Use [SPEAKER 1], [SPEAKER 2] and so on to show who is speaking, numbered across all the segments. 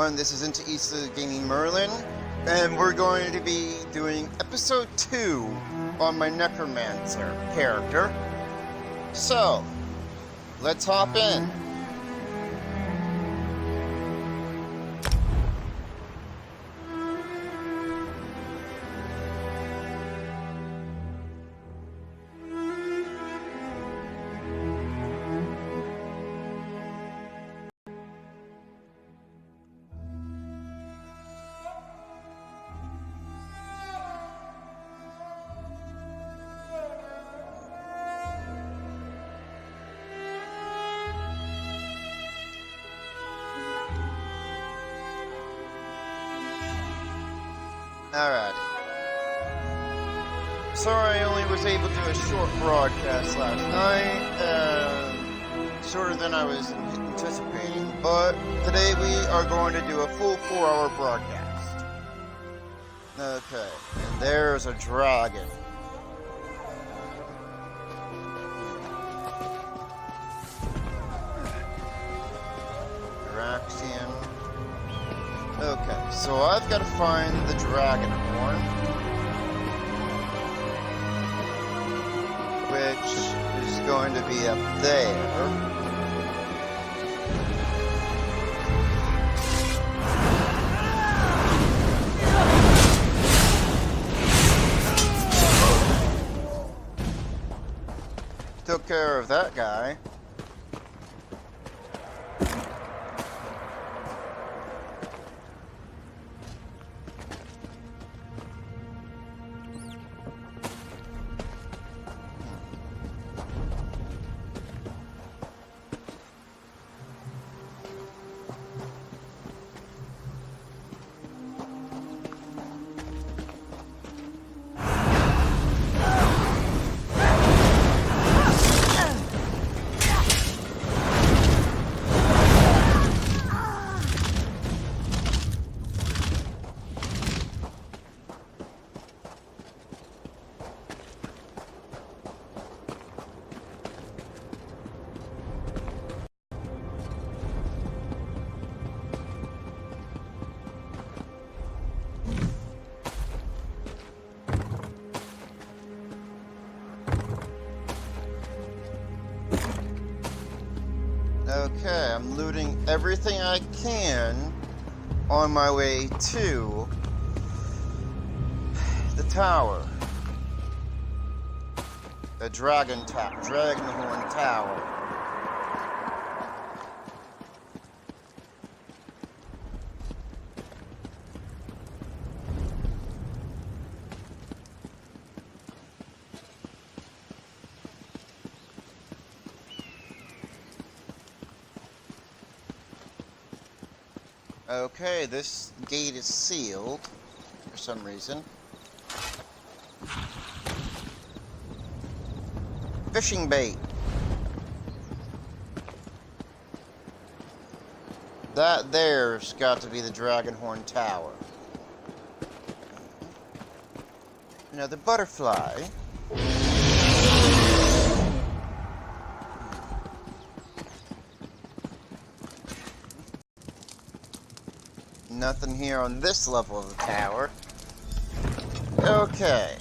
[SPEAKER 1] everyone, this is Into East Gaming Merlin, and we're going to be doing episode 2 on my necromancer character. So, let's hop in. Alrighty. Sorry I only was able to do a short broadcast last night, shorter than I was anticipating, but today we are going to do a full 4-hour broadcast. Okay, and there's a dragon. Draxian. Okay, so I've got to find the dragon horn, which is going to be up there. Took care of that guy. Okay, I'm looting everything I can on my way to the tower. The Dragonhorn Tower. Okay, this gate is sealed for some reason. Fishing bait. That there's got to be the Dragonhorn Tower. Another butterfly. Nothing here on this level of the tower. Okay.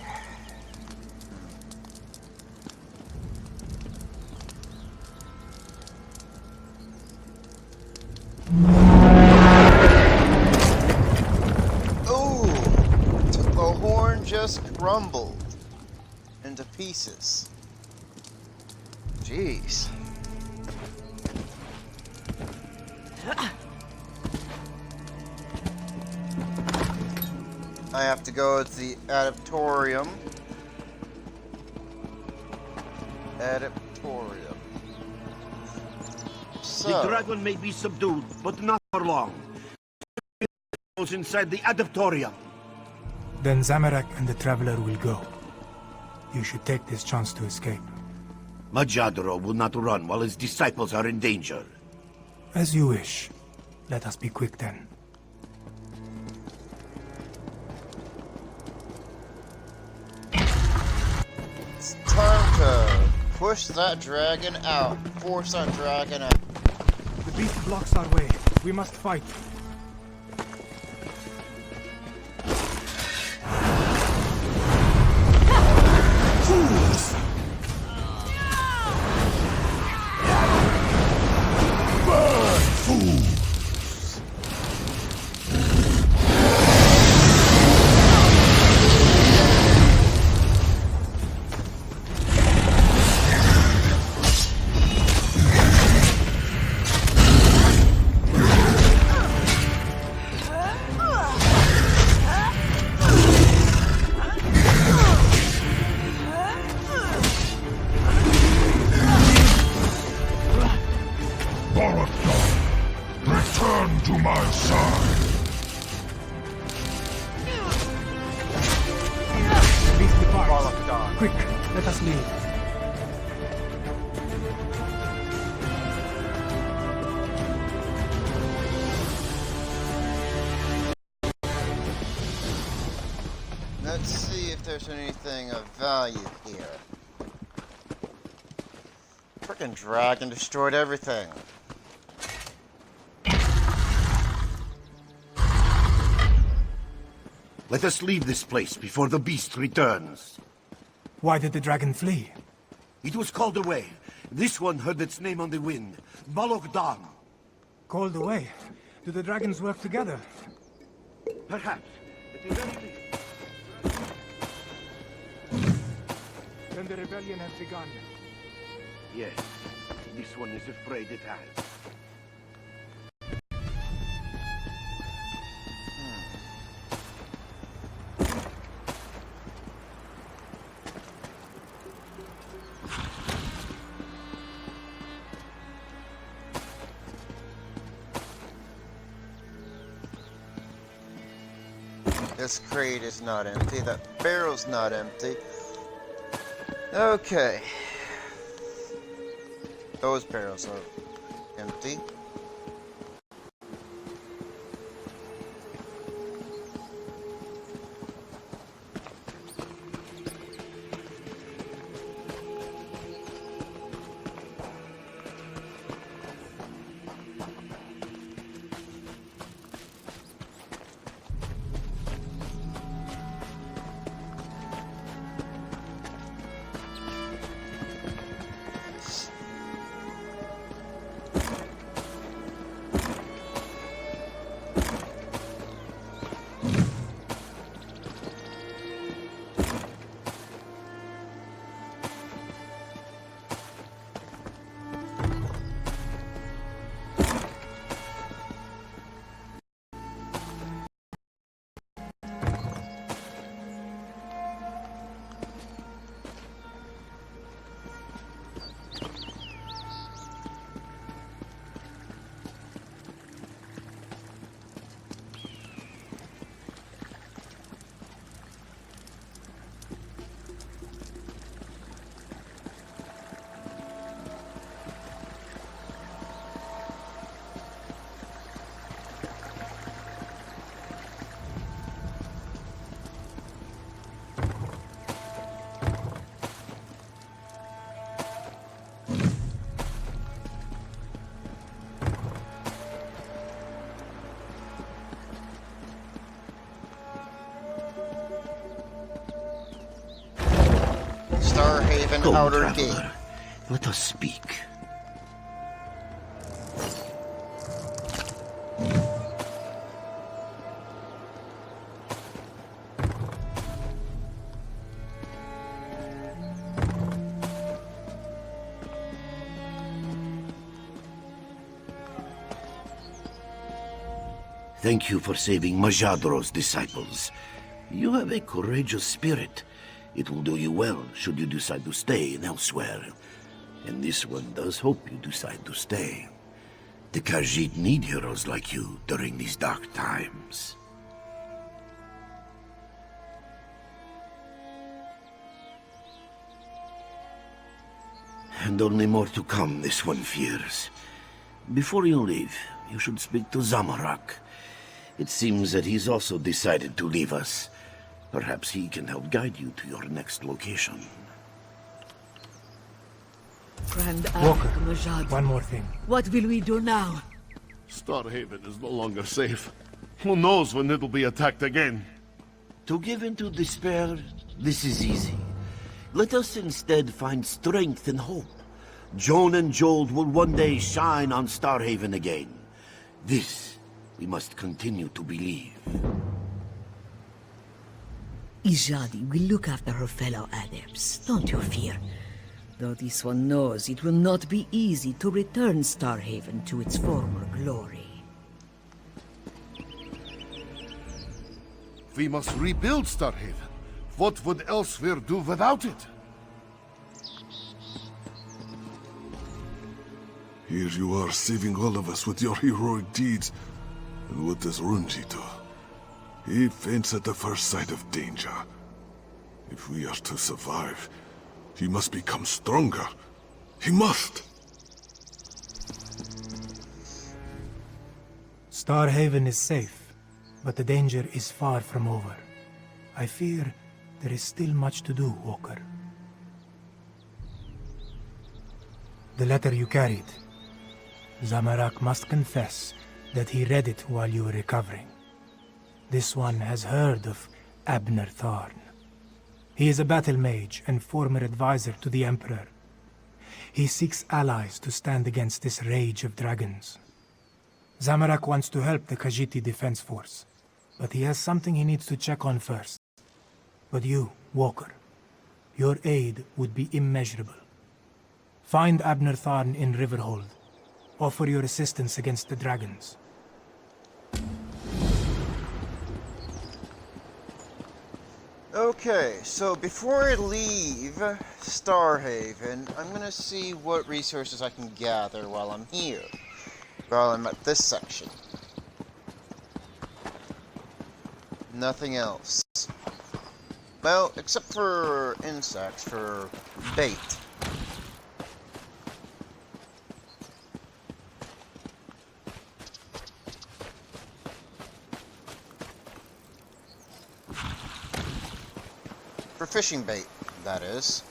[SPEAKER 1] Ooh! The horn just crumbled into pieces. Jeez. I have to go to the Adaptorium. So,
[SPEAKER 2] the dragon may be subdued, but not for long. Goes inside the Adaptorium.
[SPEAKER 3] Then Zamorak and the Traveler will go. You should take this chance to escape.
[SPEAKER 2] Majadro will not run while his disciples are in danger.
[SPEAKER 3] As you wish. Let us be quick then.
[SPEAKER 1] It's time to push that dragon out. Force that dragon out.
[SPEAKER 3] The beast blocks our way. We must fight.
[SPEAKER 1] Let's see if there's anything of value here. Frickin' dragon destroyed everything.
[SPEAKER 2] Let us leave this place before the beast returns.
[SPEAKER 3] Why did the dragon flee?
[SPEAKER 2] It was called away. This one heard its name on the wind. Balok Dan.
[SPEAKER 3] Called away. Do the dragons work together?
[SPEAKER 2] Perhaps. At the very least.
[SPEAKER 3] Then the rebellion has begun.
[SPEAKER 2] Yes. This one is afraid it has.
[SPEAKER 1] This crate is not empty. That barrel's not empty. Okay. Those barrels are empty. Starhaven
[SPEAKER 2] Go,
[SPEAKER 1] Outer
[SPEAKER 2] traveler.
[SPEAKER 1] Gate.
[SPEAKER 2] Let us speak. Thank you for saving Majadro's disciples. You have a courageous spirit. It will do you well should you decide to stay elsewhere. And this one does hope you decide to stay. The Khajiit need heroes like you during these dark times. And only more to come, this one fears. Before you leave, you should speak to Zamorak. It seems that he's also decided to leave us. Perhaps he can help guide you to your next location.
[SPEAKER 4] Grand
[SPEAKER 3] Walker,
[SPEAKER 4] Majad,
[SPEAKER 3] one more thing.
[SPEAKER 4] what will we do now?
[SPEAKER 5] Starhaven is no longer safe. Who knows when it'll be attacked again?
[SPEAKER 2] To give in to despair, this is easy. Let us instead find strength and hope. Joan and Joel will one day shine on Starhaven again. This we must continue to believe.
[SPEAKER 4] Ijadi will look after her fellow adepts, don't you fear. Though this one knows it will not be easy to return Starhaven to its former glory.
[SPEAKER 5] We must rebuild Starhaven. What would Elsewhere do without it?
[SPEAKER 6] Here you are, saving all of us with your heroic deeds. And what does Runji do? He faints at the first sight of danger. If we are to survive, he must become stronger. He must!
[SPEAKER 3] Starhaven is safe, but the danger is far from over. I fear there is still much to do, Walker. The letter you carried. Zamorak must confess that he read it while you were recovering. This one has heard of Abner Tharn. He is a battle mage and former advisor to the Emperor. He seeks allies to stand against this rage of dragons. Zamorak wants to help the Khajiit Defense Force, but he has something he needs to check on first. But you, Walker, your aid would be immeasurable. Find Abner Tharn in Riverhold. Offer your assistance against the dragons.
[SPEAKER 1] Okay, so before I leave Starhaven, I'm gonna see what resources I can gather while I'm here. While I'm at this section. Nothing else. Well, except for insects, for bait. For fishing bait, that is.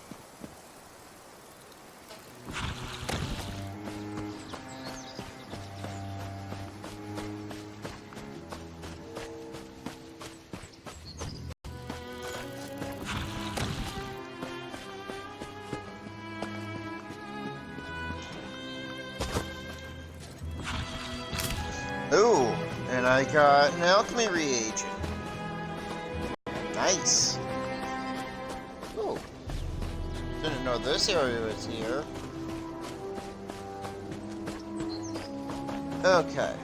[SPEAKER 1] Ooh, and I got an alchemy reagent. Nice. Ooh. Didn't know this area was here. Okay.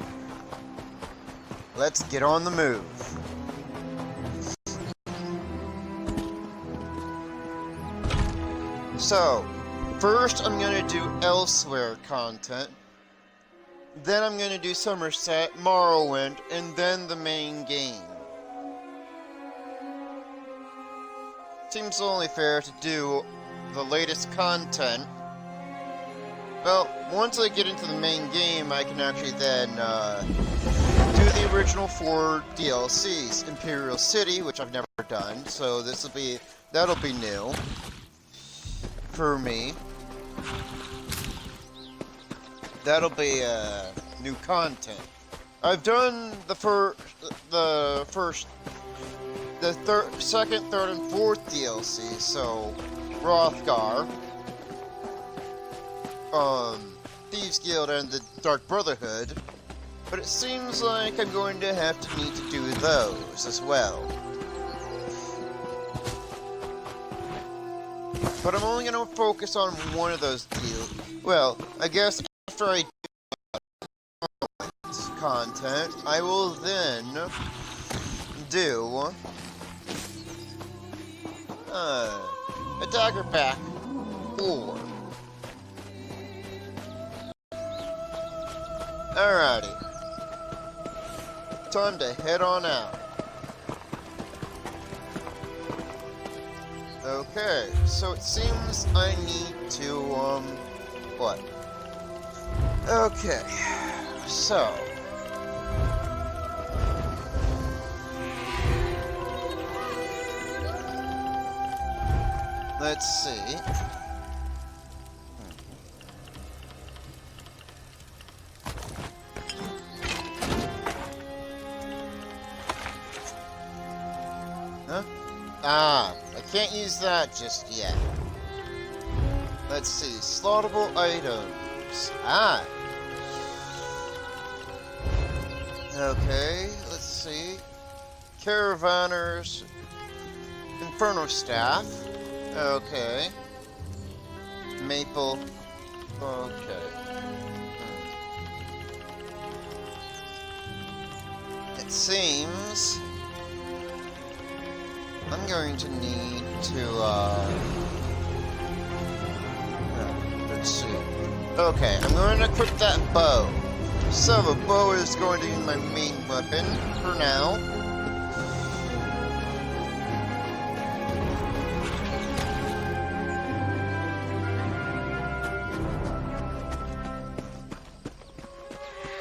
[SPEAKER 1] Let's get on the move. So, first I'm gonna do Elsewhere content. Then I'm gonna do Somerset, Morrowind, and then the main game. Seems only fair to do the latest content. Well, once I get into the main game, I can actually then do the original 4 DLCs. Imperial City, which I've never done, so that'll be new for me. That'll be new content. I've done second, third, and fourth DLC. So Rothgar, Thieves Guild, and the Dark Brotherhood. But it seems like I'm going to have to need to do those as well. But I'm only going to focus on one of those deals. Well, I guess after I do content, I will then do a Daggerback 4. Alrighty. Time to head on out. Okay, so it seems I need to, what? Okay, so... let's see. Huh? Ah, I can't use that just yet. Let's see, slaughtable items. Ah. Okay, let's see. Caravanners. Inferno Staff. Okay. Maple. Okay. It seems I'm going to need to, let's see. Okay, I'm going to equip that bow. So the bow is going to be my main weapon for now.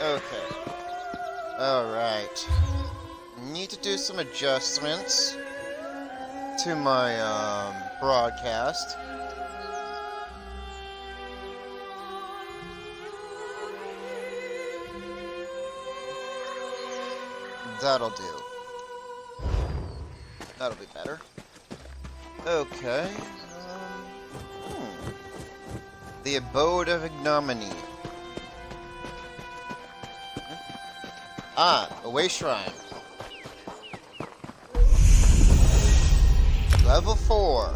[SPEAKER 1] Okay. Alright. Need to do some adjustments. to my broadcast. That'll do. That'll be better. Okay. The Abode of Ignominy. Ah, a way shrine. Level 4.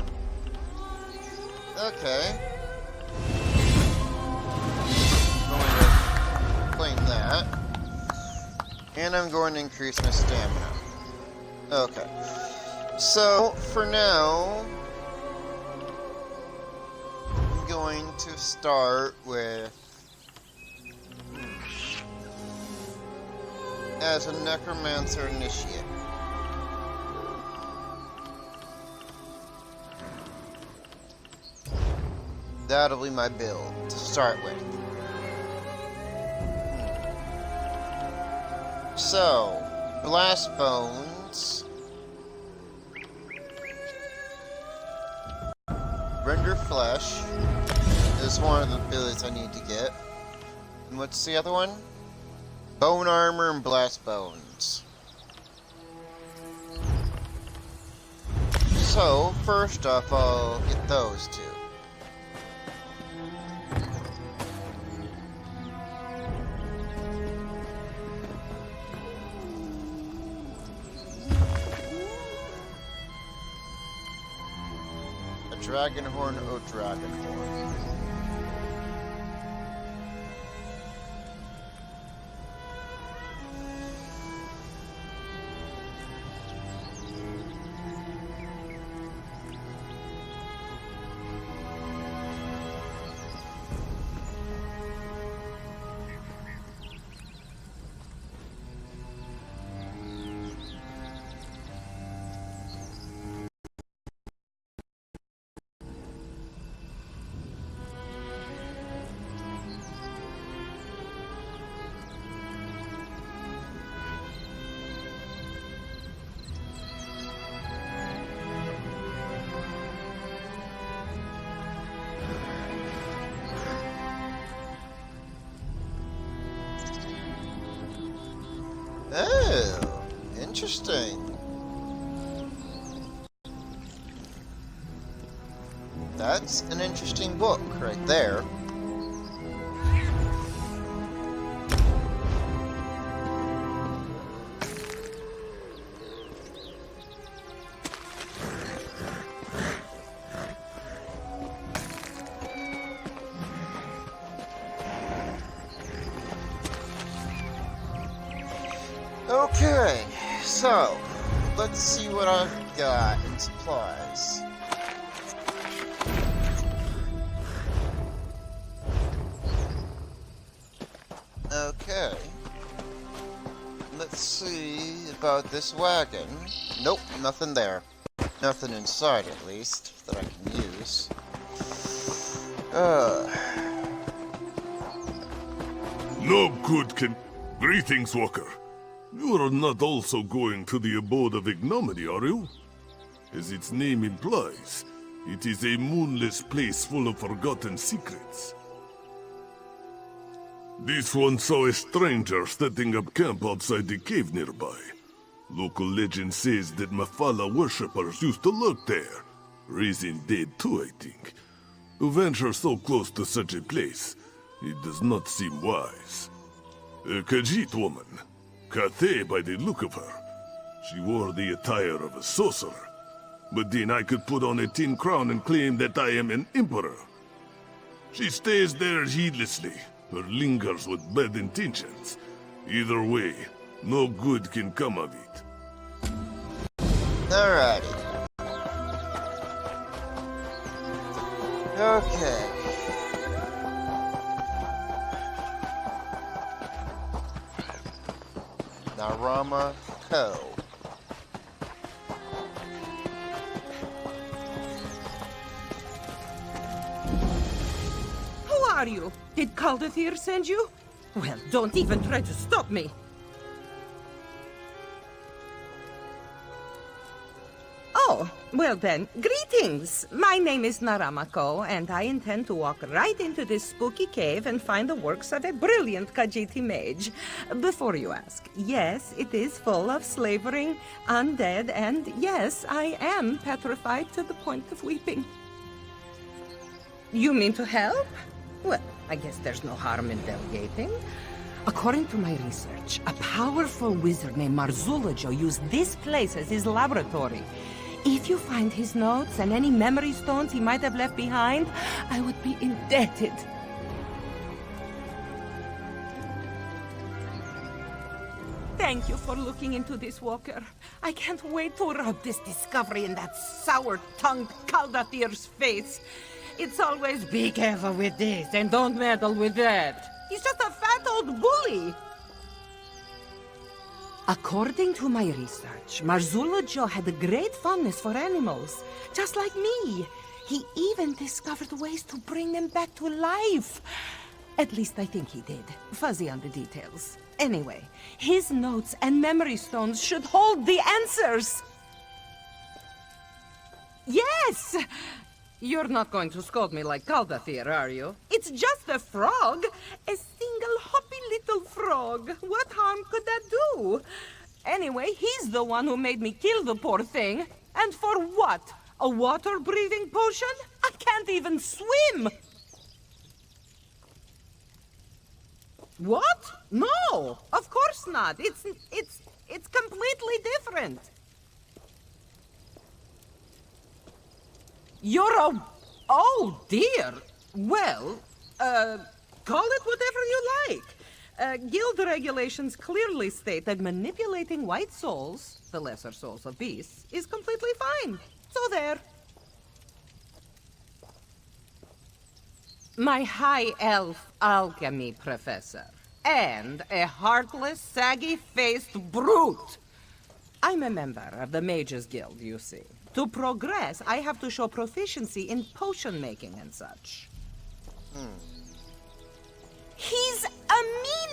[SPEAKER 1] Okay. Going to claim that. And I'm going to increase my stamina. Okay. So, for now, I'm going to start with... as a necromancer initiate. That'll be my build to start with. So, blast bones, render flesh is one of the abilities I need to get. And what's the other one? Bone armor and blast bones. So, first off, I'll get those two. A dragon horn, oh dragon horn. Oh, interesting. That's an interesting book right there. Okay, so let's see what I've got in supplies. Okay, let's see about this wagon. Nope, nothing there. Nothing inside, at least, that I can use.
[SPEAKER 6] No good can... Greetings, Walker. You are not also going to the Abode of Ignominy, are you? As its name implies, it is a moonless place full of forgotten secrets. This one saw a stranger setting up camp outside the cave nearby. Local legend says that Mafala worshippers used to lurk there, raising dead too, I think. To venture so close to such a place, it does not seem wise. A Khajiit woman, Cathay by the look of her. She wore the attire of a sorcerer. But then I could put on a tin crown and claim that I am an emperor. She stays there heedlessly, or lingers with bad intentions. Either way, no good can come of it.
[SPEAKER 1] Alrighty. Okay. Narama Co.
[SPEAKER 7] Who are you? Did Caldathir send you? Well, don't even try to stop me. Oh, Oh, well then, greetings. My name is Naramako, and I intend to walk right into this spooky cave and find the works of a brilliant Khajiiti mage. Before you ask, yes, it is full of slavering, undead, and yes, I am petrified to the point of weeping. You mean to help? Well, I guess there's no harm in delegating. According to my research, a powerful wizard named Marzulajo used this place as his laboratory. If you find his notes and any memory stones he might have left behind, I would be indebted. Thank you for looking into this, Walker. I can't wait to rub this discovery in that sour-tongued Kaldathir's face. It's always, be careful with this and don't meddle with that. He's just a fat old bully. According to my research, Marzulajo had a great fondness for animals, just like me. He even discovered ways to bring them back to life. At least I think he did. Fuzzy on the details. Anyway, his notes and memory stones should hold the answers. Yes! You're not going to scold me like Kaldathir, are you? It's just a frog. A single hoppy little frog. What harm could that do? Anyway, he's the one who made me kill the poor thing. And for what? A water-breathing potion? I can't even swim! What? No! Of course not. It's completely different. You're a... Oh, dear. Well, call it whatever you like. Guild regulations clearly state that manipulating white souls, the lesser souls of beasts, is completely fine. So there. My high elf alchemy professor. And a heartless, saggy-faced brute. I'm a member of the Mages Guild, you see. To progress, I have to show proficiency in potion making and such. He's a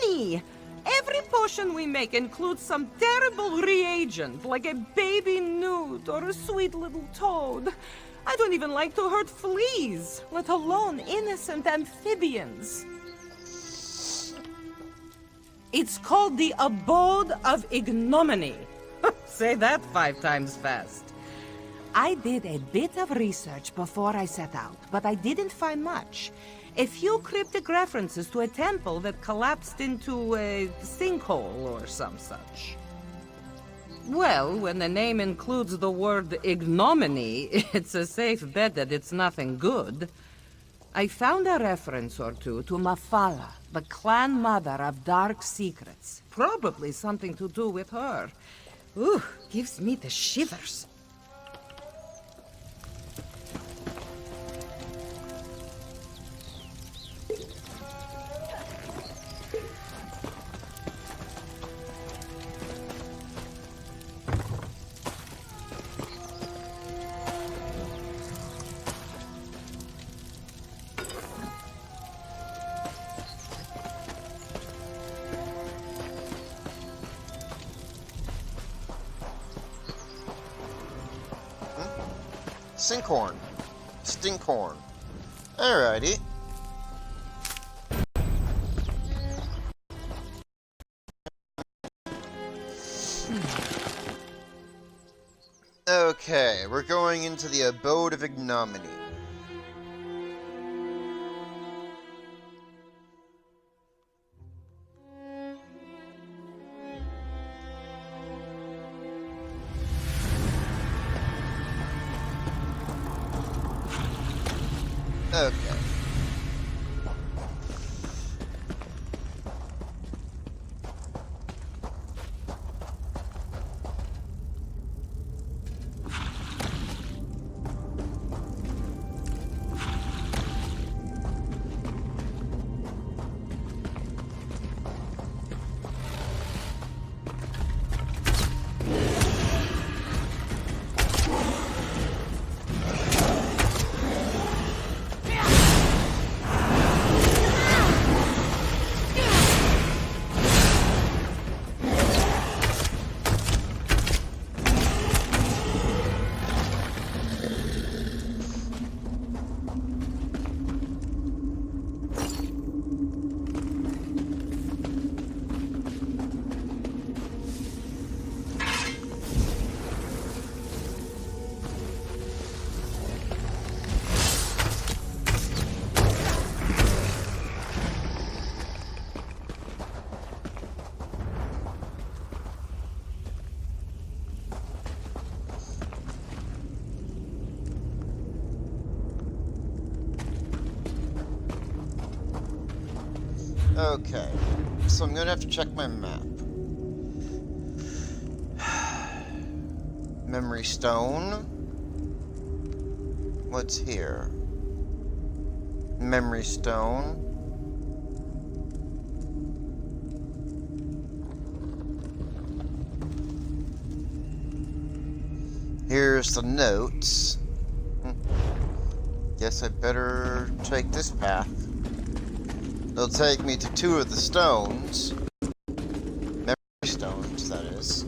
[SPEAKER 7] meanie! Every potion we make includes some terrible reagent, like a baby newt or a sweet little toad. I don't even like to hurt fleas, let alone innocent amphibians. It's called the Abode of Ignominy. Say that 5 times fast. I did a bit of research before I set out, but I didn't find much. A few cryptic references to a temple that collapsed into a sinkhole or some such. Well, when the name includes the word ignominy, it's a safe bet that it's nothing good. I found a reference or two to Mafala, the clan mother of dark secrets. Probably something to do with her. Ooh, gives me the shivers.
[SPEAKER 1] Sinkhorn. Stinkhorn. Alrighty. Okay, we're going into the Abode of Ignominy. Okay. Okay, so I'm gonna have to check my map. Memory stone. What's here? Memory stone. Here's the notes. Guess I better take this path. It'll take me to 2 of the stones. Memory stones, that is.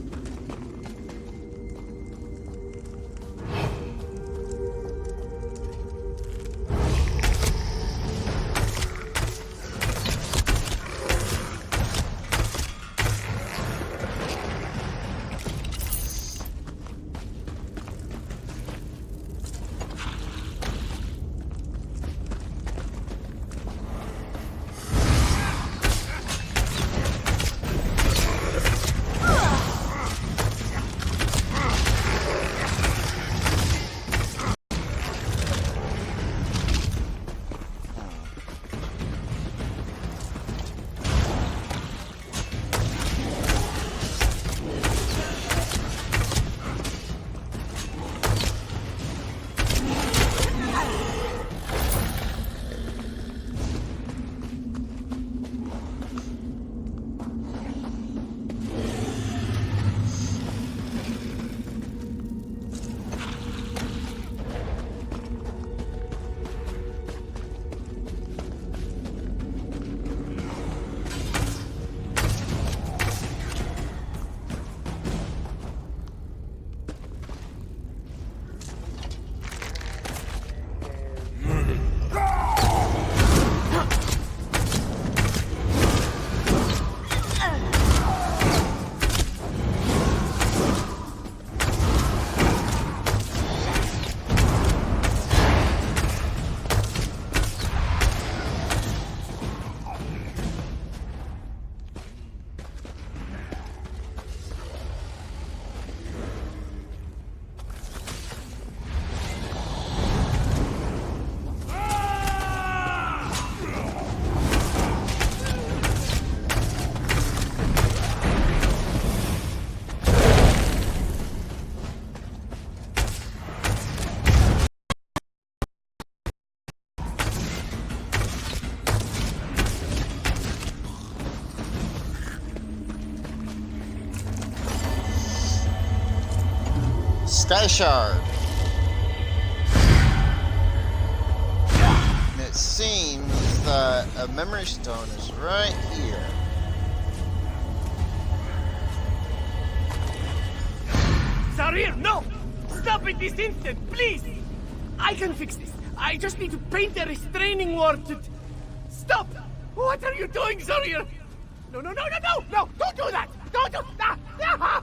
[SPEAKER 1] Sky Shard. And it seems that a memory stone is right here.
[SPEAKER 8] Zarir, no! Stop it this instant, please! I can fix this. I just need to paint a restraining word to... Stop! What are you doing, Zarir? No, no, no, no, no! No! Don't do that! Don't do that! Ah!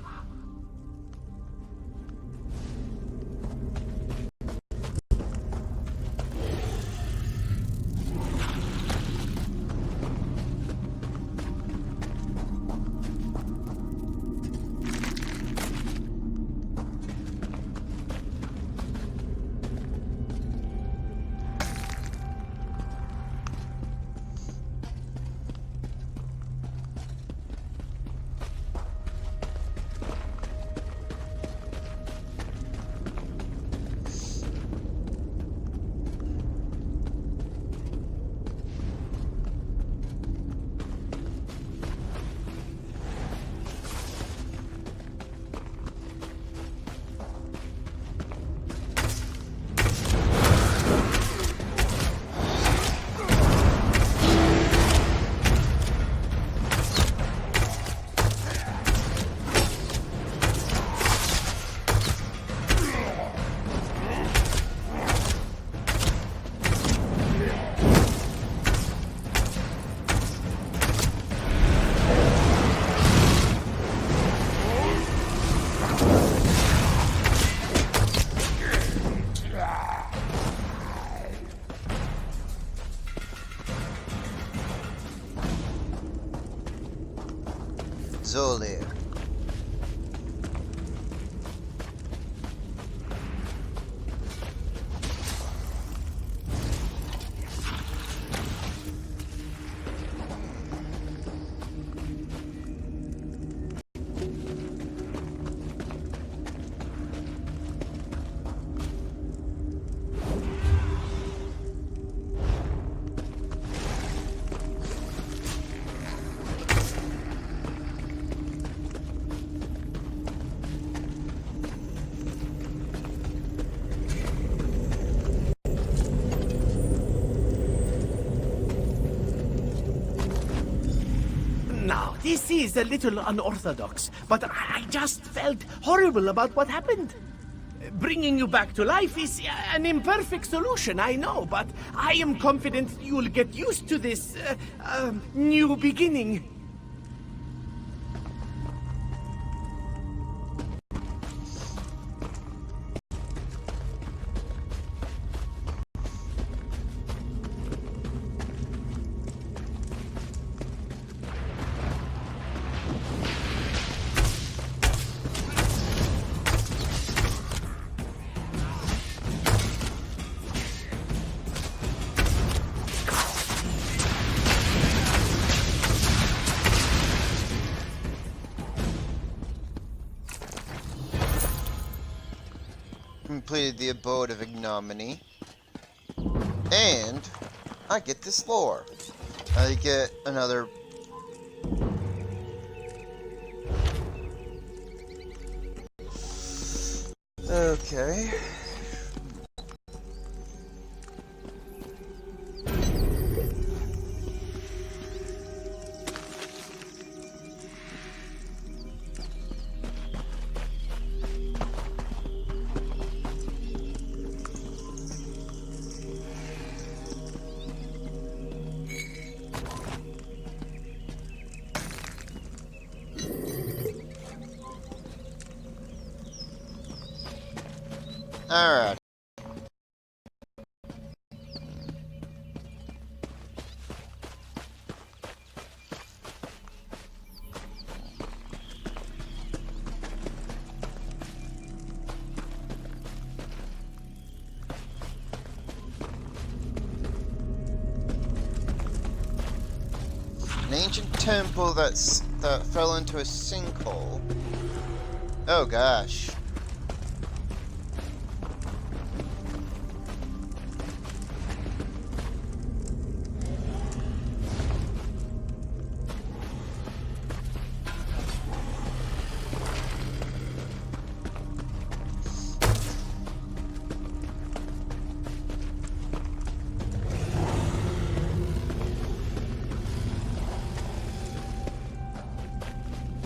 [SPEAKER 8] is a little unorthodox, but I just felt horrible about what happened. Bringing you back to life is an imperfect solution, I know, but I am confident you'll get used to this new beginning.
[SPEAKER 1] Completed the Abode of Ignominy. And I get this lore. I get another... Okay. Alright. An ancient temple that fell into a sinkhole. Oh gosh.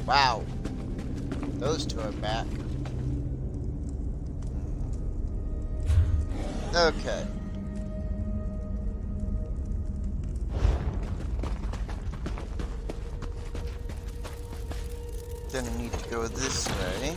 [SPEAKER 1] Wow. Those two are back. Okay. Gonna need to go this way.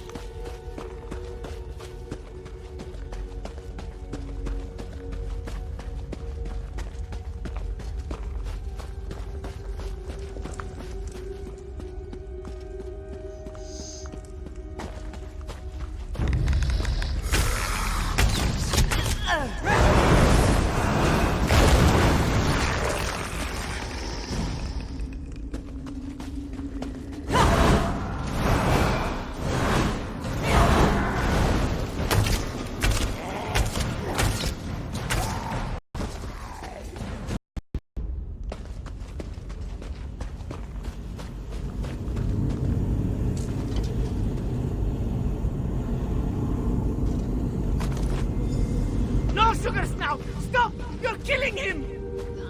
[SPEAKER 8] No, Sugar Snout! Stop! You're killing him!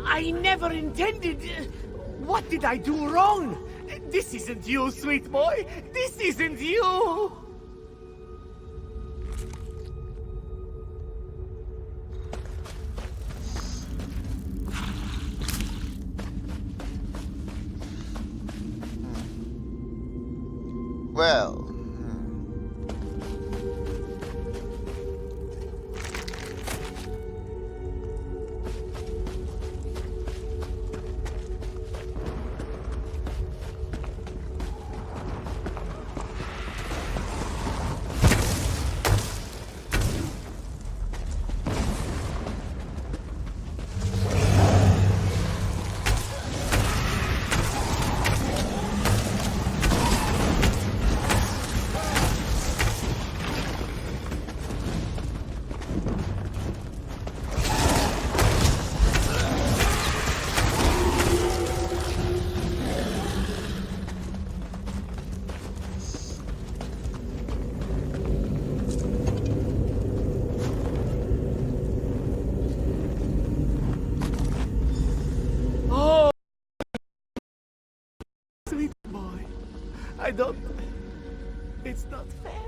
[SPEAKER 8] I never intended... What did I do wrong? This isn't you, sweet boy! This isn't you!
[SPEAKER 1] Well...
[SPEAKER 8] I don't... It's not fair.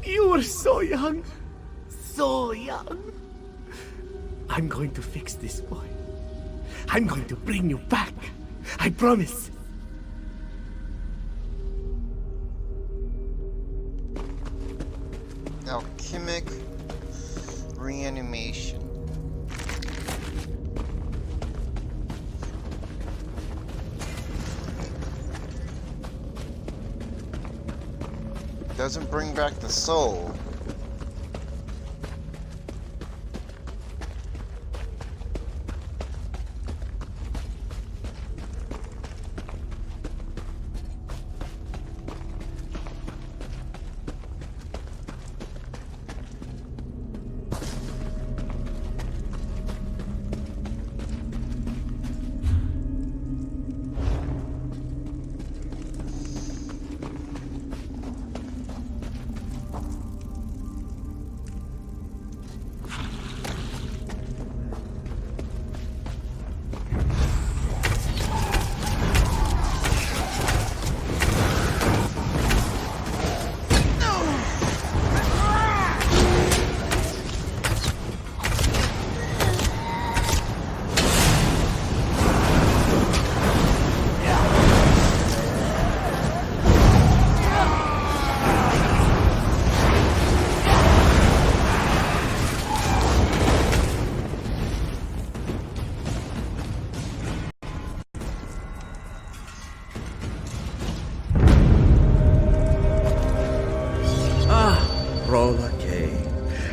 [SPEAKER 8] You were so young. So young. I'm going to fix this boy. I'm going to bring you back. I promise.
[SPEAKER 1] Alchemic reanimation. Doesn't bring back the soul.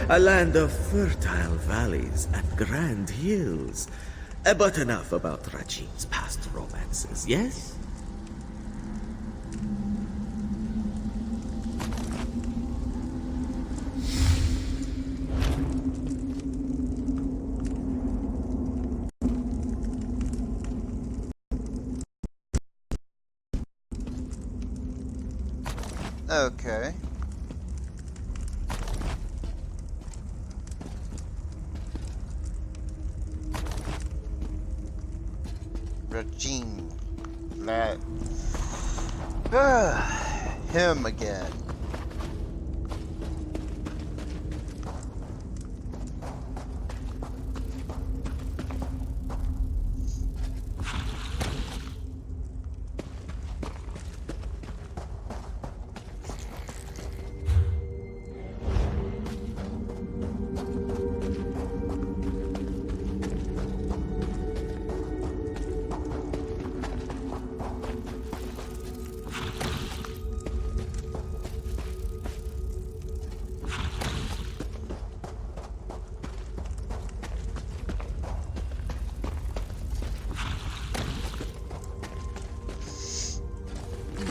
[SPEAKER 9] A land of fertile valleys and grand hills. But enough about Rajin's past romances, yes?
[SPEAKER 1] Okay. Rajin. That. Him again.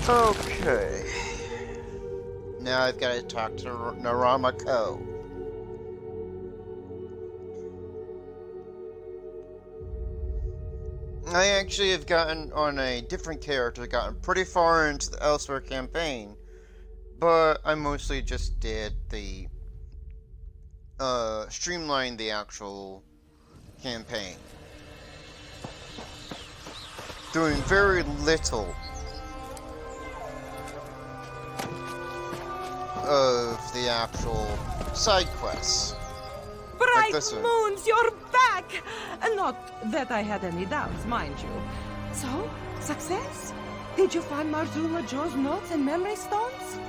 [SPEAKER 1] Okay. Now I've got to talk to Naramako. I actually have gotten on a different character, gotten pretty far into the Elsewhere campaign, but I mostly just did the streamline the actual campaign, doing very little of the actual side quests.
[SPEAKER 7] Bright
[SPEAKER 1] this one.
[SPEAKER 7] moons, you're back! Not that I had any doubts, mind you. So, success? Did you find Marzula Joe's notes and memory stones?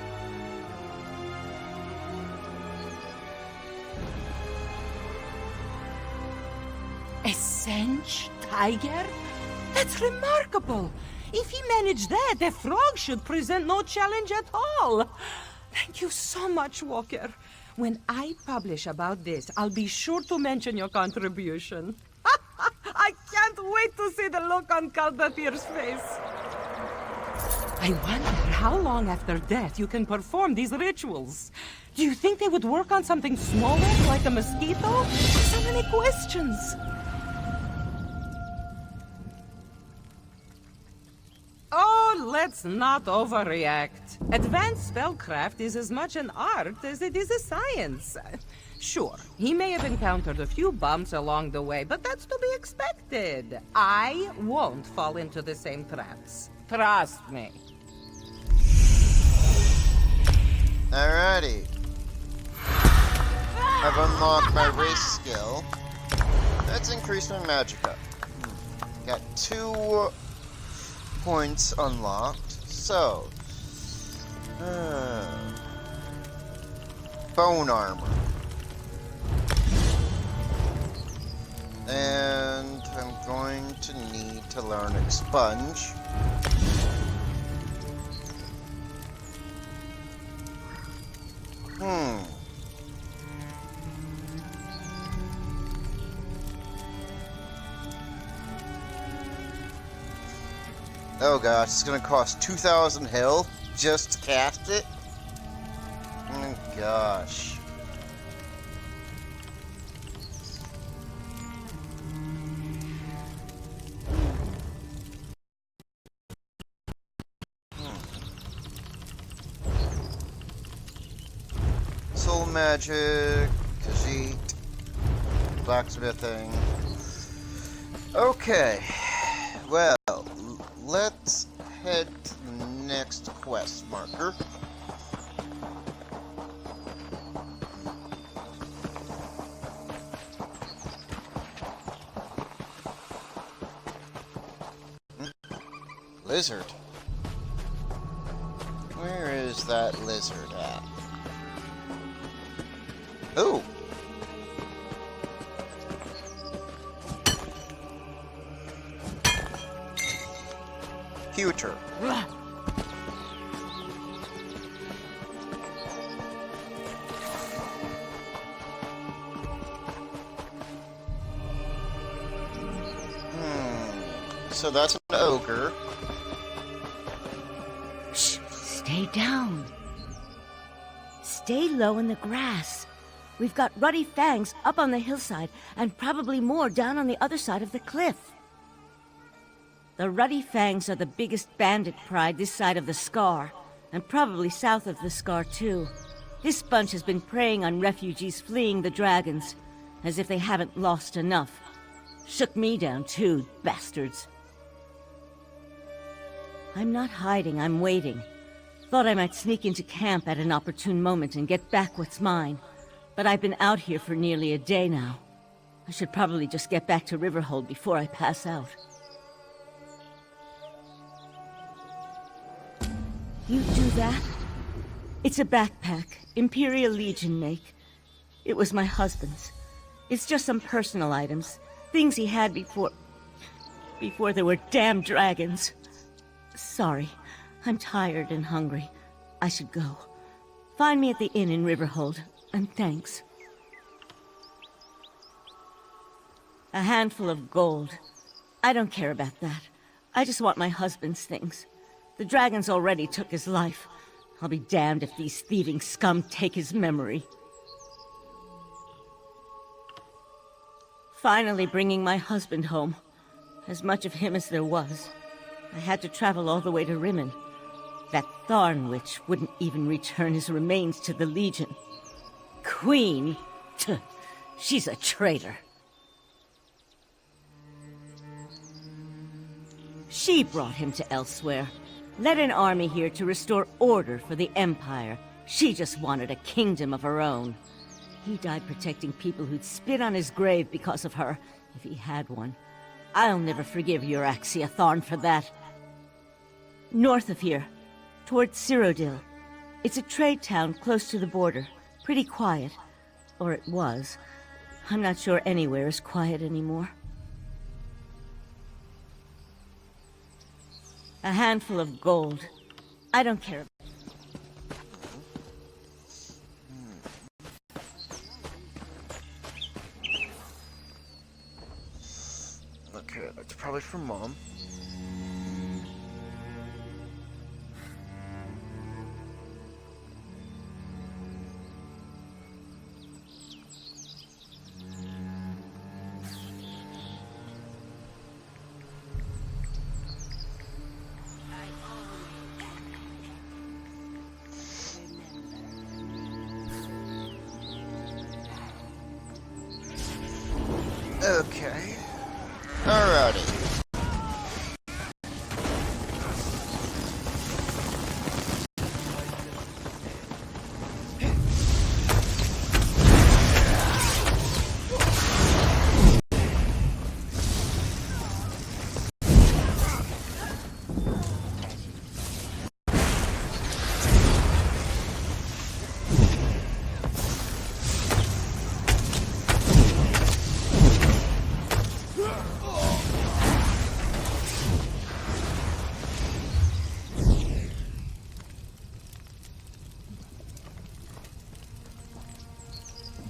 [SPEAKER 7] A Sench tiger? That's remarkable! If he managed that, a frog should present no challenge at all. Thank you so much, Walker. When I publish about this, I'll be sure to mention your contribution. I can't wait to see the look on Caldathir's face. I wonder how long after death you can perform these rituals. Do you think they would work on something smaller, like a mosquito? So many questions. Oh, let's not overreact. Advanced spellcraft is as much an art as it is a science. Sure, he may have encountered a few bumps along the way, but that's to be expected. I won't fall into the same traps. Trust me.
[SPEAKER 1] Alrighty. I've unlocked my race skill. That's increased my magicka. Got 2 points unlocked. So, bone armor. And I'm going to need to learn expunge. Oh gosh, it's gonna cost 2,000 hill just to cast it? Oh gosh. Soul magic, Khajiit, blacksmithing. Okay, well, let's head to the next quest marker. Lizard. Where is that lizard at? Ooh! Pewter. So that's an ogre.
[SPEAKER 10] Shh! Stay down. Stay low in the grass. We've got ruddy fangs up on the hillside, and probably more down on the other side of the cliff. The ruddy fangs are the biggest bandit pride this side of the scar, and probably south of the scar too. This bunch has been preying on refugees fleeing the dragons, as if they haven't lost enough. Shook me down too, bastards. I'm not hiding, I'm waiting. Thought I might sneak into camp at an opportune moment and get back what's mine. But I've been out here for nearly a day now. I should probably just get back to Riverhold before I pass out. You do that? It's a backpack, Imperial Legion make. It was my husband's. It's just some personal items, things he had before there were damn dragons. Sorry, I'm tired and hungry. I should go. Find me at the inn in Riverhold, and thanks. A handful of gold. I don't care about that. I just want my husband's things. The dragons already took his life. I'll be damned if these thieving scum take his memory. Finally bringing my husband home. As much of him as there was. I had to travel all the way to Rimmen. That Tharn witch wouldn't even return his remains to the Legion. Queen? Tuh, she's a traitor. She brought him to elsewhere. Led an army here to restore order for the Empire. She just wanted a kingdom of her own. He died protecting people who'd spit on his grave because of her, if he had one. I'll never forgive Euraxia Tharn for that. North of here, towards Cyrodiil. It's a trade town close to the border. Pretty quiet. Or it was. I'm not sure anywhere is quiet anymore. A handful of gold. I don't care.
[SPEAKER 1] Okay, that's probably from Mom. Okay. Alrighty.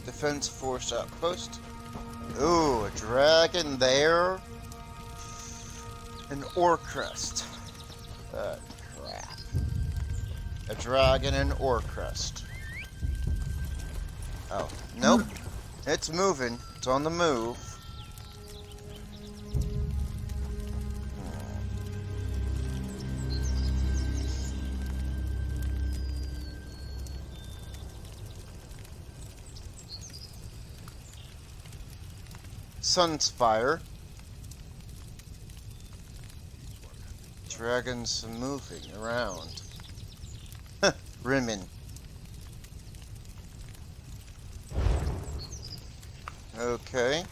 [SPEAKER 1] Defense Force outpost. Ooh, a dragon there. An ore crest. Crap. A dragon and ore crest. Oh, nope. It's moving. It's on the move. Sunspire. Dragons moving around. Rimmon. Okay.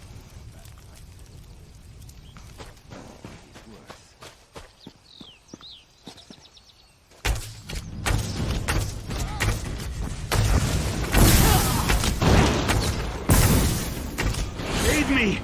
[SPEAKER 8] Save me!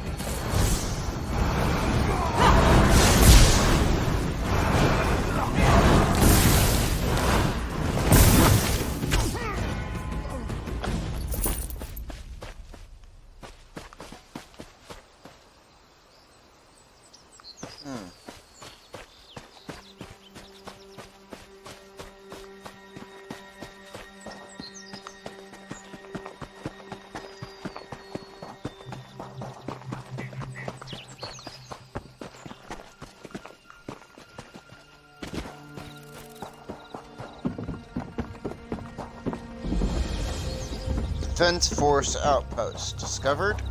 [SPEAKER 1] Defense Force outpost discovered.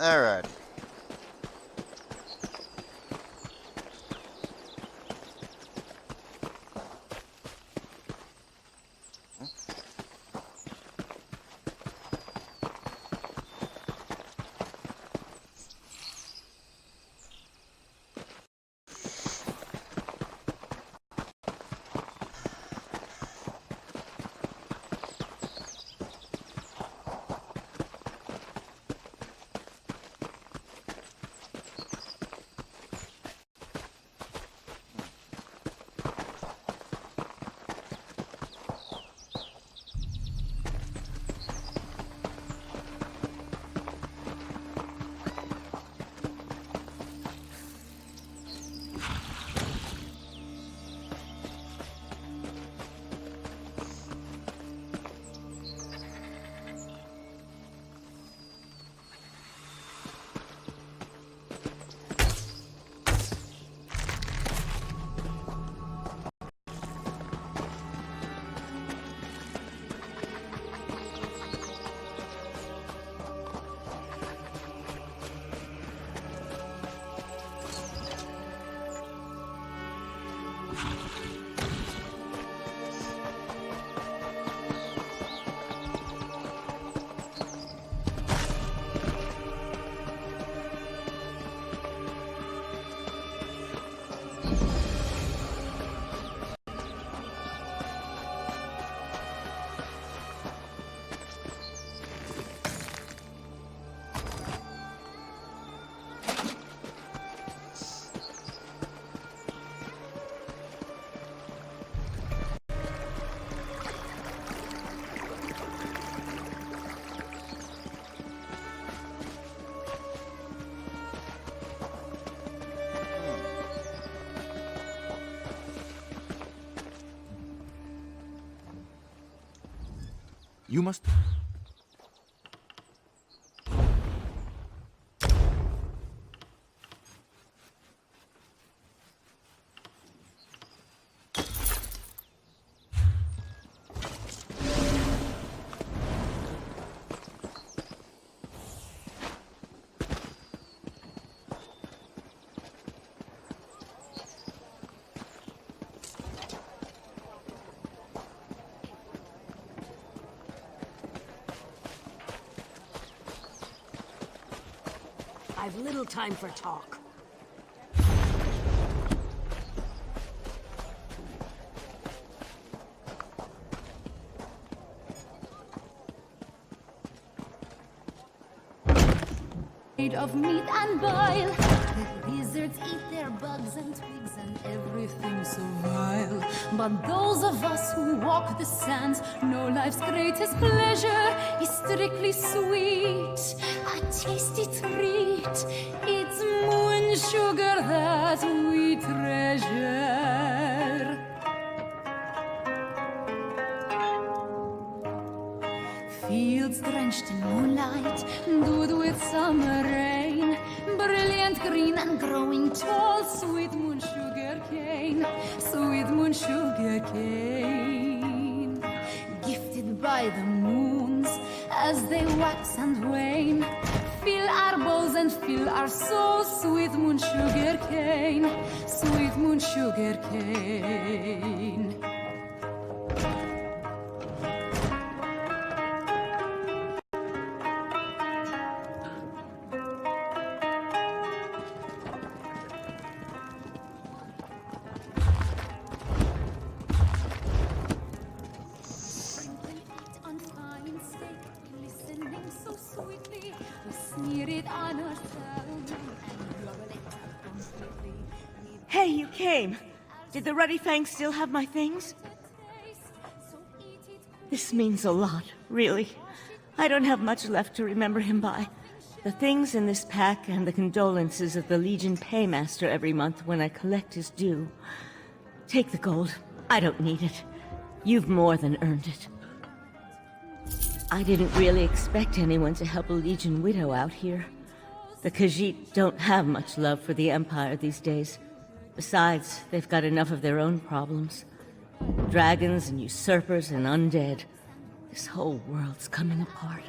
[SPEAKER 1] Alright.
[SPEAKER 11] You must...
[SPEAKER 10] I've little time for talk.
[SPEAKER 11] Made of meat and bile. The lizards eat their bugs and twigs and everything so vile. But those of us who walk the sands know life's greatest pleasure is strictly sweet, a tasty treat. It's moon sugar that we treasure. Fields drenched in moonlight, dewed with summer rain, brilliant green and growing tall, sweet moon sugar cane, sweet moon sugar cane. Gifted by the moons as they wax and wane, fill our bowls and fill our souls, sweet moon sugar cane, sweet moon sugar cane.
[SPEAKER 10] Hey, you came. Did the Ruddy Fang still have my things? This means a lot, really. I don't have much left to remember him by. The things in this pack and the condolences of the Legion paymaster every month when I collect his due. Take the gold. I don't need it. You've more than earned it. I didn't really expect anyone to help a Legion widow out here. The Khajiit don't have much love for the Empire these days. Besides, they've got enough of their own problems. Dragons and usurpers and undead. This whole world's coming apart.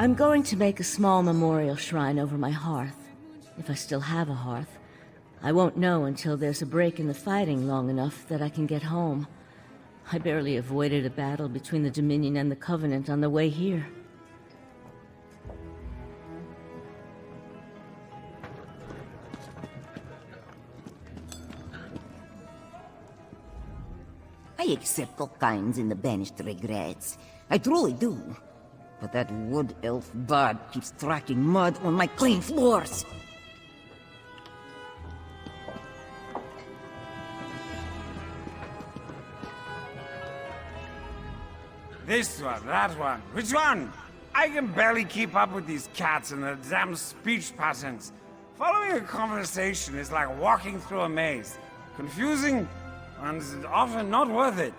[SPEAKER 10] I'm going to make a small memorial shrine over my hearth. If I still have a hearth. I won't know until there's a break in the fighting long enough that I can get home. I barely avoided a battle between the Dominion and the Covenant on the way here.
[SPEAKER 12] I accept all kinds in the banished regrets. I truly do. But that wood elf bard keeps tracking mud on my clean floors.
[SPEAKER 13] This one, that one. Which one? I can barely keep up with these cats and their damn speech patterns. Following a conversation is like walking through a maze. Confusing and often not worth it.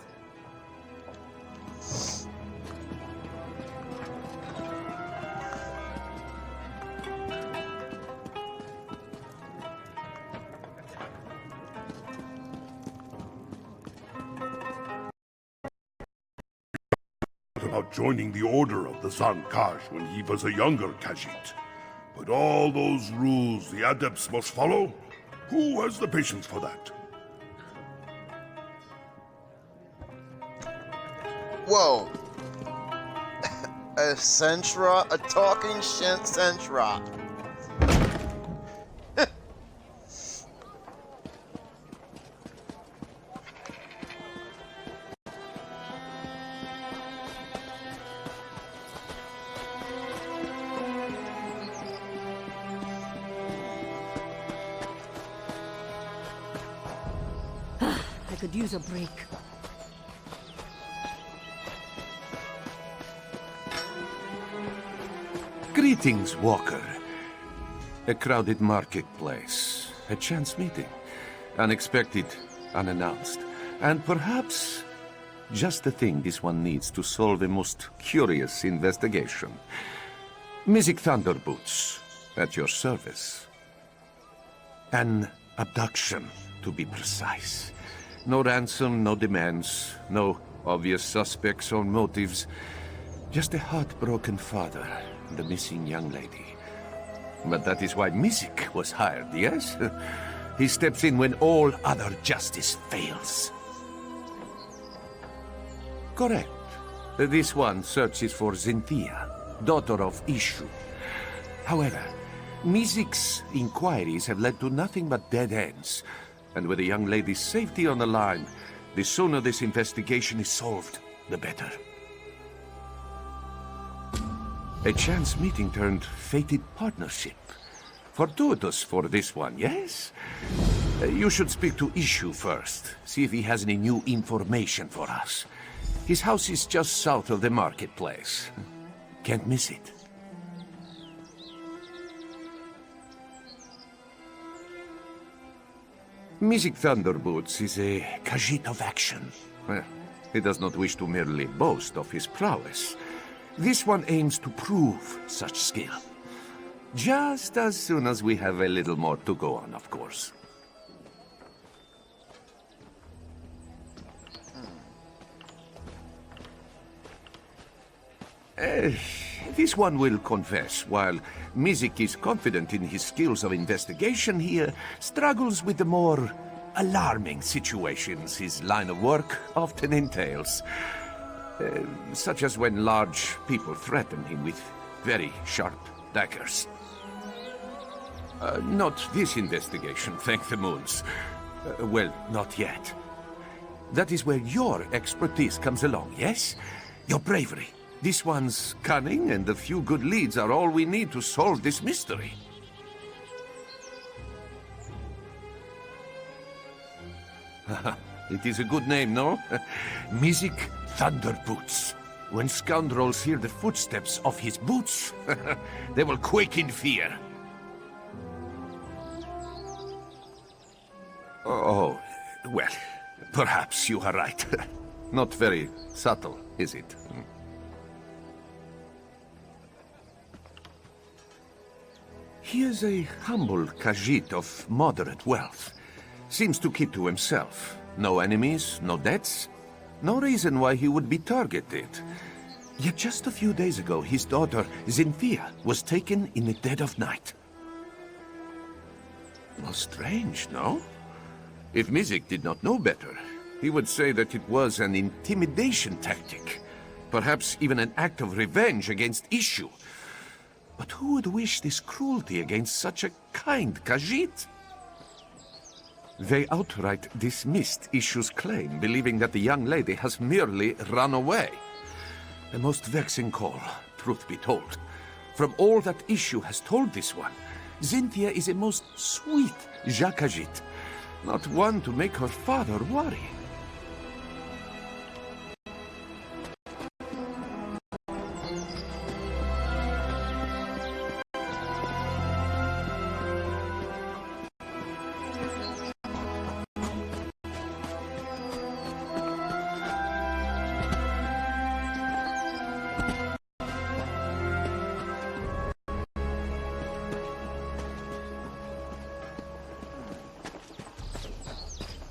[SPEAKER 5] About joining the Order of the Zankash when he was a younger Khajiit. But all those rules the adepts must follow? Who has the patience for that?
[SPEAKER 1] Whoa. A Sentra? A talking Sentra.
[SPEAKER 10] I could use a break.
[SPEAKER 2] Greetings, Walker. A crowded marketplace. A chance meeting. Unexpected, unannounced. And perhaps just the thing this one needs to solve a most curious investigation. Mystic Thunderboots, at your service. An abduction, to be precise. No ransom, no demands, no obvious suspects or motives. Just a heartbroken father and a missing young lady. But that is why Mystic was hired, yes? He steps in when all other justice fails. Correct. This one searches for Zenthia, daughter of Ishu. However, Mystic's inquiries have led to nothing but dead ends. And with the young lady's safety on the line, the sooner this investigation is solved, the better. A chance meeting turned fated partnership. Fortuitous for this one, yes? You should speak to Issue first. See if he has any new information for us. His house is just south of the marketplace. Can't miss it. Music Thunderboots is a Khajiit of action. Well, he does not wish to merely boast of his prowess. This one aims to prove such skill. Just as soon as we have a little more to go on, of course. This one will confess, while Mizik is confident in his skills of investigation, he struggles with the more alarming situations his line of work often entails. Such as when large people threaten him with very sharp daggers. Not this investigation, thank the moons. Well, not yet. That is where your expertise comes along, yes? Your bravery. This one's cunning, and a few good leads are all we need to solve this mystery. It is a good name, no? Mizik Thunderboots. When scoundrels hear the footsteps of his boots, they will quake in fear. Oh, well, perhaps you are right. Not very subtle, is it? He is a humble Khajiit of moderate wealth. Seems to keep to himself. No enemies, no debts. No reason why he would be targeted. Yet just a few days ago, his daughter, Zinthia, was taken in the dead of night. Most strange, no? If Mizik did not know better, he would say that it was an intimidation tactic. Perhaps even an act of revenge against Issue. But who would wish this cruelty against such a kind Khajiit? They outright dismissed Issue's claim, believing that the young lady has merely run away. A most vexing call, truth be told. From all that Issue has told this one, Zinthia is a most sweet Khajiit, not one to make her father worry.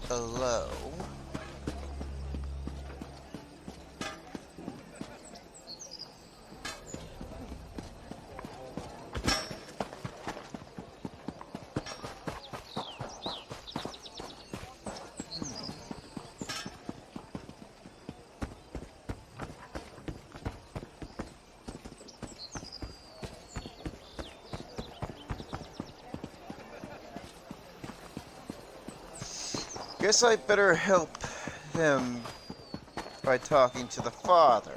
[SPEAKER 1] Hello. Guess I better help him by talking to the father.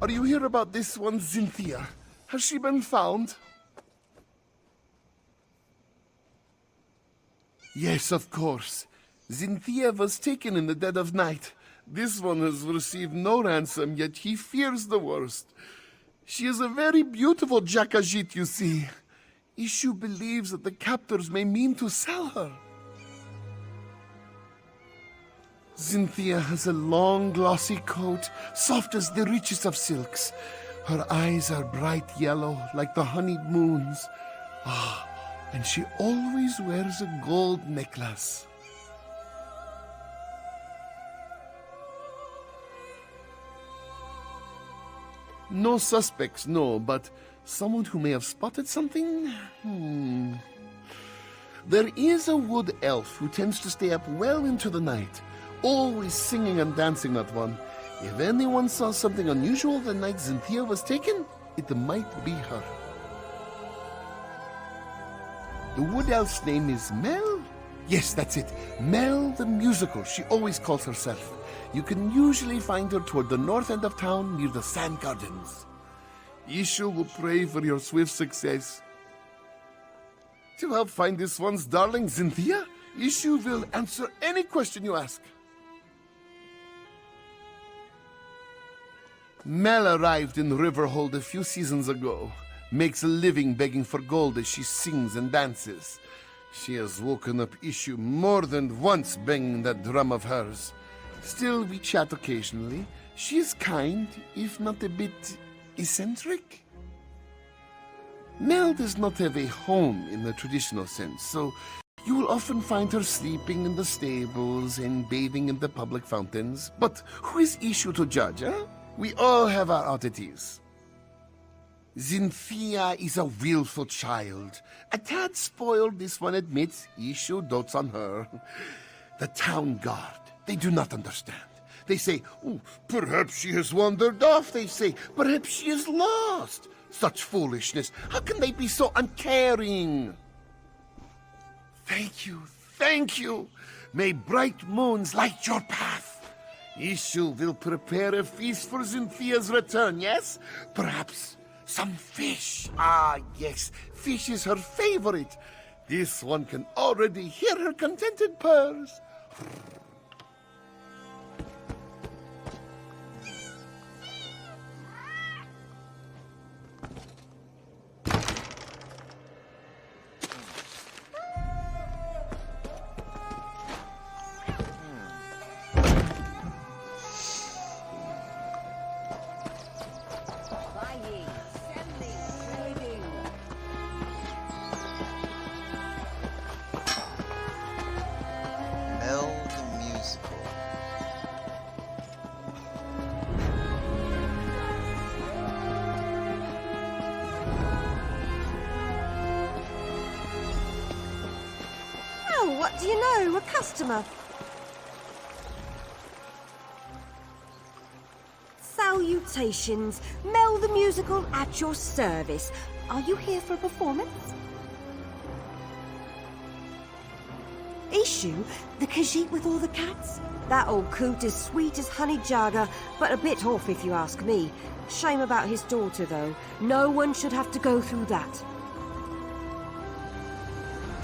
[SPEAKER 5] Are you here about this one, Zinthia? Has she been found? Yes, of course. Zinthia was taken in the dead of night. This one has received no ransom, yet he fears the worst. She is a very beautiful Khajiit, you see. Issue believes that the captors may mean to sell her. Zinthia has a long, glossy coat, soft as the richest of silks. Her eyes are bright yellow, like the honeyed moons. And she always wears a gold necklace. No suspects, no, but someone who may have spotted something? There is a wood elf who tends to stay up well into the night, always singing and dancing, that one. If anyone saw something unusual the night Zinthia was taken, it might be her. The wood elf's name is Mel?
[SPEAKER 14] Yes, that's it. Mel the Musical, she always calls herself. You can usually find her toward the north end of town near the Sand Gardens. Ishu will pray for your swift success. To help find this one's darling Cynthia, Ishu will answer any question you ask. Mel arrived in Riverhold a few seasons ago. Makes a living begging for gold as she sings and dances. She has woken up Ishu more than once banging that drum of hers. Still, we chat occasionally. She is kind, if not a bit eccentric. Mel does not have a home in the traditional sense, so you will often find her sleeping in the stables and bathing in the public fountains. But who is Ishu to judge, huh? We all have our oddities. Cynthia is a willful child. A tad spoiled, this one admits. Ishu dotes on her. The town guard, they do not understand. They say, oh, perhaps she has wandered off, they say. Perhaps she is lost. Such foolishness. How can they be so uncaring? Thank you, thank you. May bright moons light your path. Ishu will prepare a feast for Cynthia's return, yes? Perhaps some fish. Ah, yes, fish is her favorite. This one can already hear her contented purrs.
[SPEAKER 1] Mel the Musical.
[SPEAKER 15] Oh, what do you know? A customer. Salutations. Mel the Musical at your service. Are you here for a performance? Ishu, the Khajiit with all the cats? That old coot is sweet as honey jagger, but a bit off if you ask me. Shame about his daughter, though. No one should have to go through that.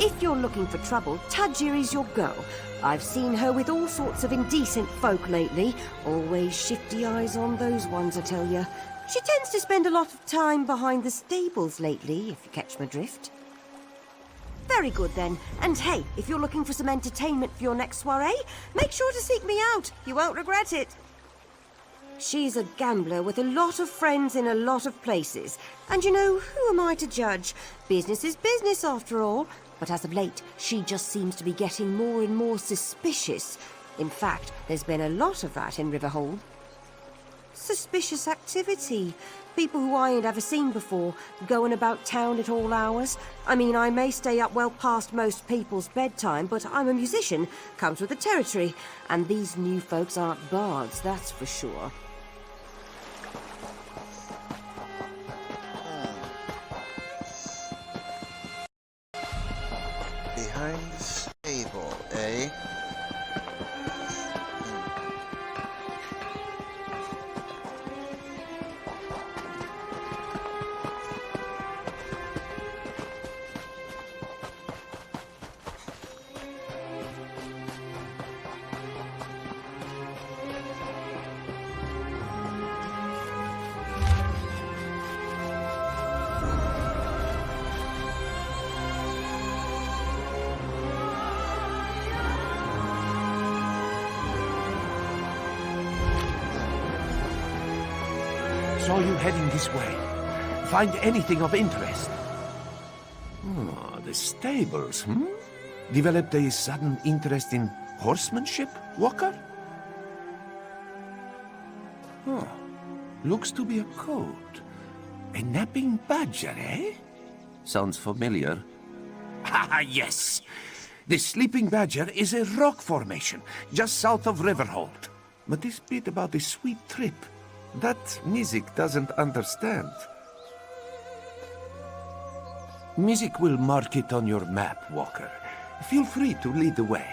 [SPEAKER 15] If you're looking for trouble, Tajiri's your girl. I've seen her with all sorts of indecent folk lately. Always shifty eyes on those ones, I tell you. She tends to spend a lot of time behind the stables lately, if you catch my drift. Very good, then. And hey, if you're looking for some entertainment for your next soiree, make sure to seek me out. You won't regret it. She's a gambler with a lot of friends in a lot of places. And you know, who am I to judge? Business is business, after all. But as of late, she just seems to be getting more and more suspicious. In fact, there's been a lot of that in Riverhold. Suspicious activity. People who I ain't ever seen before, going about town at all hours. I mean, I may stay up well past most people's bedtime, but I'm a musician, comes with the territory. And these new folks aren't bards, that's for sure.
[SPEAKER 1] Behind the stable, eh?
[SPEAKER 2] Saw you heading this way. Find anything of interest? Oh, the stables, Developed a sudden interest in horsemanship, Walker? Oh, looks to be a coat. A napping badger, eh? Sounds familiar. Ah, yes! The sleeping badger is a rock formation, just south of Riverhold. But this bit about the sweet trip, that music doesn't understand. Music will mark it on your map, Walker. Feel free to lead the way.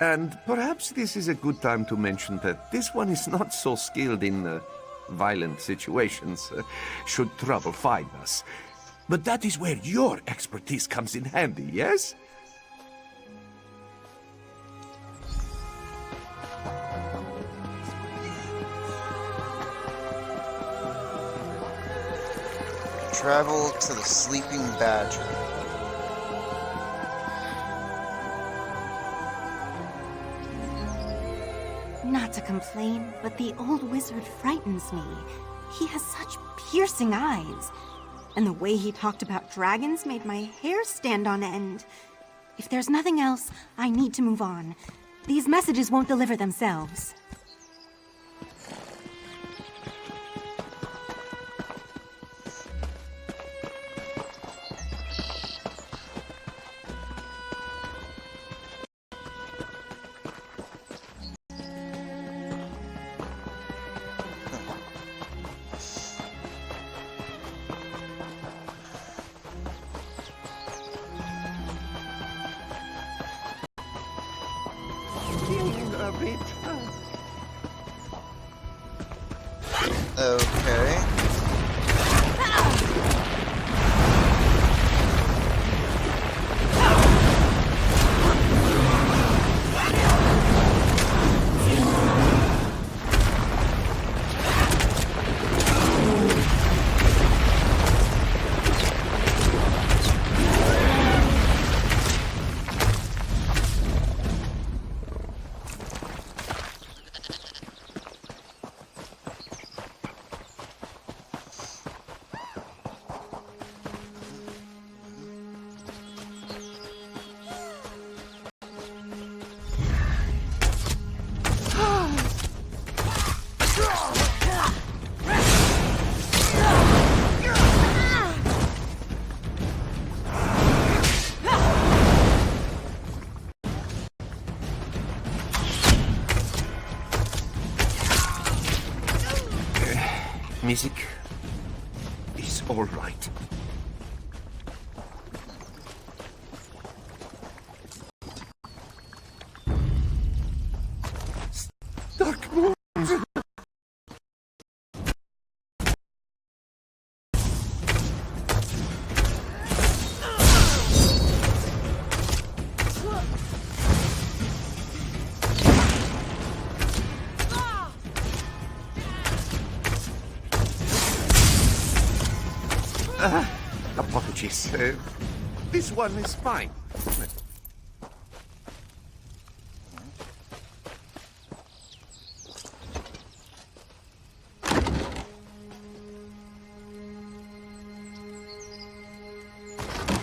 [SPEAKER 2] And perhaps this is a good time to mention that this one is not so skilled in violent situations, should trouble find us. But that is where your expertise comes in handy, yes?
[SPEAKER 1] Travel to the Sleeping Badger.
[SPEAKER 16] Not to complain, but the old wizard frightens me. He has such piercing eyes. And the way he talked about dragons made my hair stand on end. If there's nothing else, I need to move on. These messages won't deliver themselves.
[SPEAKER 1] Okay.
[SPEAKER 2] Music is all right. Dark moon. Apologies. This one is fine.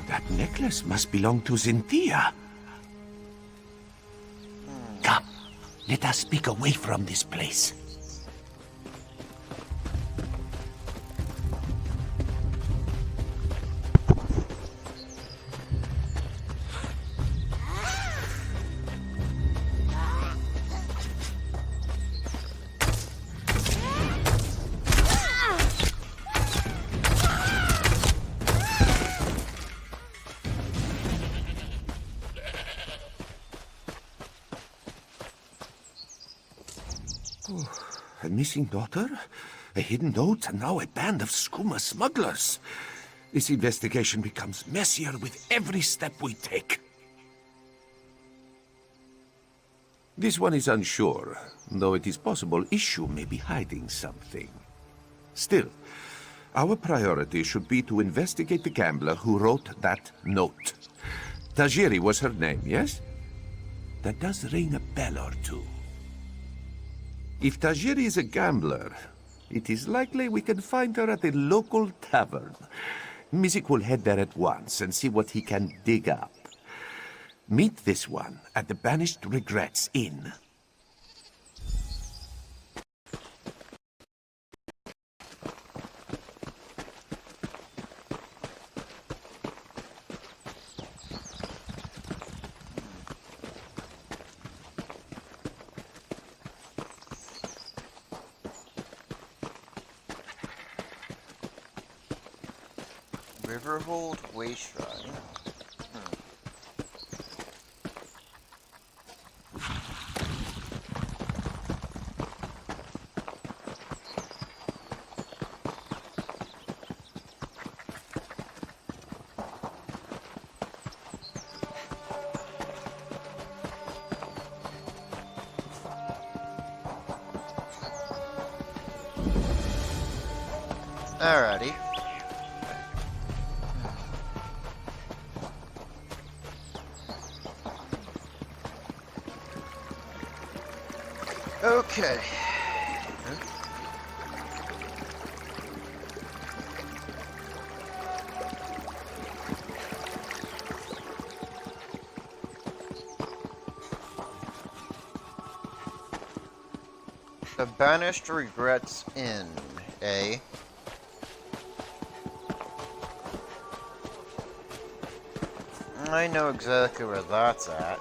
[SPEAKER 2] That necklace must belong to Zenthia. Come, let us speak away from this place. A missing daughter, a hidden note, and now a band of skooma smugglers. This investigation becomes messier with every step we take. This one is unsure, though it is possible Issue may be hiding something. Still, our priority should be to investigate the gambler who wrote that note. Tajiri was her name, yes? That does ring a bell or two. If Tajiri is a gambler, it is likely we can find her at the local tavern. Mizik will head there at once and see what he can dig up. Meet this one at the Banished Regrets Inn.
[SPEAKER 1] Riverhold Way Shrine. Alrighty. Okay. The Banished Regrets Inn, eh? I know exactly where that's at.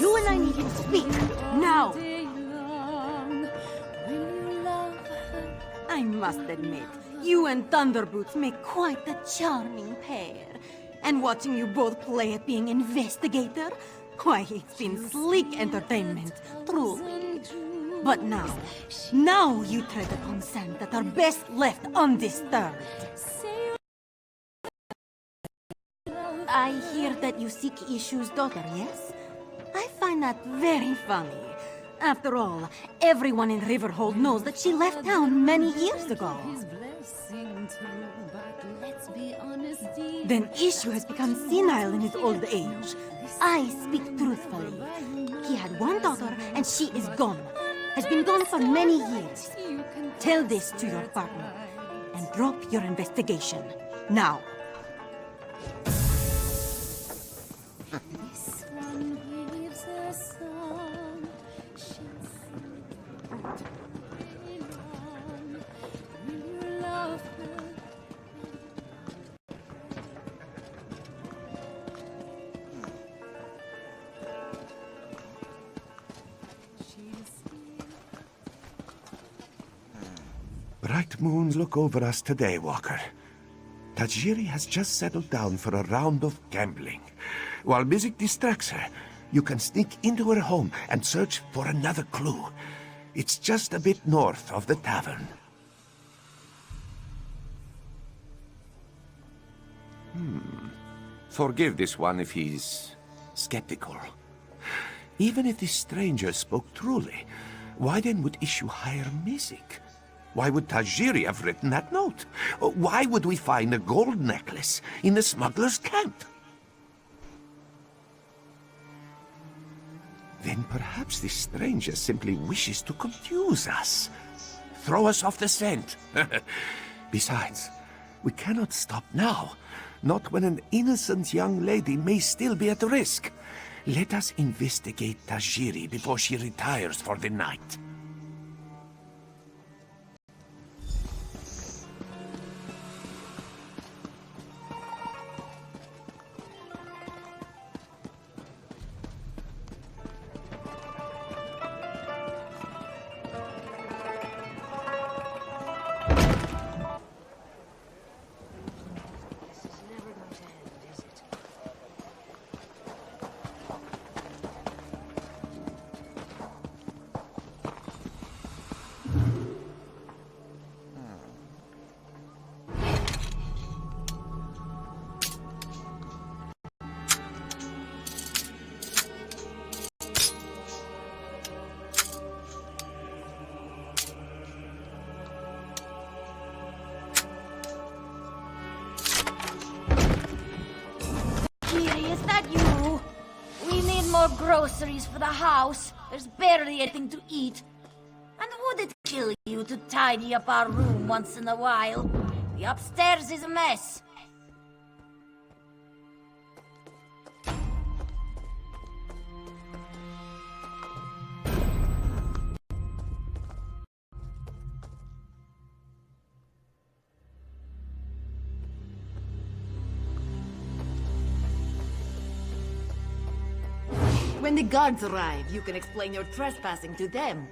[SPEAKER 15] You and I need to speak now. I must admit, you and Thunderboots make quite the charming pair. And watching you both play at being investigator, why, it's been sleek entertainment, truly. But now you tread upon sand that are best left undisturbed. I hear that you seek Ishu's daughter, yes? I find that very funny. After all, everyone in Riverhold knows that she left town many years ago. Then Ishu has become senile in his old age. I speak truthfully. He had one daughter and she is gone. Has been gone for many years. Tell this to your partner and drop your investigation. Now.
[SPEAKER 2] Bright moons look over us today, Walker. Tajiri has just settled down for a round of gambling. While music distracts her, you can sneak into her home and search for another clue. It's just a bit north of the tavern. Forgive this one if he's skeptical. Even if this stranger spoke truly, why then would Ishu hire music? Why would Tajiri have written that note? Why would we find a gold necklace in the smuggler's camp? Then perhaps this stranger simply wishes to confuse us. Throw us off the scent. Besides, we cannot stop now. Not when an innocent young lady may still be at risk. Let us investigate Tajiri before she retires for the night.
[SPEAKER 17] Groceries for the house. There's barely anything to eat. And would it kill you to tidy up our room once in a while? The upstairs is a mess.
[SPEAKER 4] When the guards arrive, you can explain your trespassing to them.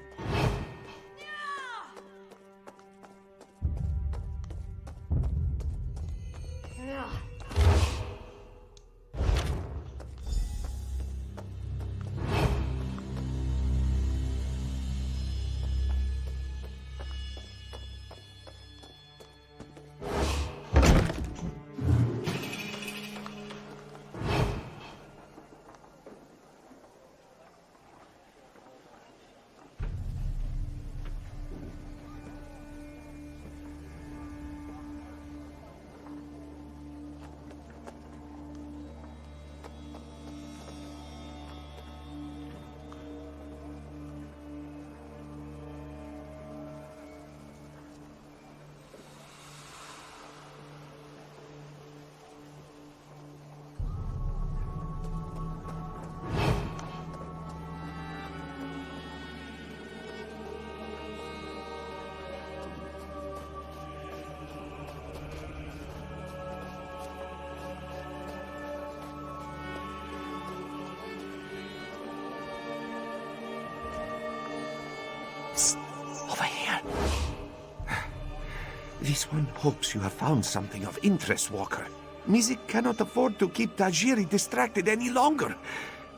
[SPEAKER 2] This one hopes you have found something of interest, Walker. Mizik cannot afford to keep Tajiri distracted any longer.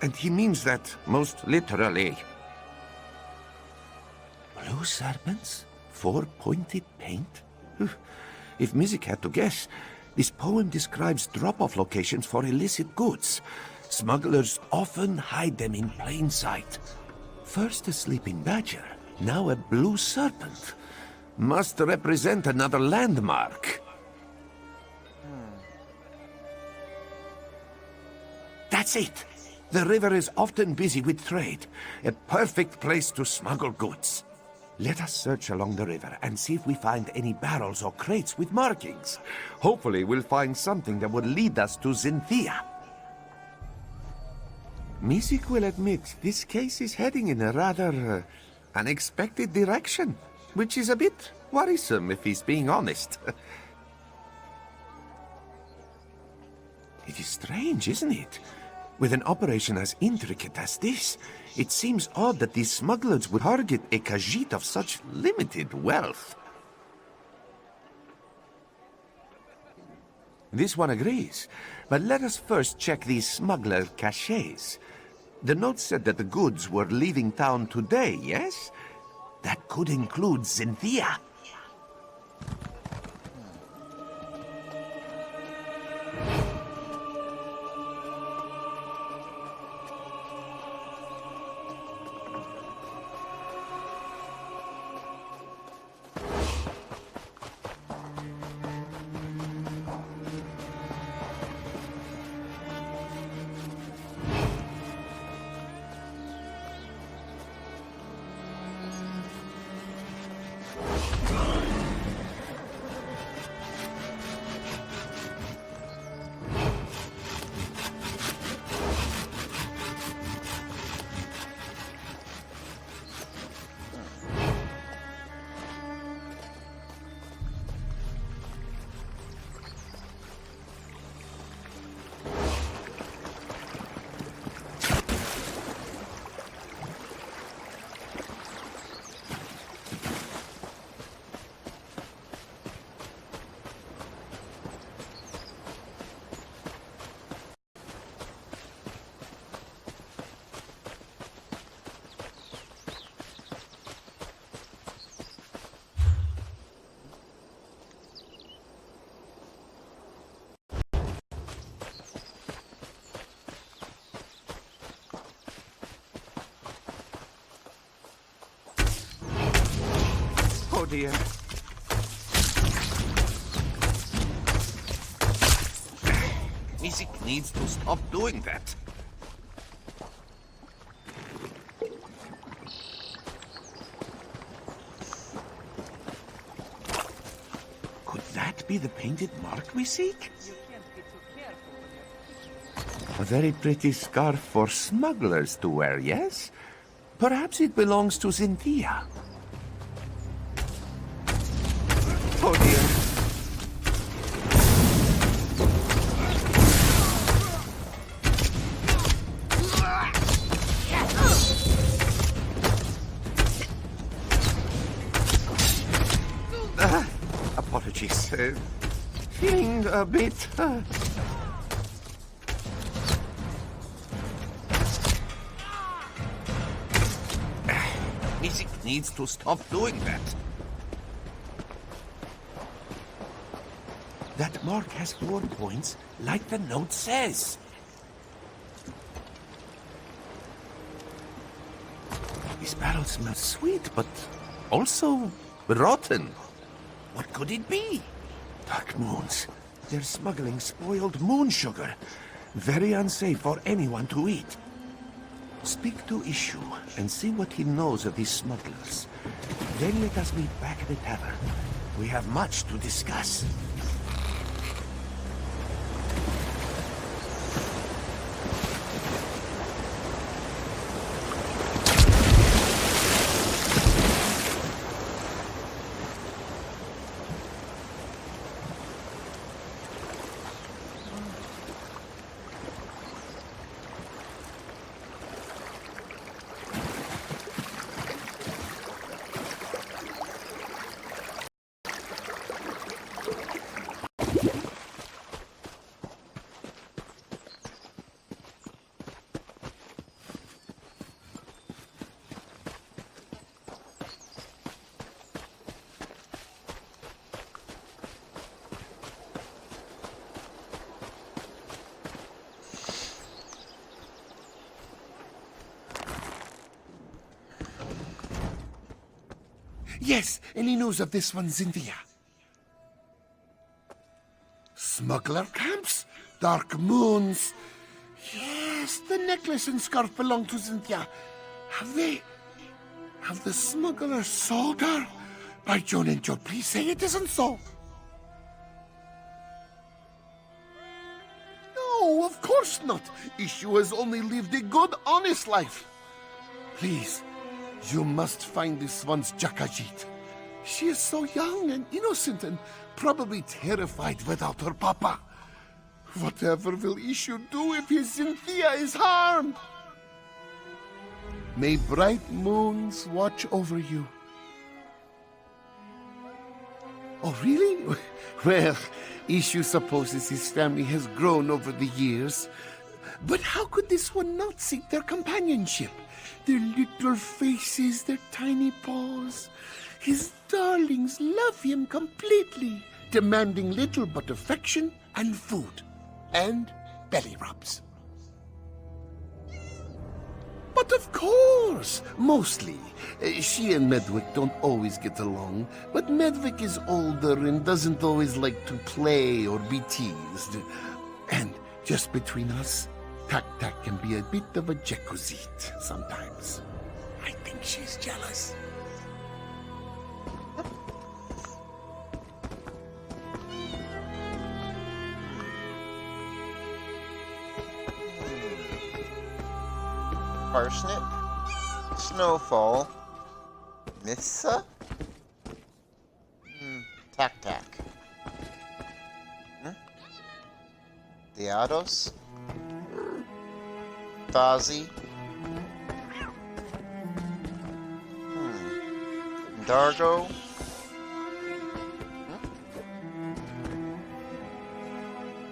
[SPEAKER 2] And he means that most literally. Blue serpents? 4-pointed paint? If Mizik had to guess, this poem describes drop-off locations for illicit goods. Smugglers often hide them in plain sight. First a sleeping badger, now a blue serpent. Must represent another landmark. That's it! The river is often busy with trade. A perfect place to smuggle goods. Let us search along the river and see if we find any barrels or crates with markings. Hopefully we'll find something that will lead us to Zinthia. Mizik will admit this case is heading in a rather unexpected direction, which is a bit worrisome if he's being honest. It is strange, isn't it? With an operation as intricate as this, it seems odd that these smugglers would target a Khajiit of such limited wealth. This one agrees, but let us first check these smuggler caches. The note said that the goods were leaving town today, yes? That could include Zinthia. Oh dear. Mizik needs to stop doing that. Could that be the painted mark we seek? A very pretty scarf for smugglers to wear, yes? Perhaps it belongs to Zinthia. Oh dear. Apologies. Feeling a bit... Mizik needs to stop doing that. That mark has 4 points, like the note says. This barrel smells sweet, but also rotten. What could it be? Dark moons. They're smuggling spoiled moon sugar. Very unsafe for anyone to eat. Speak to Ishu and see what he knows of these smugglers. Then let us meet back at the tavern. We have much to discuss.
[SPEAKER 14] Yes, any news of this one, Cynthia? Smuggler camps? Dark moons? Yes, the necklace and scarf belong to Cynthia. Have the smugglers sold her? By John and Joe, please say it isn't so. No, of course not. Issue has only lived a good, honest life. Please, you must find this one's Jakajit. She is so young and innocent and probably terrified without her papa. Whatever will Issue do if his Cynthia is harmed? May bright moons watch over you. Oh, really? Well, Issue supposes his family has grown over the years. But how could this one not seek their companionship? Their little faces, their tiny paws. His darlings love him completely, demanding little but affection and food. And belly rubs. But of course, mostly. She and Medwick don't always get along, but Medwick is older and doesn't always like to play or be teased. And just between us, Tak-Tak can be a bit of a Jekuzit sometimes. I think she's jealous.
[SPEAKER 1] Parsnip, Snowfall, Missa, Tak-Tak, Diados, Fazi, Dargo,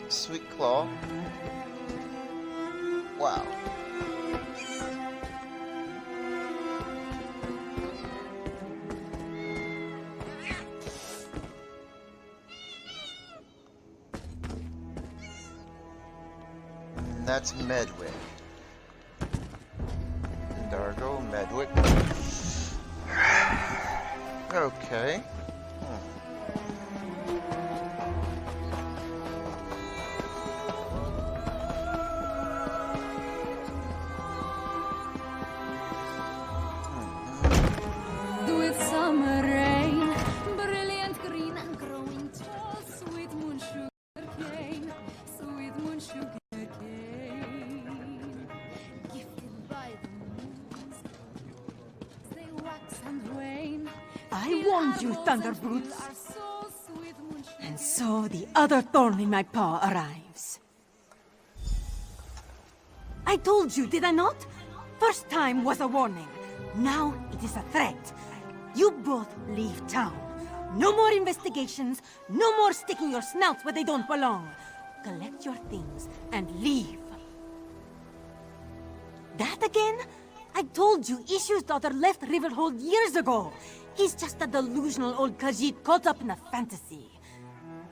[SPEAKER 1] Sweet Claw. Wow. That's Medwick. Dargo, Medwick. Okay.
[SPEAKER 11] With summer rain, brilliant green and growing tall, sweet moon sugar cane, sweet moon sugar cane, gifted by the moons, they wax and wane.
[SPEAKER 15] I warned you, Thunderbrutes. And so the other thorn in my paw arrives. I told you, did I not? First time was a warning. Now it is a threat. You both leave town. No more investigations. No more sticking your snouts where they don't belong. Collect your things and leave. That again? I told you Issue's daughter left Riverhold years ago. He's just a delusional old Khajiit caught up in a fantasy.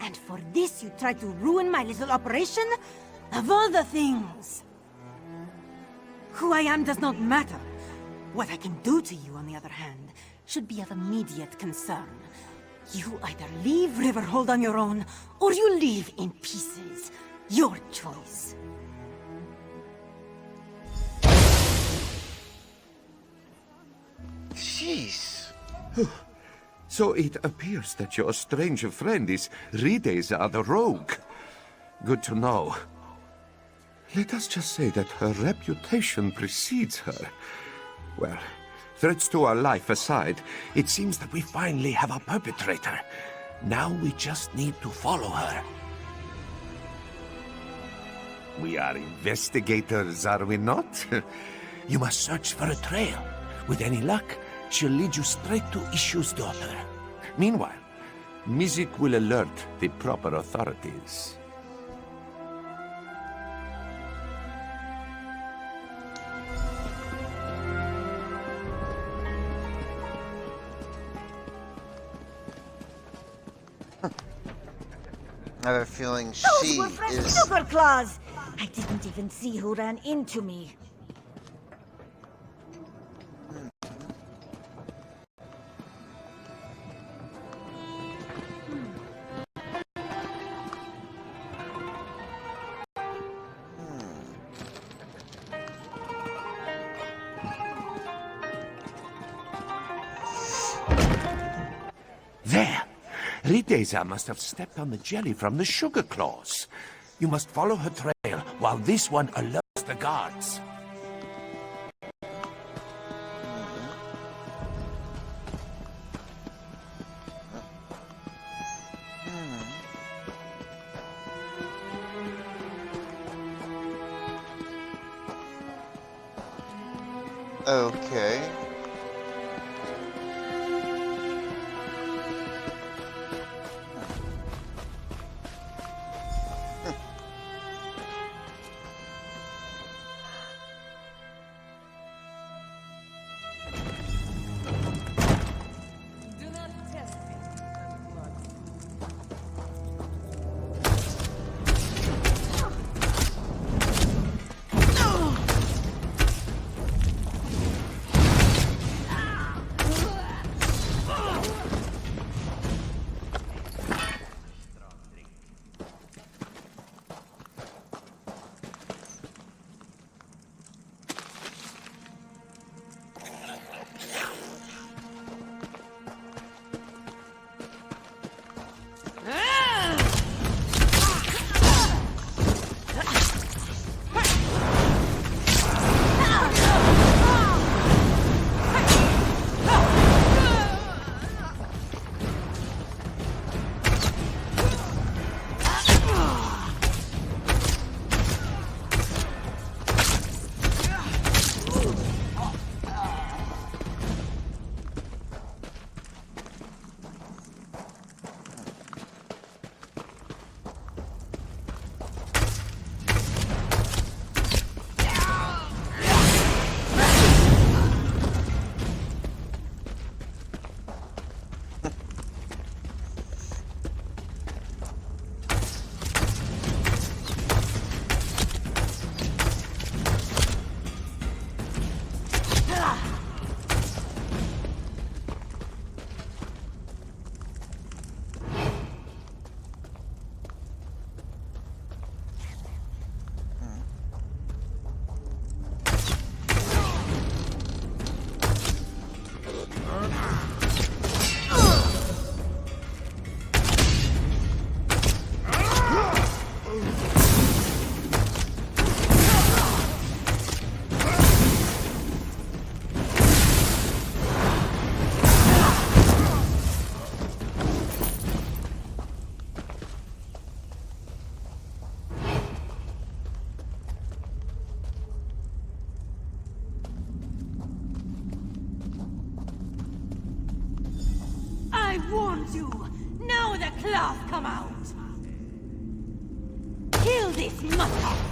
[SPEAKER 15] And for this you try to ruin my little operation? Of all the things! Who I am does not matter. What I can do to you, on the other hand, should be of immediate concern. You either leave Riverhold on your own, or you leave in pieces. Your choice.
[SPEAKER 18] Jeez. So it appears that your strange friend is Rideza the Rogue. Good to know. Let us just say that her reputation precedes her. Well, threats to our life aside, it seems that we finally have a perpetrator. Now we just need to follow her. We are investigators, are we not? You must search for a trail. With any luck, she'll lead you straight to Issue's daughter. Meanwhile, Mizik will alert the proper authorities.
[SPEAKER 1] I have a feeling
[SPEAKER 12] Those
[SPEAKER 1] she
[SPEAKER 12] were fresh
[SPEAKER 1] is...
[SPEAKER 12] sugar claws! I didn't even see who ran into me.
[SPEAKER 18] Rideza must have stepped on the jelly from the sugar claws. You must follow her trail while this one alerts the guards.
[SPEAKER 1] Okay.
[SPEAKER 17] I warned you! Now the claws come out! Kill this mother!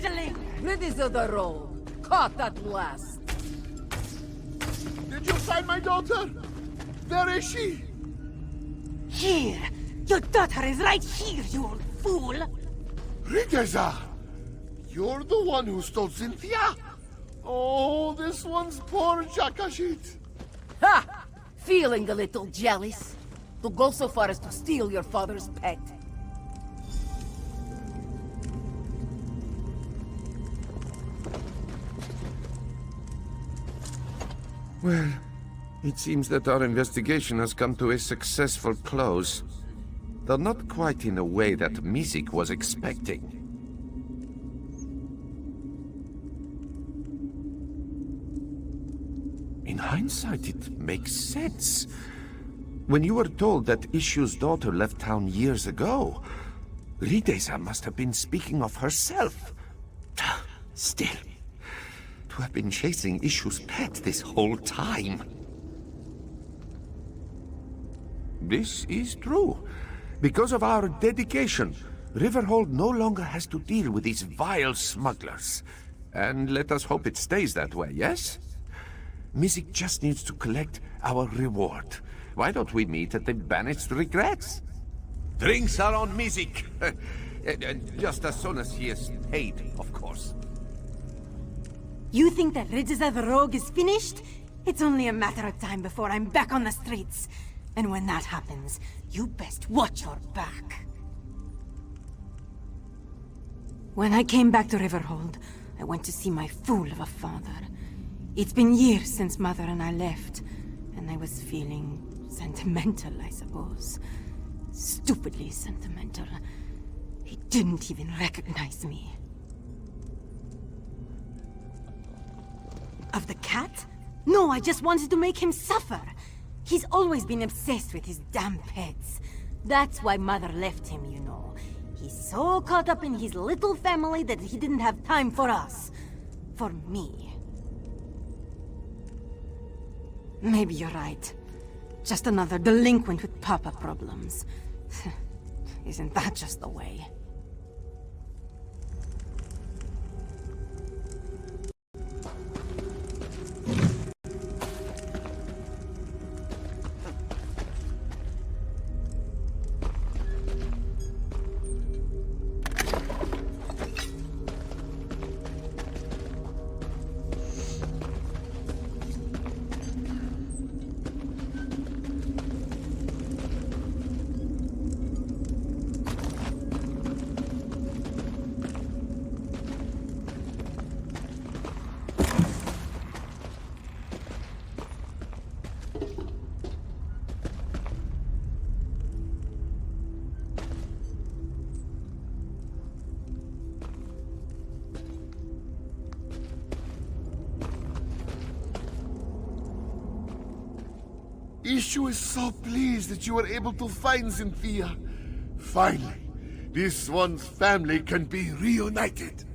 [SPEAKER 7] meddling!
[SPEAKER 19] Riddies of the road, caught at last.
[SPEAKER 14] Did you find my daughter? Where is she?
[SPEAKER 16] Here! Your daughter is right here, you old fool!
[SPEAKER 14] Rideza! You're the one who stole Cynthia? Oh, this one's poor Jakashit.
[SPEAKER 19] Ha! Feeling a little jealous? To go so far as to steal your father's pet.
[SPEAKER 18] Well, it seems that our investigation has come to a successful close. Though not quite in a way that Mizik was expecting. In hindsight, it makes sense. When you were told that Ishu's daughter left town years ago, Rideza must have been speaking of herself. Still, to have been chasing Ishu's pet this whole time. This is true. Because of our dedication, Riverhold no longer has to deal with these vile smugglers. And let us hope it stays that way, yes? Mizik just needs to collect our reward. Why don't we meet at the Banished Regrets? Drinks are on Mizik. Just as soon as he is paid, of course.
[SPEAKER 16] You think that Ridza the Rogue is finished? It's only a matter of time before I'm back on the streets. And when that happens, you best watch your back. When I came back to Riverhold, I went to see my fool of a father. It's been years since Mother and I left, and I was feeling sentimental, I suppose. Stupidly sentimental. He didn't even recognize me. Of the cat? No, I just wanted to make him suffer. He's always been obsessed with his damn pets. That's why Mother left him, you know. He's so caught up in his little family that he didn't have time for us. For me. Maybe you're right. Just another delinquent with papa problems. Isn't that just the way?
[SPEAKER 14] Ishu is so pleased that you were able to find Cynthia. Finally, this one's family can be reunited.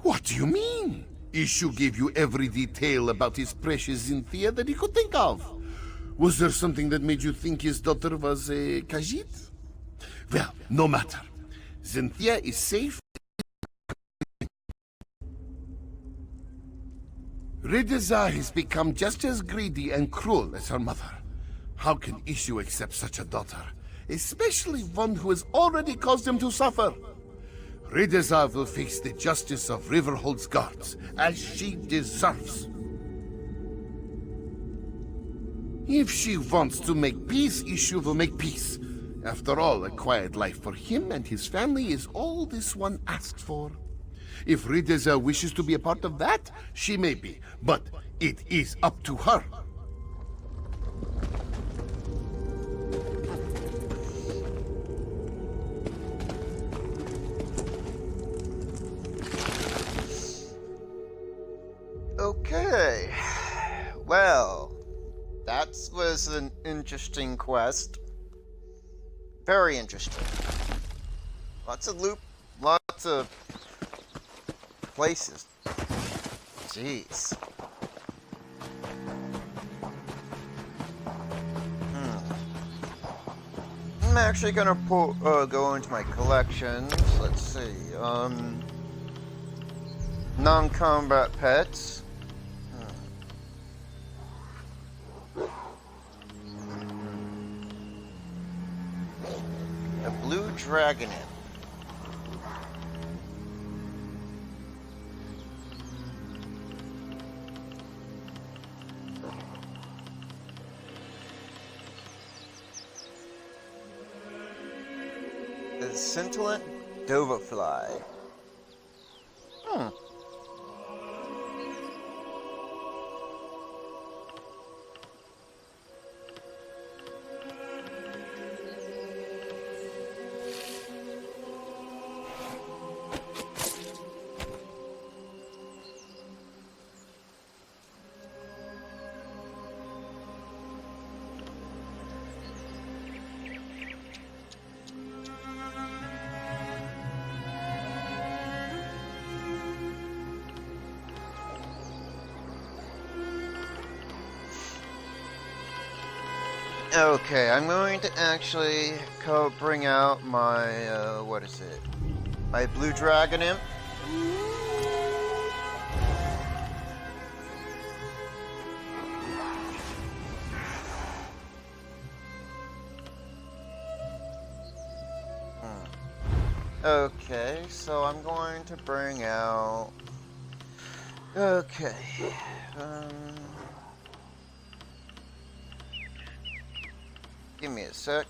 [SPEAKER 14] What do you mean? Ishu gave you every detail about his precious Cynthia that he could think of. Was there something that made you think his daughter was a Khajiit? Well, no matter. Cynthia is safe. Rideza has become just as greedy and cruel as her mother. How can Ishu accept such a daughter? Especially one who has already caused him to suffer. Rideza will face the justice of Riverhold's guards, as she deserves. If she wants to make peace, Ishu will make peace. After all, a quiet life for him and his family is all this one asked for. If Rideza wishes to be a part of that, she may be, but it is up to her.
[SPEAKER 1] Okay. Well, that was an interesting quest. Very interesting. Lots of loot, lots of places. Jeez. I'm actually gonna go into my collections. Let's see. Non-combat pets. A blue dragon imp. The scintillant Dovafly. Okay, I'm going to actually go bring out my, what is it? My blue dragon imp. Okay, so I'm going to bring out... Okay, give me a sec.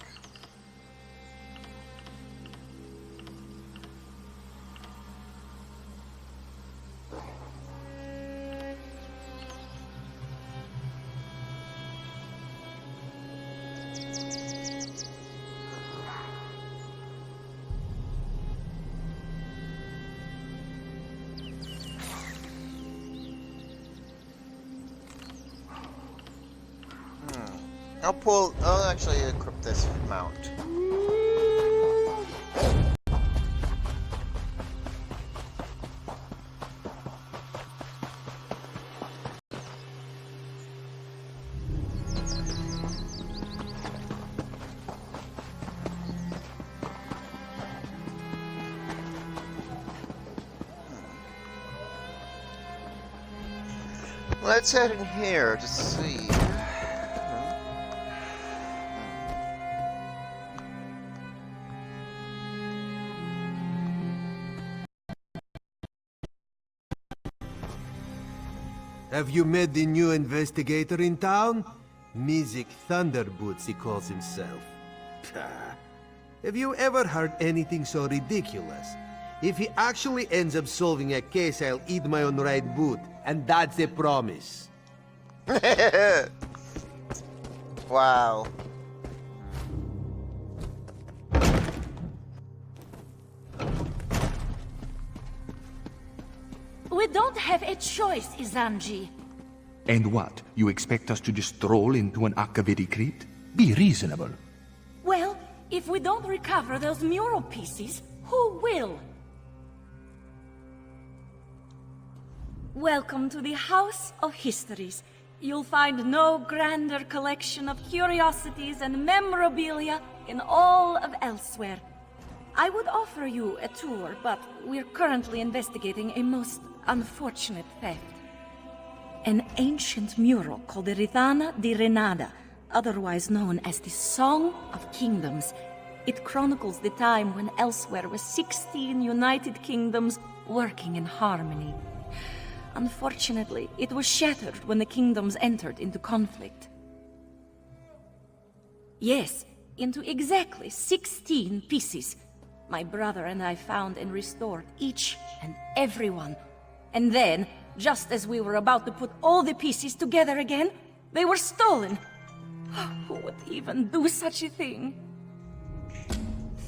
[SPEAKER 1] I'll actually equip this mount. Let's head in here to see.
[SPEAKER 20] Have you met the new investigator in town? Music Thunderboots, he calls himself. Pah. Have you ever heard anything so ridiculous? If he actually ends up solving a case, I'll eat my own right boot. And that's a promise.
[SPEAKER 1] Wow.
[SPEAKER 17] We don't have a choice, Izanji.
[SPEAKER 21] And what? You expect us to just stroll into an Akaviri crypt? Be reasonable.
[SPEAKER 17] Well, if we don't recover those mural pieces, who will? Welcome to the House of Histories. You'll find no grander collection of curiosities and memorabilia in all of Elsewhere. I would offer you a tour, but we're currently investigating a most unfortunate theft. An ancient mural called the Ridana di Renada, otherwise known as the Song of Kingdoms. It chronicles the time when Elsewhere was 16 united kingdoms working in harmony. Unfortunately, it was shattered when the kingdoms entered into conflict. Yes, into exactly 16 pieces. My brother and I found and restored each and every one. And then, just as we were about to put all the pieces together again, they were stolen. Who would even do such a thing?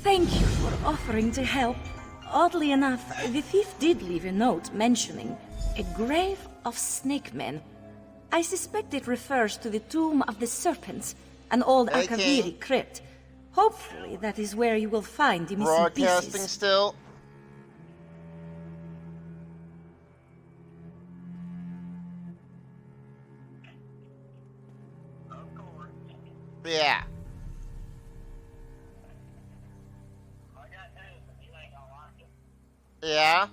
[SPEAKER 17] Thank you for offering to help. Oddly enough, the thief did leave a note mentioning a grave of snake men. I suspect it refers to the Tomb of the Serpents, an old Akaviri crypt. Hopefully that is where you will find the missing
[SPEAKER 1] Broadcasting
[SPEAKER 17] pieces.
[SPEAKER 1] still. Yeah. Yeah?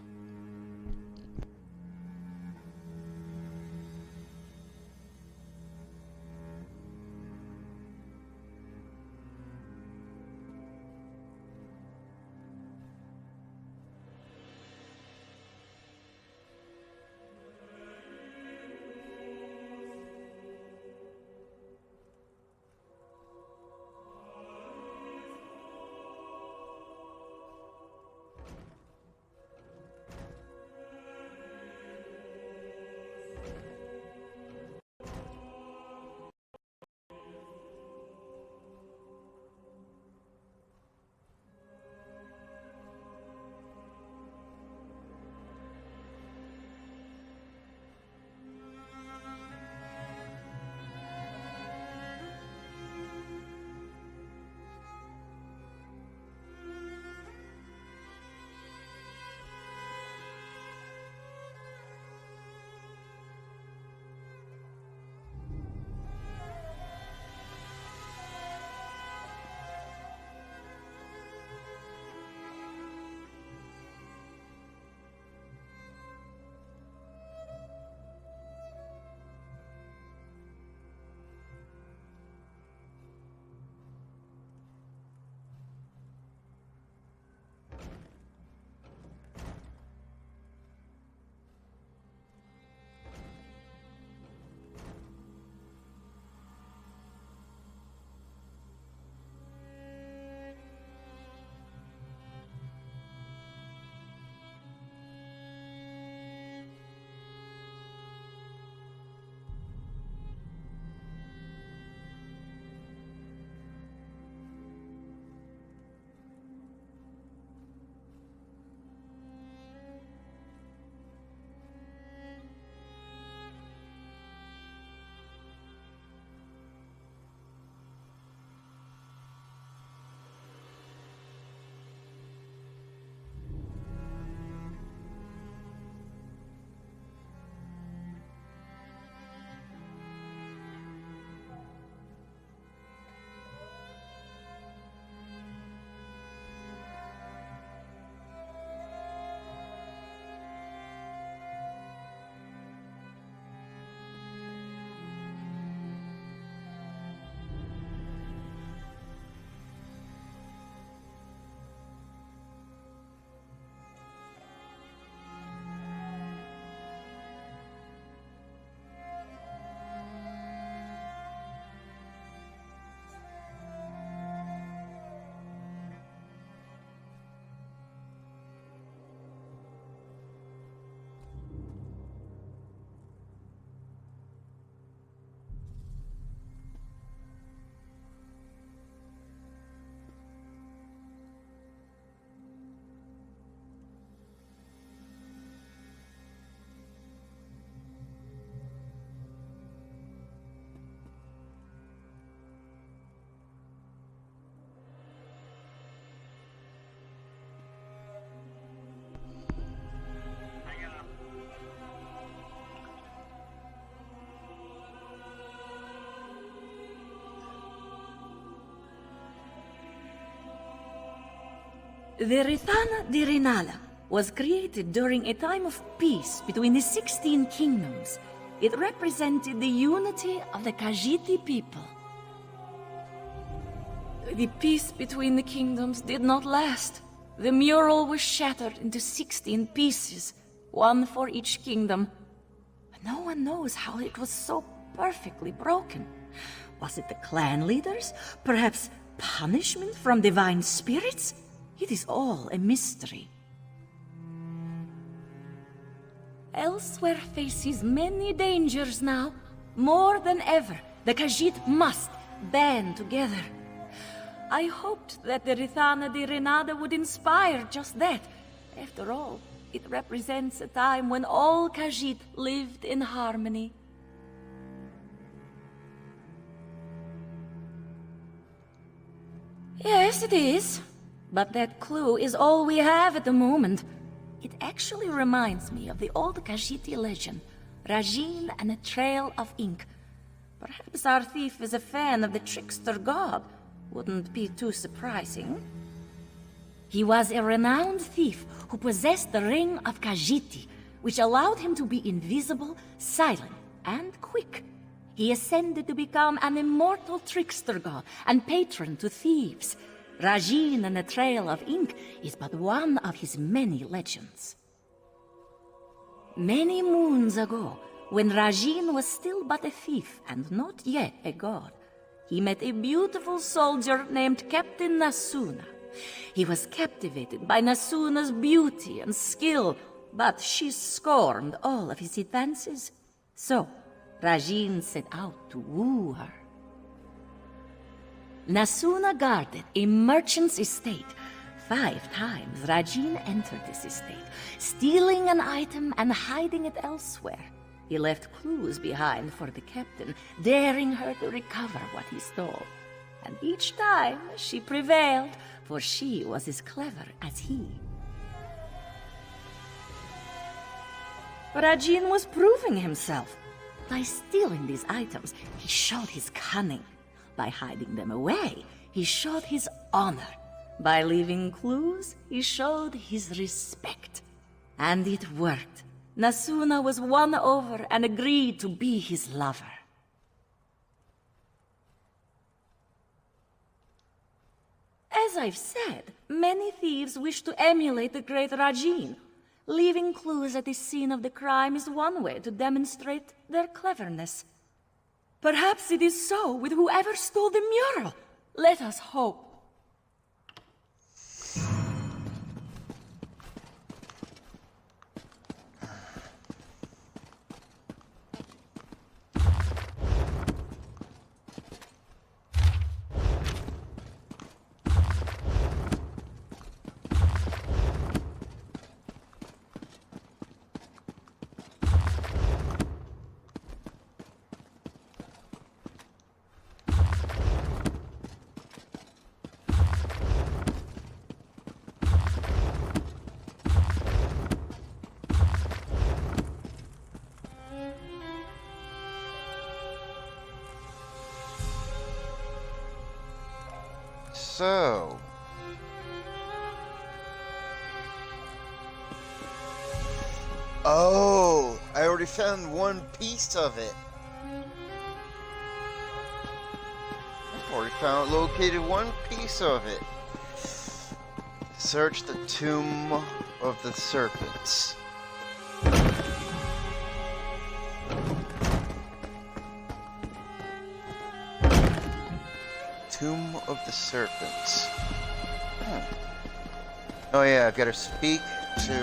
[SPEAKER 17] The Rithana di Rinala was created during a time of peace between the 16 kingdoms. It represented the unity of the Khajiiti people. The peace between the kingdoms did not last. The mural was shattered into 16 pieces, one for each kingdom. No one knows how it was so perfectly broken. Was it the clan leaders? Perhaps punishment from divine spirits? It is all a mystery. Elsewhere faces many dangers now. More than ever, the Khajiit must band together. I hoped that the Rithana di Renada would inspire just that. After all, it represents a time when all Khajiit lived in harmony. Yes, it is. But that clue is all we have at the moment. It actually reminds me of the old Khajiiti legend, Rajin and a Trail of Ink. Perhaps our thief is a fan of the trickster god. Wouldn't be too surprising. He was a renowned thief who possessed the Ring of Khajiit, which allowed him to be invisible, silent, and quick. He ascended to become an immortal trickster god and patron to thieves. Rajin and the Trail of Ink is but one of his many legends. Many moons ago, when Rajin was still but a thief and not yet a god, he met a beautiful soldier named Captain Nasuna. He was captivated by Nasuna's beauty and skill, but she scorned all of his advances. So, Rajin set out to woo her. Nasuna guarded a merchant's estate. 5 times Rajin entered this estate, stealing an item and hiding it elsewhere. He left clues behind for the captain, daring her to recover what he stole. And each time she prevailed, for she was as clever as he. Rajin was proving himself. By stealing these items, he showed his cunning. By hiding them away, he showed his honor. By leaving clues, he showed his respect. And it worked. Nasuna was won over and agreed to be his lover. As I've said, many thieves wish to emulate the great Rajin. Leaving clues at the scene of the crime is one way to demonstrate their cleverness. Perhaps it is so with whoever stole the mural. Let us hope.
[SPEAKER 1] So... Oh, I already found one piece of it. I've already located one piece of it. Search the Tomb of the Serpents. Tomb of the Serpents. Oh yeah, I've got to speak to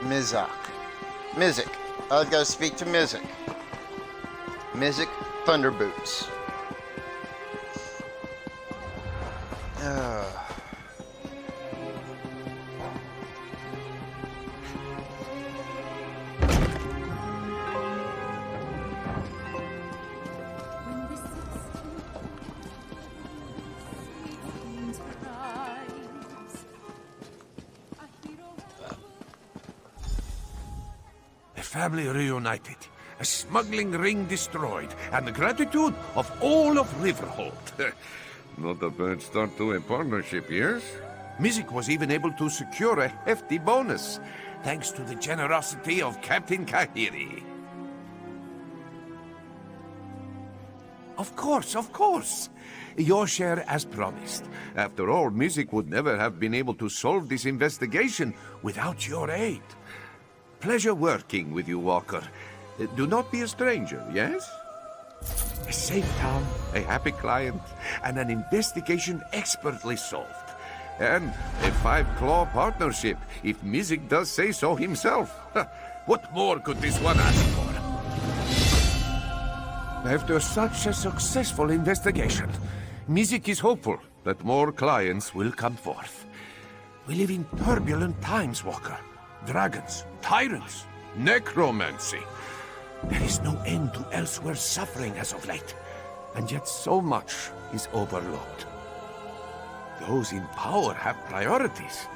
[SPEAKER 1] Mizik. I've got to speak to Mizik. Mizik Thunderboots.
[SPEAKER 18] Family reunited, a smuggling ring destroyed, and the gratitude of all of Riverhold. Not a bad start to a partnership, yes? Mizik was even able to secure a hefty bonus, thanks to the generosity of Captain Kahiri. Of course. Your share as promised. After all, Mizik would never have been able to solve this investigation without your aid. Pleasure working with you, Walker. Do not be a stranger, yes? A safe town, a happy client, and an investigation expertly solved. And a 5-claw partnership, if Mizik does say so himself. What more could this one ask for? After such a successful investigation, Mizik is hopeful that more clients will come forth. We live in turbulent times, Walker. Dragons, tyrants, necromancy. There is no end to Elsewhere's suffering as of late, and yet so much is overlooked. Those in power have priorities,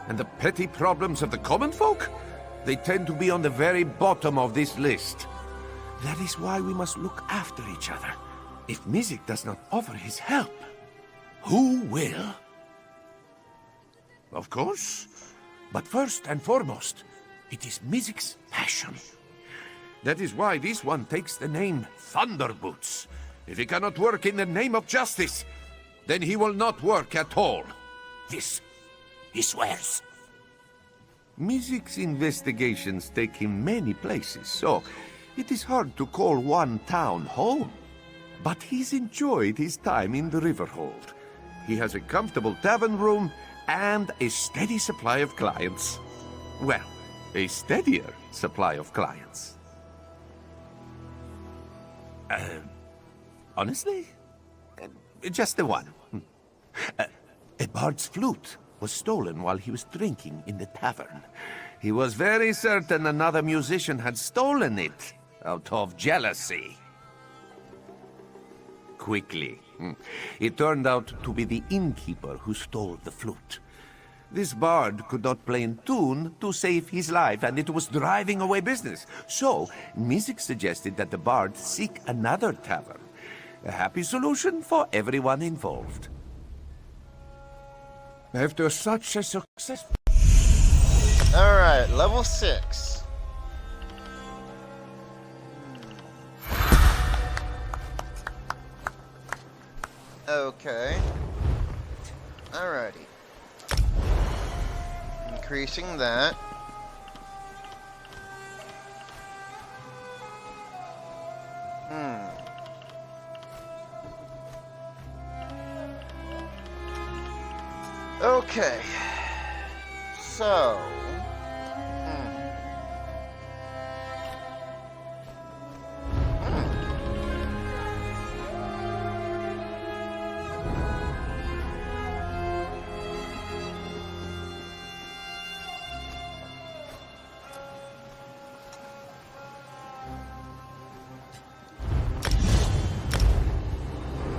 [SPEAKER 18] and the petty problems of the common folk, they tend to be on the very bottom of this list. That is why we must look after each other. If Mizik does not offer his help, who will? of course. But first and foremost, it is Mizik's passion. That is why this one takes the name Thunderboots. If he cannot work in the name of justice, then he will not work at all. This, he swears. Mizik's investigations take him many places, so it is hard to call one town home. But he's enjoyed his time in the Riverhold. He has a comfortable tavern room and a steady supply of clients. Well, a steadier supply of clients. Honestly? Just the one. A bard's flute was stolen while he was drinking in the tavern. He was very certain another musician had stolen it out of jealousy. Quickly, it turned out to be the innkeeper who stole the flute. This bard could not play in tune to save his life, and it was driving away business. So, Mizik suggested that the bard seek another tavern. A happy solution for everyone involved. After such a success...
[SPEAKER 1] Alright, level 6. Okay. Alrighty. Increasing that. Okay. So...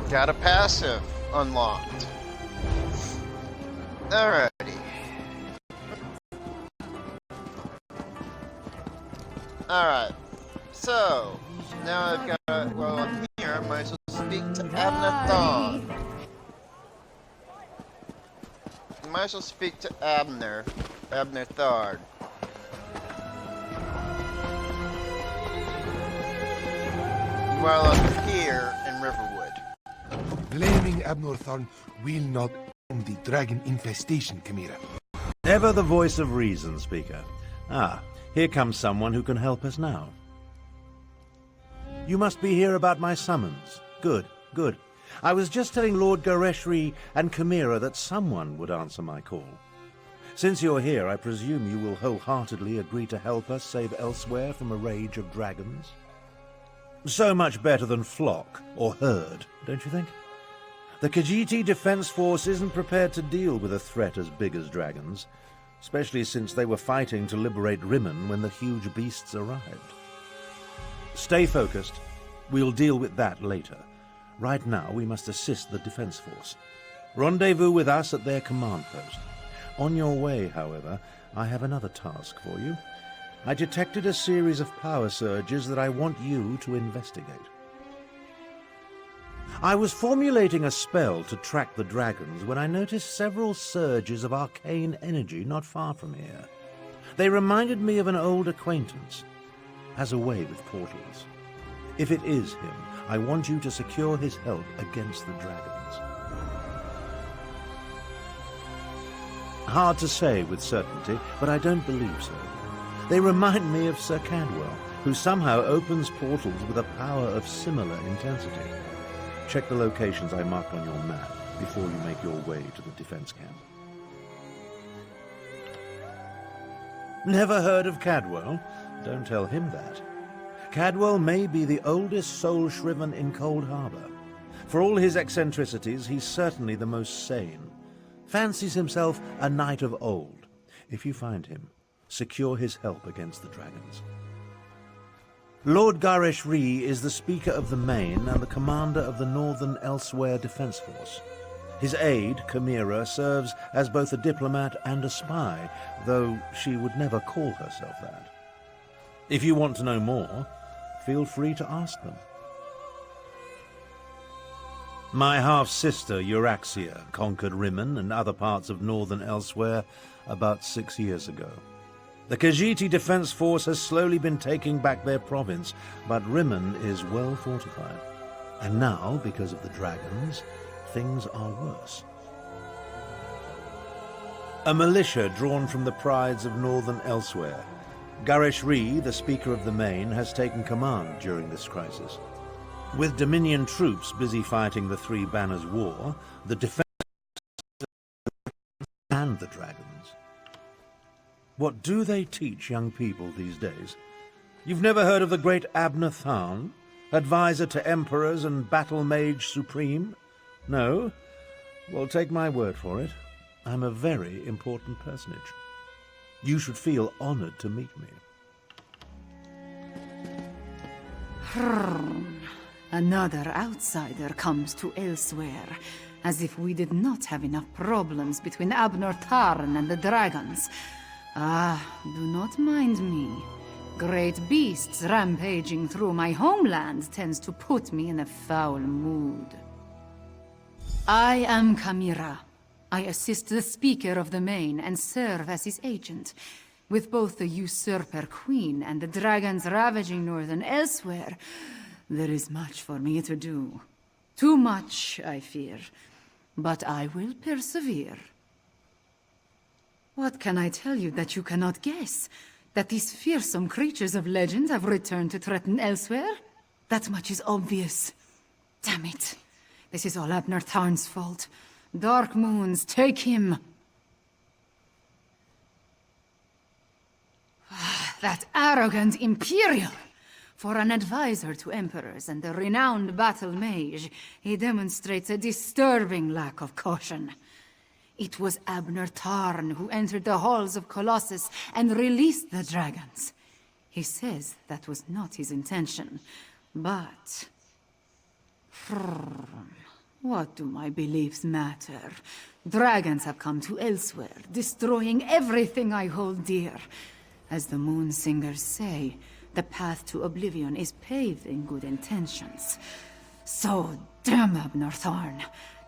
[SPEAKER 1] Got a passive unlocked. Alrighty. Alright. So, now I've got, well, I'm here, I might as well speak to Abner Thawne. I might as well speak to Abner Thard. While I'm here in Riverwood.
[SPEAKER 3] Blaming Abner Thawne will not end the dragon infestation, Chimera.
[SPEAKER 22] Ever the voice of reason, Speaker. Ah, here comes someone who can help us now. You must be here about my summons. Good, good. I was just telling Lord Gareshri and Chimera that someone would answer my call. Since you're here, I presume you will wholeheartedly agree to help us save Elsewhere from a rage of dragons? So much better than flock or herd, don't you think? The Khajiiti Defense Force isn't prepared to deal with a threat as big as dragons, especially since they were fighting to liberate Rimmon when the huge beasts arrived. Stay focused. We'll deal with that later. Right now, we must assist the Defense Force. Rendezvous with us at their command post. On your way, however, I have another task for you. I detected a series of power surges that I want you to investigate. I was formulating a spell to track the dragons when I noticed several surges of arcane energy not far from here. They reminded me of an old acquaintance. Has a way with portals. If it is him, I want you to secure his help against the dragons. Hard to say with certainty, but I don't believe so. They remind me of Sir Cadwell, who somehow opens portals with a power of similar intensity. Check the locations I marked on your map before you make your way to the defense camp. Never heard of Cadwell? Don't tell him that. Cadwell may be the oldest soul-shriven in Cold Harbor. For all his eccentricities, he's certainly the most sane. Fancies himself a knight of old. If you find him, secure his help against the dragons. Lord Gareshri is the Speaker of the Main and the commander of the Northern Elsewhere Defense Force. His aide, Chimera, serves as both a diplomat and a spy, though she would never call herself that. If you want to know more, feel free to ask them. My half-sister, Euraxia, conquered Rimmon and other parts of northern Elsewhere about 6 years ago. The Khajiiti Defense Force has slowly been taking back their province, but Rimmon is well fortified. And now, because of the dragons, things are worse. A militia drawn from the prides of northern Elsewhere. Gareshri, the Speaker of the Main, has taken command during this crisis. With Dominion troops busy fighting the Three Banners War, the defense and the dragons. What do they teach young people these days? You've never heard of the great Abner Tharn, advisor to emperors and battle mage supreme? No? Well, take my word for it. I'm a very important personage. You should feel honored to meet me.
[SPEAKER 11] Another outsider comes to Elsewhere, as if we did not have enough problems between Abner Tharn and the dragons. Ah, do not mind me. Great beasts rampaging through my homeland tends to put me in a foul mood. I am Chimera. I assist the Speaker of the Main and serve as his agent. With both the usurper queen and the dragons ravaging northern Elsewhere, there is much for me to do. Too much, I fear. But I will persevere. What can I tell you that you cannot guess? That these fearsome creatures of legend have returned to threaten Elsewhere? That much is obvious. Damn it. This is all Abner Tharn's fault. Dark Moons, take him! That arrogant Imperial! For an advisor to emperors and a renowned battle mage, he demonstrates a disturbing lack of caution. It was Abner Tharn who entered the halls of Colossus and released the dragons. He says that was not his intention, but... What do my beliefs matter? Dragons have come to Elsewhere, destroying everything I hold dear. As the Moon Singers say, the path to oblivion is paved in good intentions. So, damn Abner Tharn.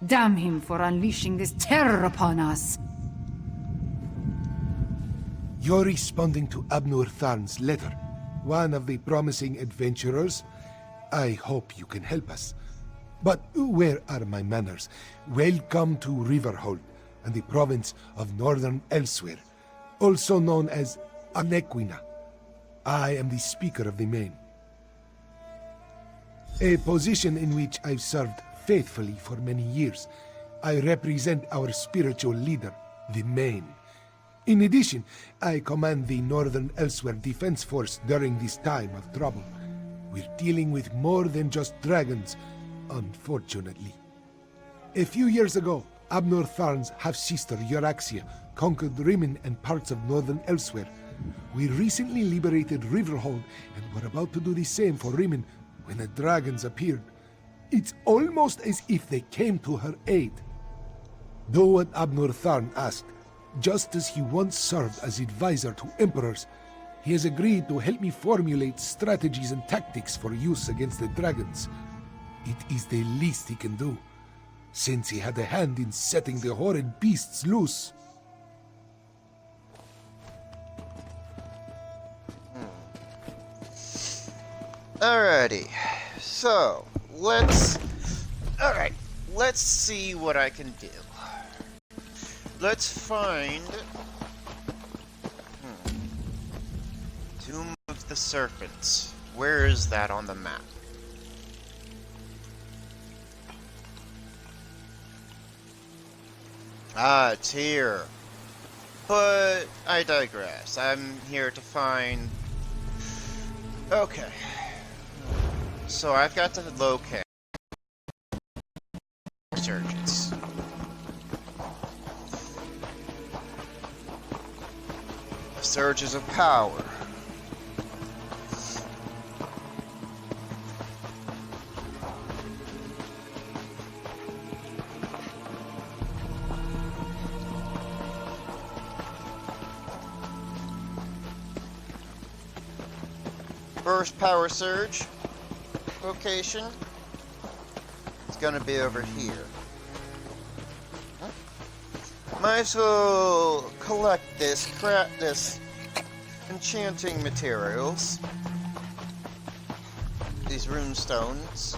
[SPEAKER 11] Damn him for unleashing this terror upon us.
[SPEAKER 3] You're responding to Abner Tharn's letter. One of the promising adventurers. I hope you can help us. But where are my manners? Welcome to Riverhold and the province of northern Elsewhere, also known as Anequina. I am the Speaker of the Main. A position in which I've served faithfully for many years. I represent our spiritual leader, the Main. In addition, I command the Northern Elsewhere Defense Force during this time of trouble. We're dealing with more than just dragons, unfortunately. A few years ago, Abner Tharn's half-sister Euraxia conquered Rimmon and parts of northern Elsewhere. We recently liberated Riverhold and were about to do the same for Rimmon when the dragons appeared. It's almost as if they came to her aid. Do what Abner Tharn asked. Just as he once served as advisor to emperors, he has agreed to help me formulate strategies and tactics for use against the dragons. It is the least he can do, since he had a hand in setting the horrid beasts loose.
[SPEAKER 1] Alrighty, so let's see what I can do. Let's find Tomb of the Serpents. Where is that on the map? Ah, it's here. But I digress. I'm here to find... Okay. So I've got to locate surgeons. Surges of power. First power surge location. gonna be over here. Might as well collect this, enchanting materials. These rune stones.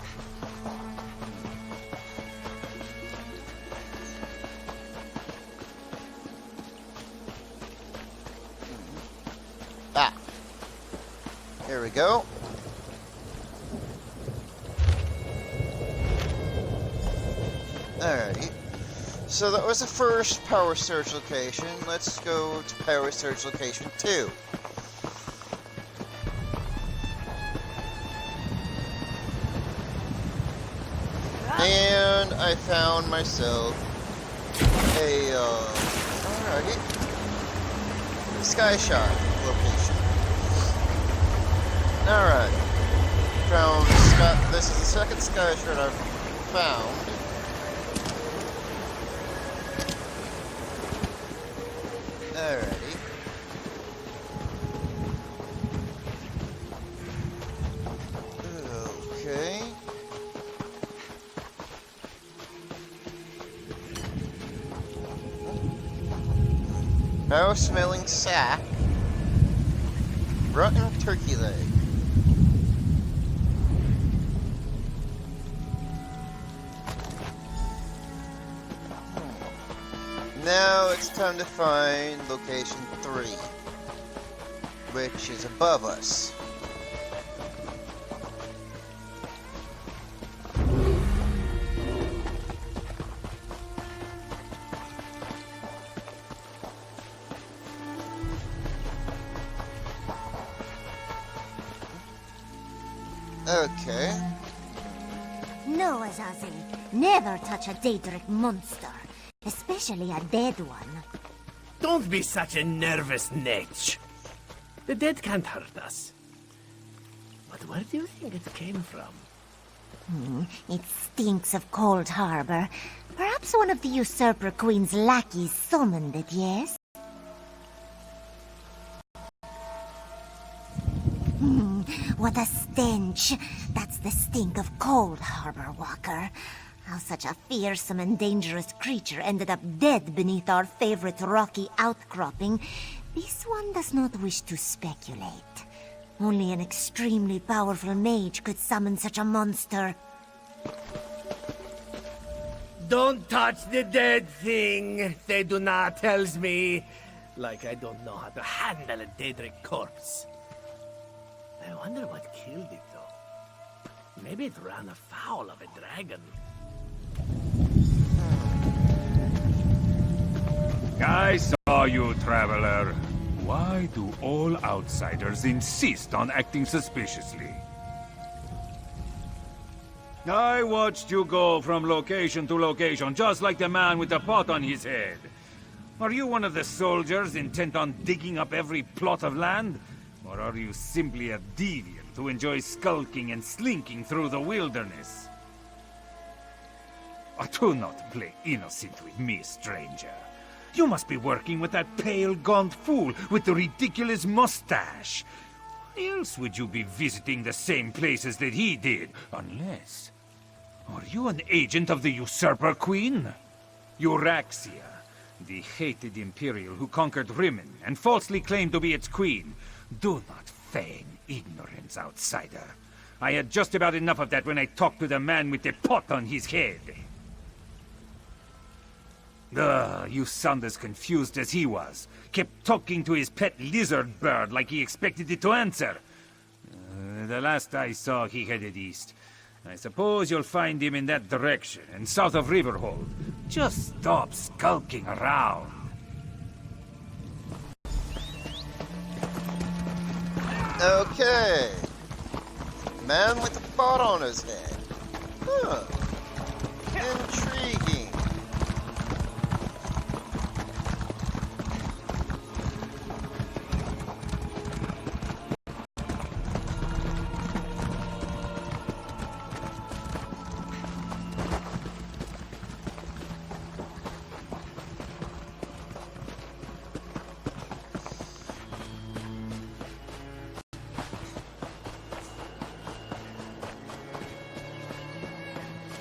[SPEAKER 1] Ah. Here we go. Alright. So that was the first power surge location. Let's go to power surge location 2. And I found myself a, alrighty, sky shot location. Alright. This is the second sky shot I've found. Alrighty. Okay. Foul-smelling sack. Rotten turkey leg. Now it's time to find location 3, which is above us. Okay.
[SPEAKER 6] No, Azazel. Never touch a Daedric monster. Especially a dead one.
[SPEAKER 8] Don't be such a nervous netch. The dead can't hurt us. But where do you think it came from?
[SPEAKER 6] It stinks of Cold Harbor. Perhaps one of the Usurper Queen's lackeys summoned it, yes? What a stench. That's the stink of Cold Harbor, Walker. How such a fearsome and dangerous creature ended up dead beneath our favorite rocky outcropping, this one does not wish to speculate. Only an extremely powerful mage could summon such a monster.
[SPEAKER 8] Don't touch the dead thing, Theduna tells me. Like I don't know how to handle a Daedric corpse. I wonder what killed it, though. Maybe it ran afoul of a dragon.
[SPEAKER 9] I saw you, traveler. Why do all outsiders insist on acting suspiciously? I watched you go from location to location, just like the man with the pot on his head. Are you one of the soldiers intent on digging up every plot of land? Or are you simply a deviant who enjoys skulking and slinking through the wilderness? Do not play innocent with me, stranger. You must be working with that pale, gaunt fool with the ridiculous mustache. Why else would you be visiting the same places that he did? Unless... Are you an agent of the Usurper Queen? Euraxia, the hated Imperial who conquered Rimmon and falsely claimed to be its queen. Do not feign ignorance, outsider. I had just about enough of that when I talked to the man with the pot on his head. You sound as confused as he was. Kept talking to his pet lizard bird like he expected it to answer. The last I saw, he headed east. I suppose you'll find him in that direction, and south of Riverhold. Just stop skulking around.
[SPEAKER 1] Okay. Man with the pot on his head. Huh. Intriguing.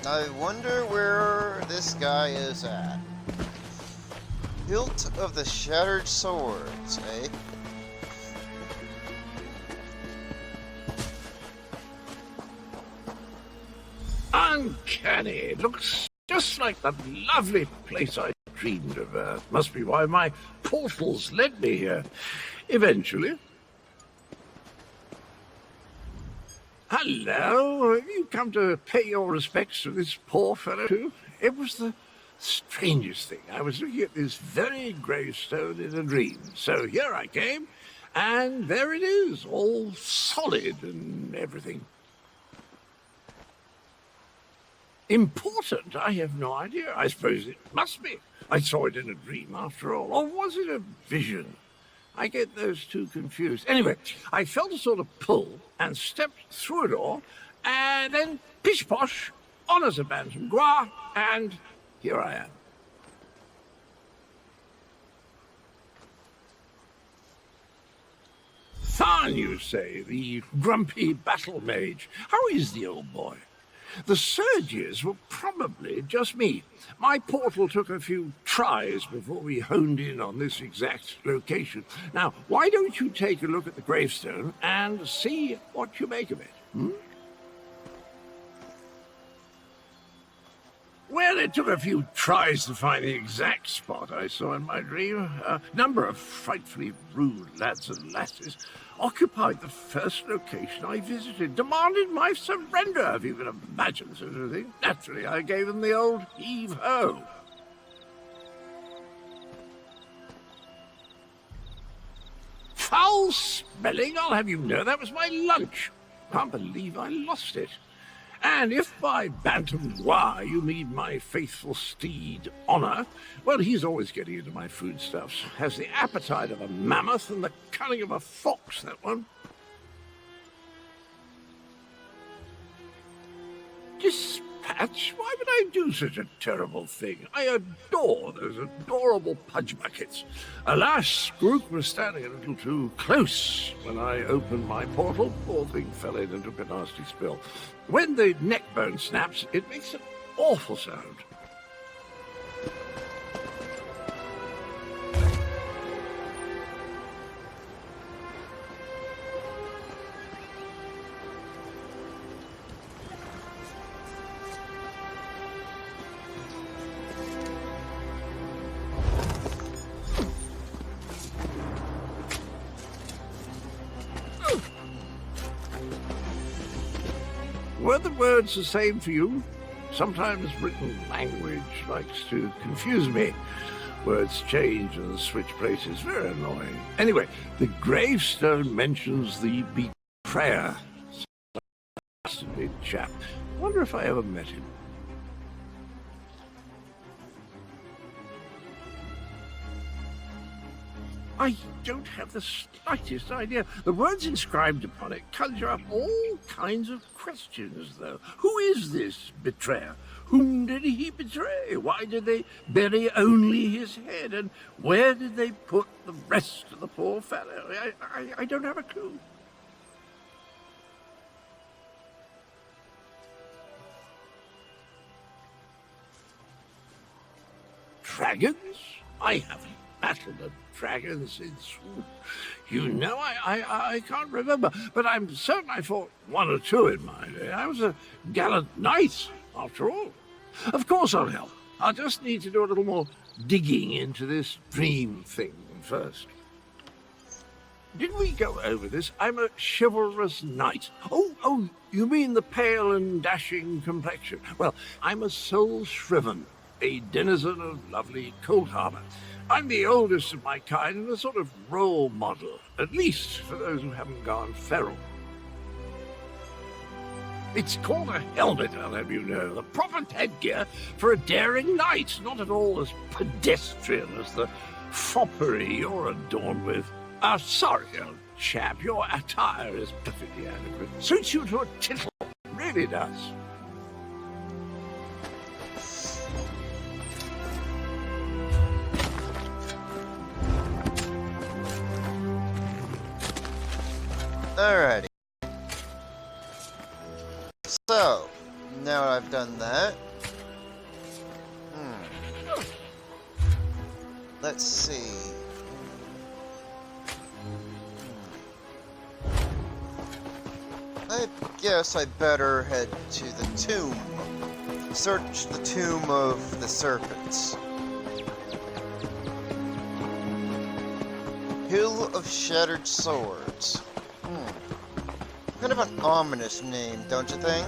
[SPEAKER 1] I wonder where this guy is at. Hilt of the Shattered Swords, eh?
[SPEAKER 10] Uncanny. It looks just like that lovely place I dreamed of. Must be why my portals led me here. Eventually. Hello. Have you come to pay your respects to this poor fellow too? It was the strangest thing. I was looking at this very gravestone in a dream. So here I came, and there it is, all solid and everything. Important? I have no idea. I suppose it must be. I saw it in a dream after all. Or was it a vision? I get those two confused. Anyway, I felt a sort of pull and stepped through a door, and then pish-posh, honours a bantam gras, and here I am. Tharn, you say, the grumpy battle mage. How is the old boy? The surges were probably just me. My portal took a few tries before we honed in on this exact location. Now, why don't you take a look at the gravestone and see what you make of it? Well, it took a few tries to find the exact spot I saw in my dream. A number of frightfully rude lads and lasses occupied the first location I visited, demanded my surrender, if you can imagine such a thing. Naturally, I gave them the old heave-ho. Foul smelling, I'll have you know, that was my lunch. Can't believe I lost it. And if by bantam noir you mean my faithful steed, Honor, well, he's always getting into my foodstuffs. Has the appetite of a mammoth and the cunning of a fox, that one. Dispatch? Why would I do such a terrible thing? I adore those adorable pudge buckets. Alas, Grook was standing a little too close when I opened my portal. Poor thing fell in and took a nasty spill. When the neck bone snaps, it makes an awful sound. Were the words the same for you? Sometimes written language likes to confuse me. Words change and switch places. Very annoying. Anyway, the gravestone mentions the betrayer. Big chap. Wonder if I ever met him. I don't have the slightest idea. The words inscribed upon it conjure up all kinds of questions, though. Who is this betrayer? Whom did he betray? Why did they bury only his head? And where did they put the rest of the poor fellow? I don't have a clue. Dragons? I haven't battled a dragon since, you know, I can't remember, but I'm certain I fought one or two in my day. I was a gallant knight, after all. Of course I'll help. I'll just need to do a little more digging into this dream thing first. Did we go over this? I'm a chivalrous knight. Oh, you mean the pale and dashing complexion? Well, I'm a soul shriven, a denizen of lovely Cold Harbor. I'm the oldest of my kind and a sort of role model, at least for those who haven't gone feral. It's called a helmet, I'll have you know, the proper headgear for a daring knight, not at all as pedestrian as the foppery you're adorned with. Sorry, old chap, your attire is perfectly adequate. Suits you to a tittle, really does.
[SPEAKER 1] Alrighty. So, Now that I've done that, let's see. I guess I better head to the tomb. Search the tomb of the serpents. Hill of Shattered Swords. Kind of an ominous name, don't you think?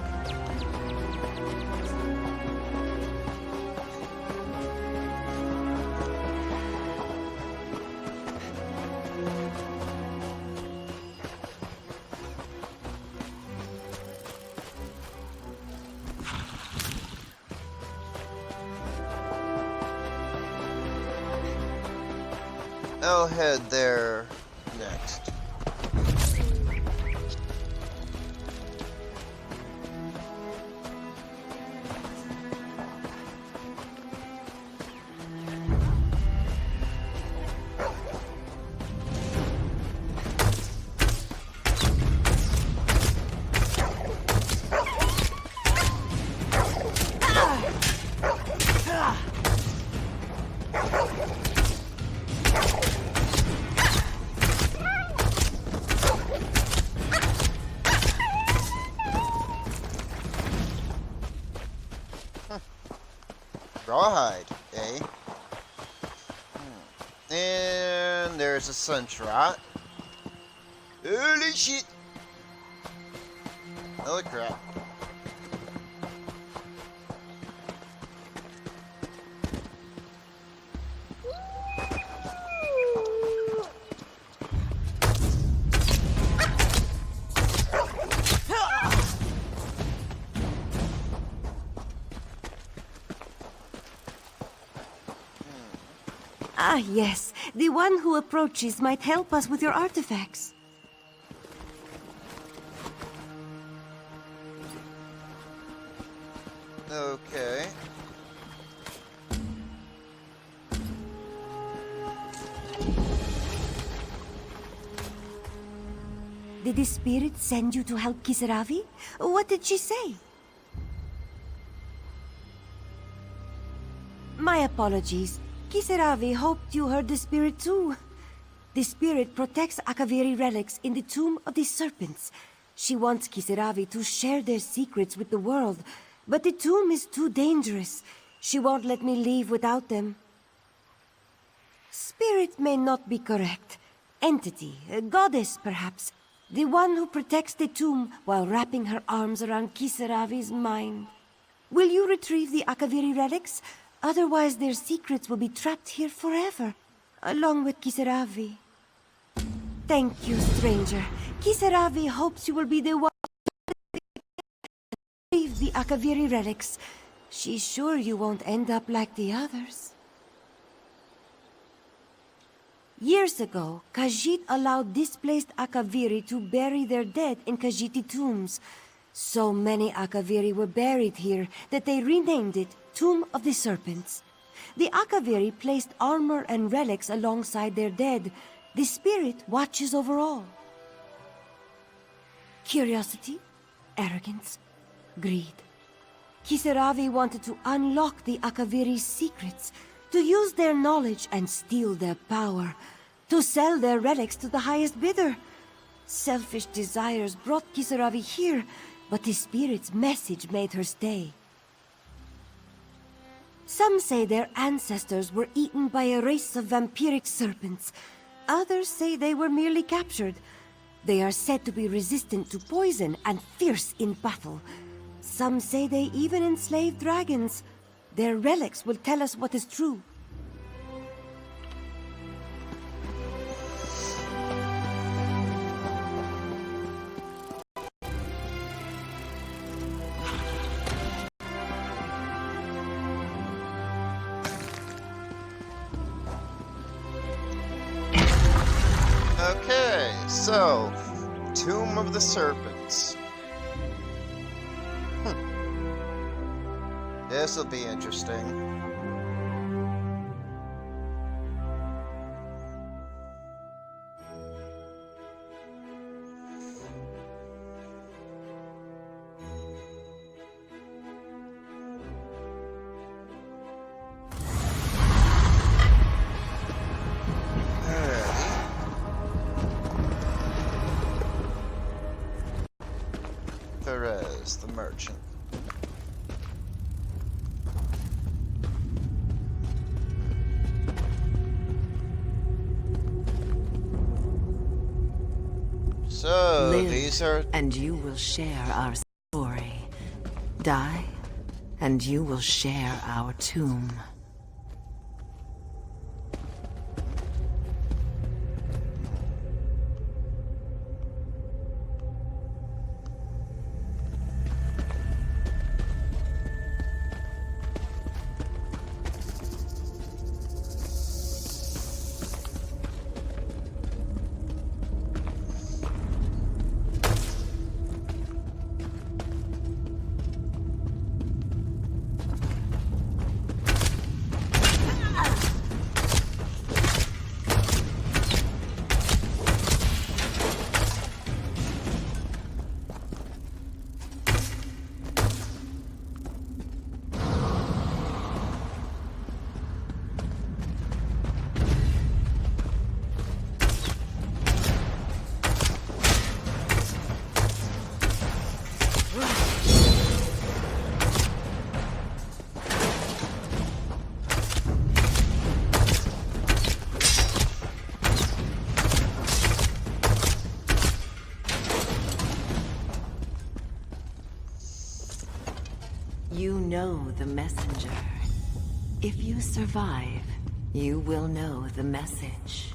[SPEAKER 1] I'll head there next. Rawhide, eh? And there's a sunshot. Holy shit! Holy crap.
[SPEAKER 15] Ah, yes. The one who approaches might help us with your artifacts.
[SPEAKER 1] Okay.
[SPEAKER 15] Did the spirit send you to help Kisaravi? What did she say? My apologies. Kisaravi hoped you heard the spirit too. The spirit protects Akaviri relics in the Tomb of the Serpents. She wants Kisaravi to share their secrets with the world, but the tomb is too dangerous. She won't let me leave without them. Spirit may not be correct. Entity, a goddess perhaps. The one who protects the tomb while wrapping her arms around Kisaravi's mind. Will you retrieve the Akaviri relics? Otherwise their secrets will be trapped here forever, along with Kisaravi. Thank you, stranger. Kisaravi hopes you will be the one to retrieve the Akaviri relics. She's sure you won't end up like the others. Years ago, Khajiit allowed displaced Akaviri to bury their dead in Khajiiti tombs. So many Akaviri were buried here that they renamed it Tomb of the Serpents. The Akaviri placed armor and relics alongside their dead. The spirit watches over all. Curiosity, arrogance, greed. Kisaravi wanted to unlock the Akaviri's secrets, to use their knowledge and steal their power, to sell their relics to the highest bidder. Selfish desires brought Kisaravi here, but the spirit's message made her stay. Some say their ancestors were eaten by a race of vampiric serpents. Others say they were merely captured. They are said to be resistant to poison and fierce in battle. Some say they even enslaved dragons. Their relics will tell us what is true.
[SPEAKER 1] Okay, so, Tomb of the Serpents. This'll be interesting. Perez, the merchant. So,
[SPEAKER 5] Live,
[SPEAKER 1] these are...
[SPEAKER 5] and you will share our story. Die, and you will share our tomb. You know the messenger. If you survive, you will know the message.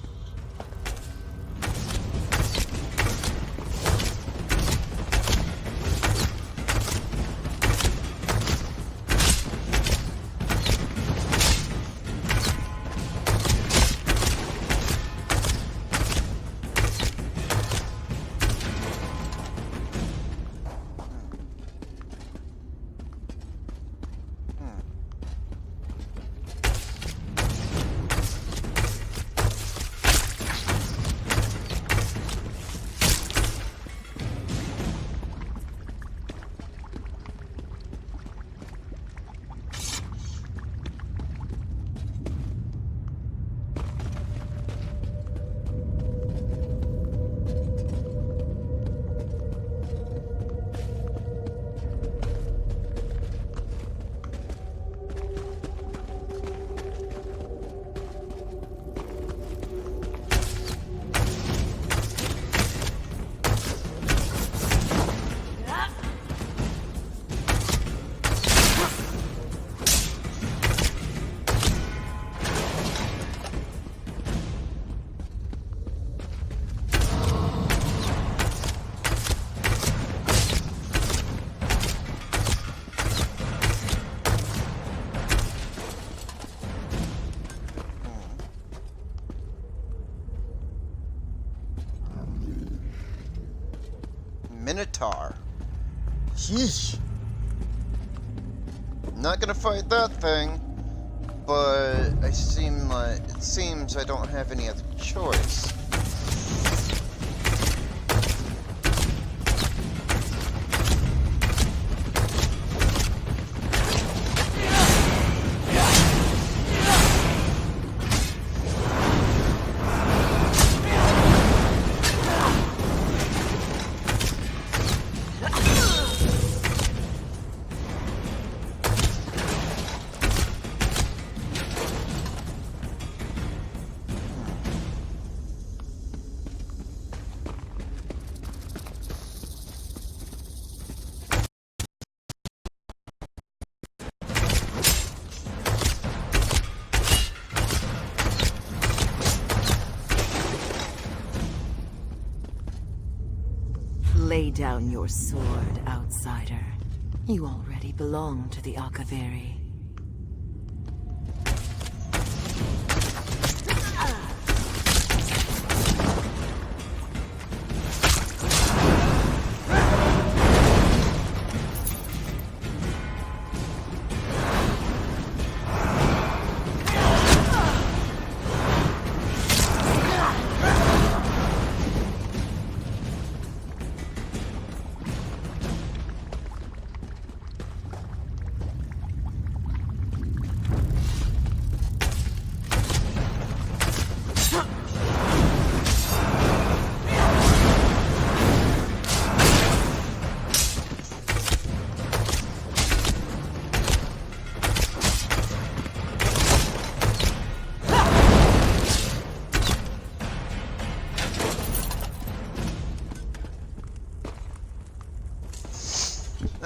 [SPEAKER 1] Minotaur. Sheesh. Not gonna fight that thing, but it seems I don't have any other choice.
[SPEAKER 5] Lay down your sword, outsider. You already belong to the Akaveri.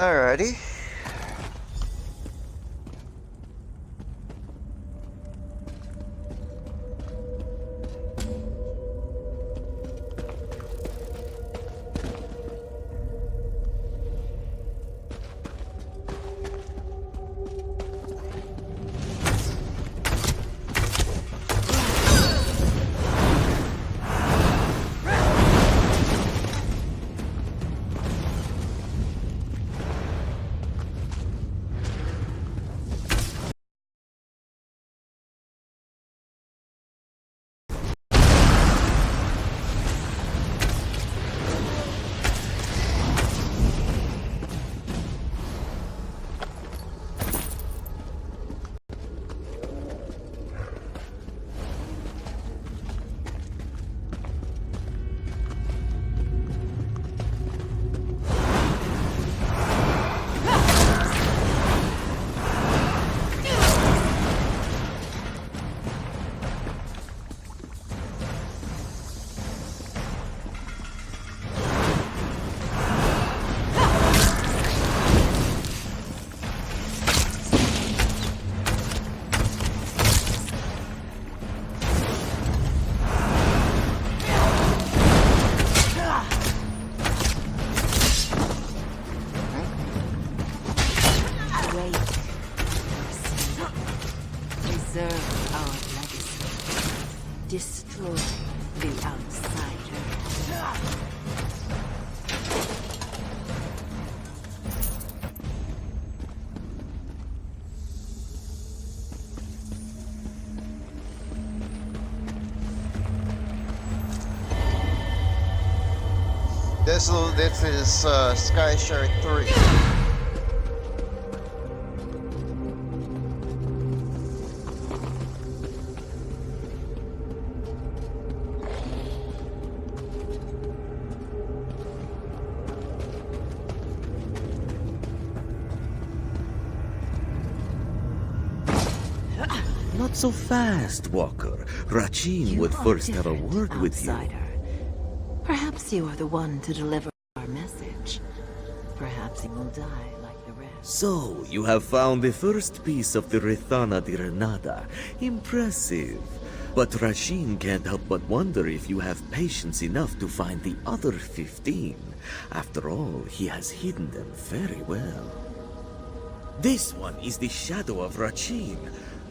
[SPEAKER 1] Alrighty.
[SPEAKER 5] Preserve our legacy. Destroy the outsider.
[SPEAKER 1] This is Sky Shard 3.
[SPEAKER 4] Not so fast, Walker. Rachin would first have a word with you.
[SPEAKER 5] Perhaps you are the one to deliver our message. Perhaps you will die like the rest.
[SPEAKER 4] So, you have found the first piece of the Rithana di Renada. Impressive. But Rachin can't help but wonder if you have patience enough to find the other 15. After all, he has hidden them very well. This one is the shadow of Rachin.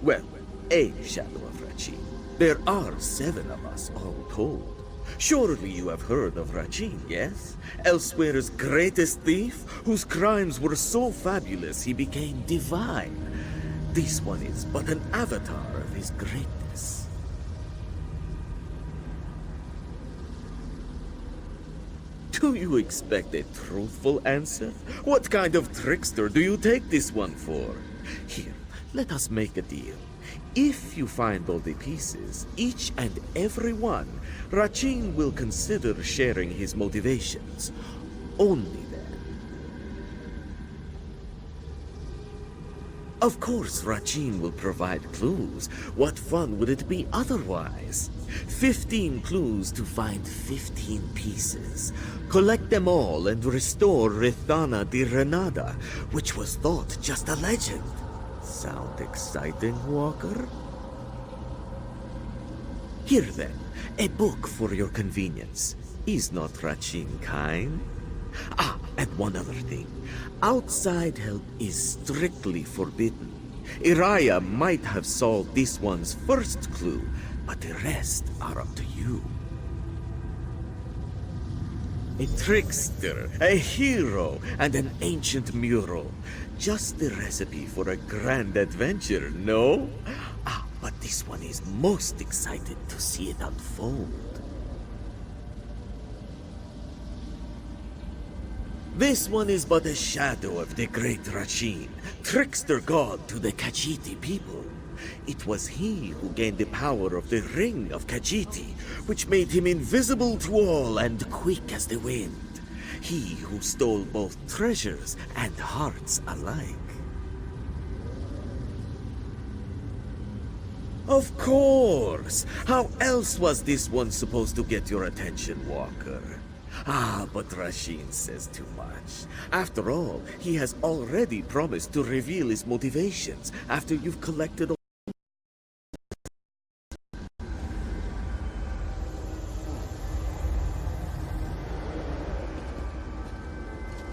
[SPEAKER 4] Well, a shadow of Rachin. There are 7 of us, all told. Surely you have heard of Rachin, yes? Elsewhere's greatest thief, whose crimes were so fabulous he became divine. This one is but an avatar of his greatness. Do you expect a truthful answer? What kind of trickster do you take this one for? Here, let us make a deal. If you find all the pieces, each and every one, Rachin will consider sharing his motivations. Only then. Of course, Rachin will provide clues. What fun would it be otherwise? 15 clues to find 15 pieces. Collect them all and restore Rithana di Renada, which was thought just a legend. Sound exciting, Walker? Here then, a book for your convenience. Is not Rachin kind? Ah, and one other thing. Outside help is strictly forbidden. Iraya might have solved this one's first clue, but the rest are up to you. A trickster, a hero, and an ancient mural. Just the recipe for a grand adventure, no? Ah, but this one is most excited to see it unfold. This one is but a shadow of the great Rachin, trickster god to the Khajiiti people. It was he who gained the power of the Ring of Khajiiti, which made him invisible to all and quick as the wind. He who stole both treasures and hearts alike. Of course! How else was this one supposed to get your attention, Walker? Ah, but Rasheen says too much. After all, he has already promised to reveal his motivations after you've collected all.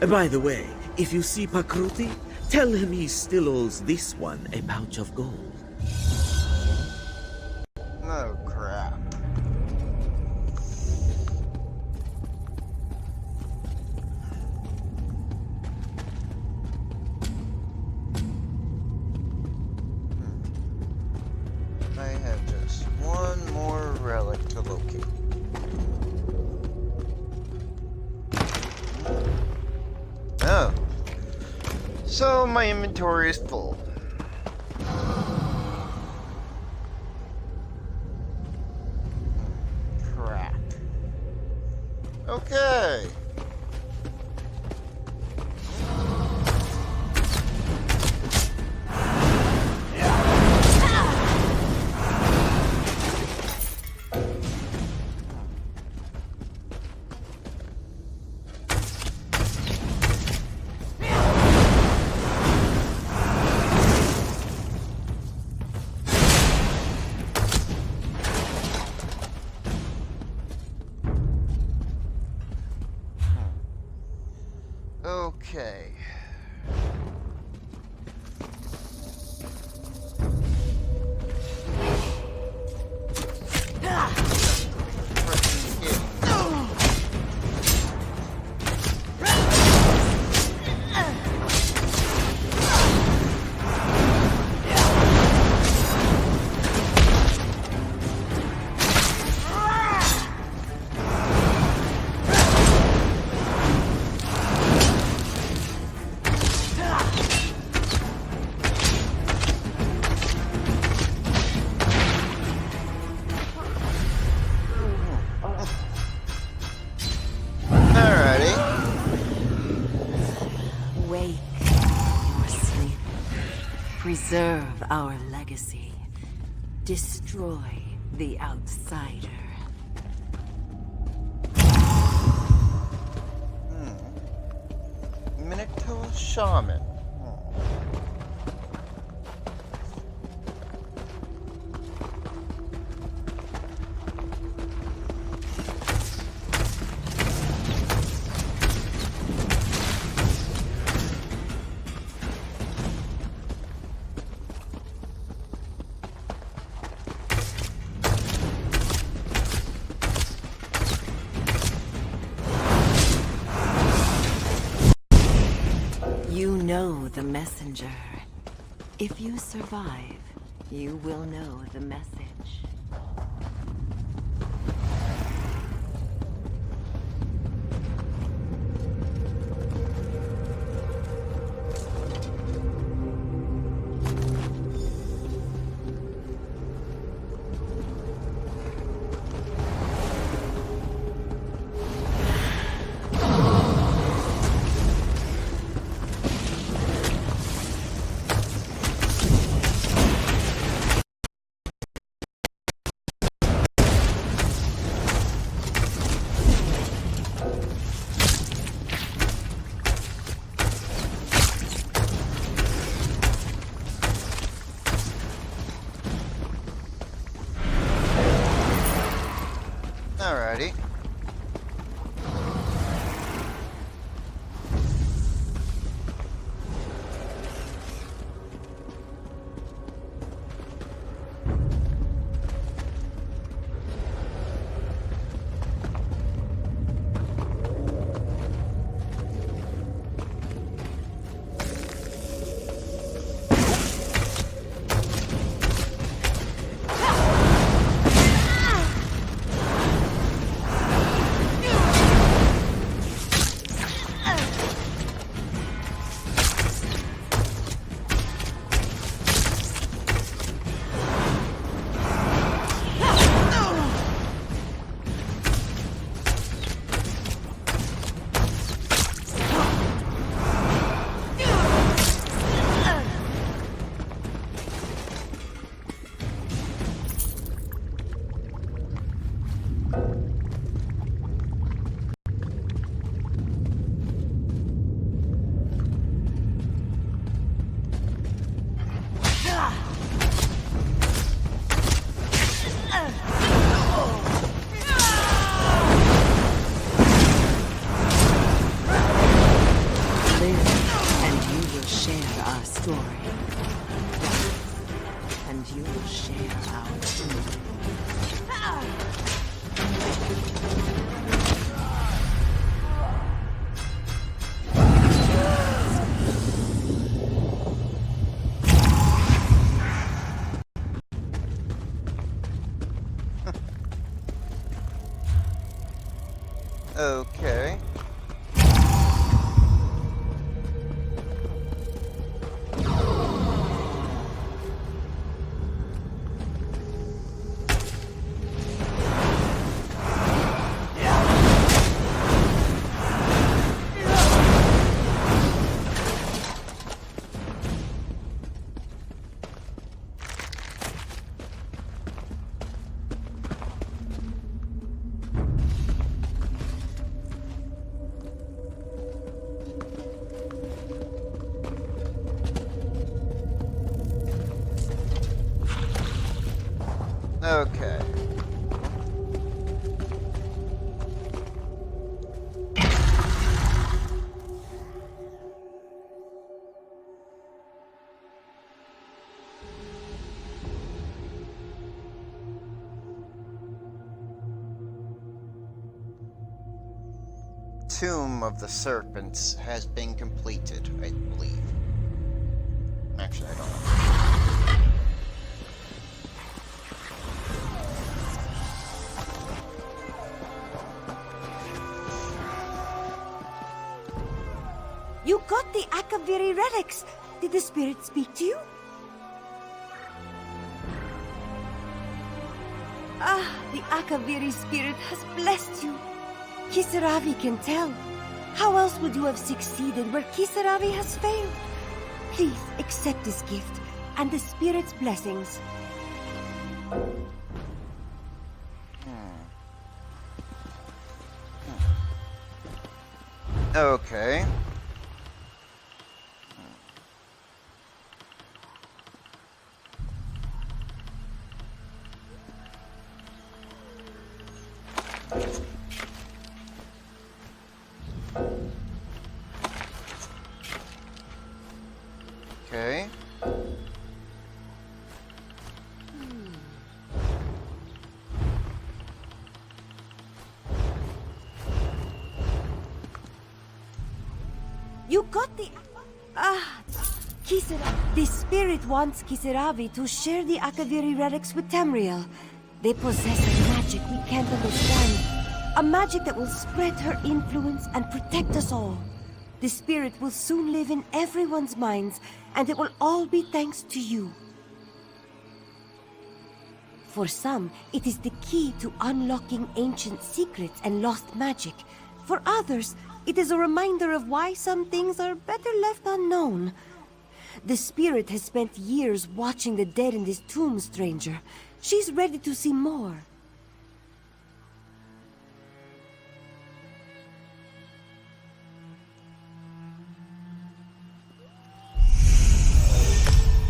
[SPEAKER 4] By the way, if you see Pakruti, tell him he still owes this one a pouch of gold.
[SPEAKER 1] Oh, crap. I have just one more relic to locate. Oh. So my inventory is full. Crap. Okay. Okay.
[SPEAKER 5] Wake your sleep. Preserve our legacy. Destroy the outsider.
[SPEAKER 1] Minotaur Shaman.
[SPEAKER 5] You know the messenger. If you survive, you will know the message.
[SPEAKER 1] Okay. Okay. Tomb of the Serpents has been completed, I believe. Actually, I don't know.
[SPEAKER 15] You got the Akaviri relics. Did the spirit speak to you? Ah, the Akaviri spirit has blessed you. Kisaravi can tell. How else would you have succeeded where Kisaravi has failed? Please accept this gift and the spirit's blessings.
[SPEAKER 1] Okay. Okay.
[SPEAKER 15] You got the... Ah, Kisaravi. The spirit wants Kisaravi to share the Akaviri relics with Tamriel. They possess a magic we can't understand. A magic that will spread her influence and protect us all. The spirit will soon live in everyone's minds, and it will all be thanks to you. For some, it is the key to unlocking ancient secrets and lost magic. For others, it is a reminder of why some things are better left unknown. The spirit has spent years watching the dead in this tomb, stranger. She's ready to see more.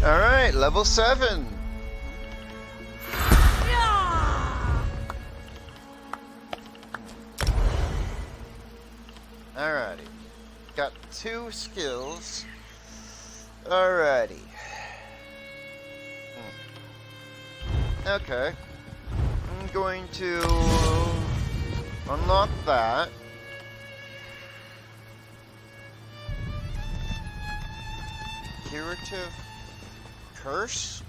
[SPEAKER 1] Alright, level 7. Alrighty. Got 2 skills. Alrighty. Okay. I'm going to unlock that. Curative curse?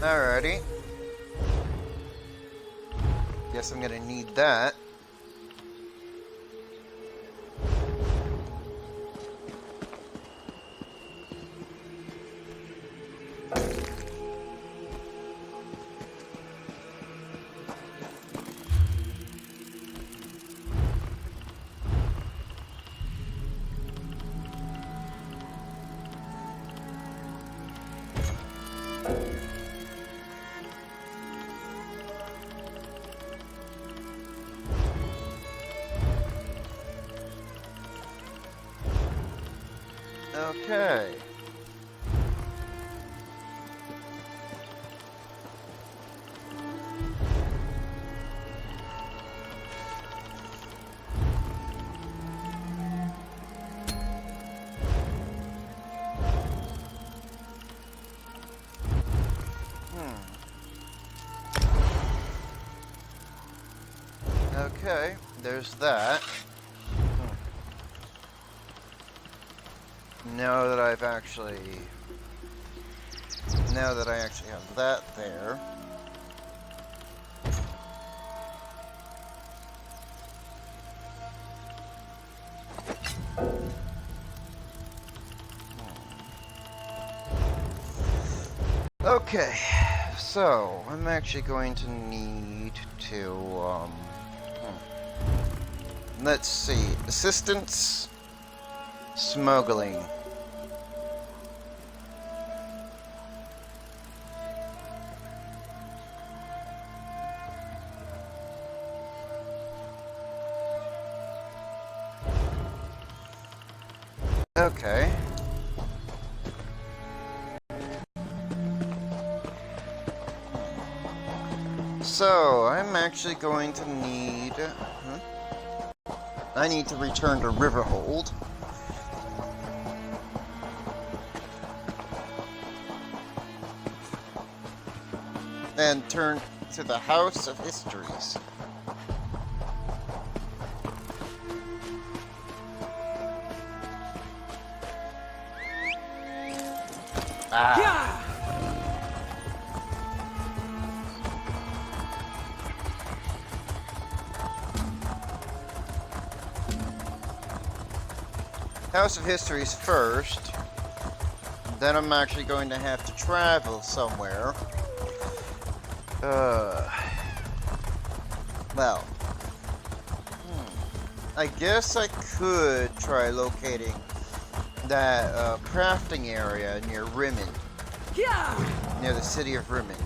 [SPEAKER 1] Alrighty. Guess I'm gonna need that. Okay. Okay, there's that. Now that I actually have that there. Okay, so I'm actually going to need to, let's see, assistance, smuggling. Okay. So, I'm actually going to need... I need to return to Riverhold. And turn to the House of Histories. Ah. House of Histories first. Then I'm actually going to have to travel somewhere. Well. I guess I could try locating that crafting area near Rimmen. Near the city of Rimmen.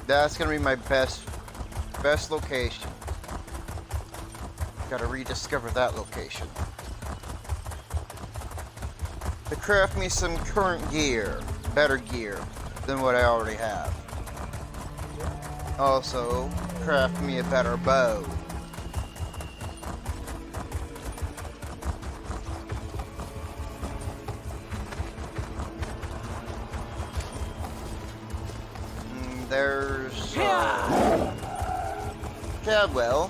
[SPEAKER 1] That's gonna be my best location. Gotta rediscover that location. To craft me some current gear, better gear than what I already have. Also, craft me a better bow. There's Cadwell.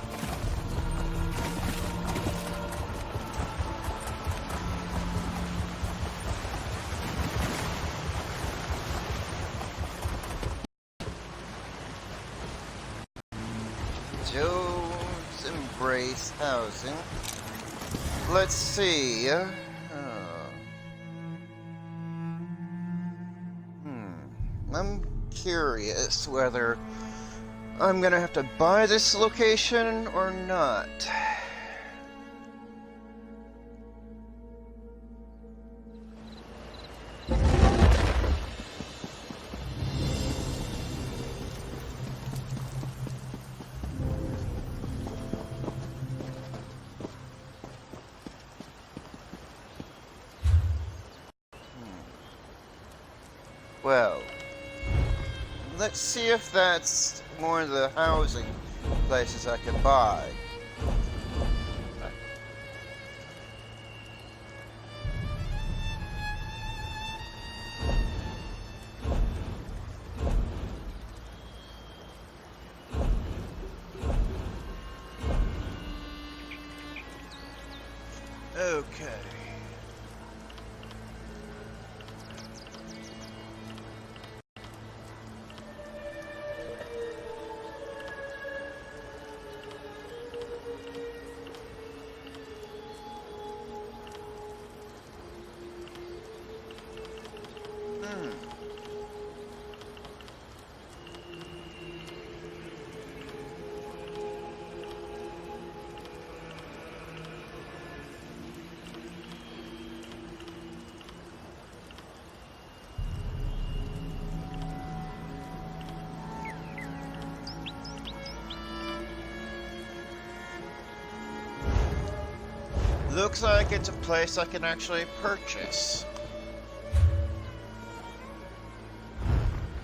[SPEAKER 1] Joe's Embrace Housing. Let's see. I'm curious whether I'm gonna have to buy this location or not. Well, let's see if that's one of the housing places I could buy. Okay. Looks like it's a place I can actually purchase.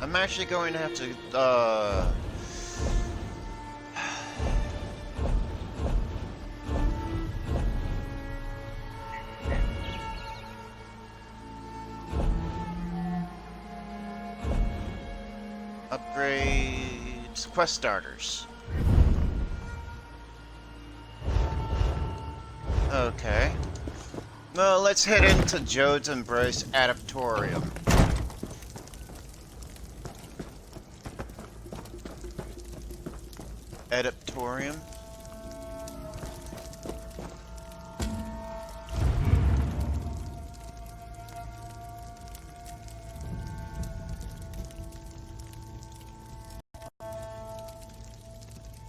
[SPEAKER 1] I'm actually going to have to, upgrade quest starters. Okay. Well, let's head into Jode's Embrace Adaptorium. Adaptorium?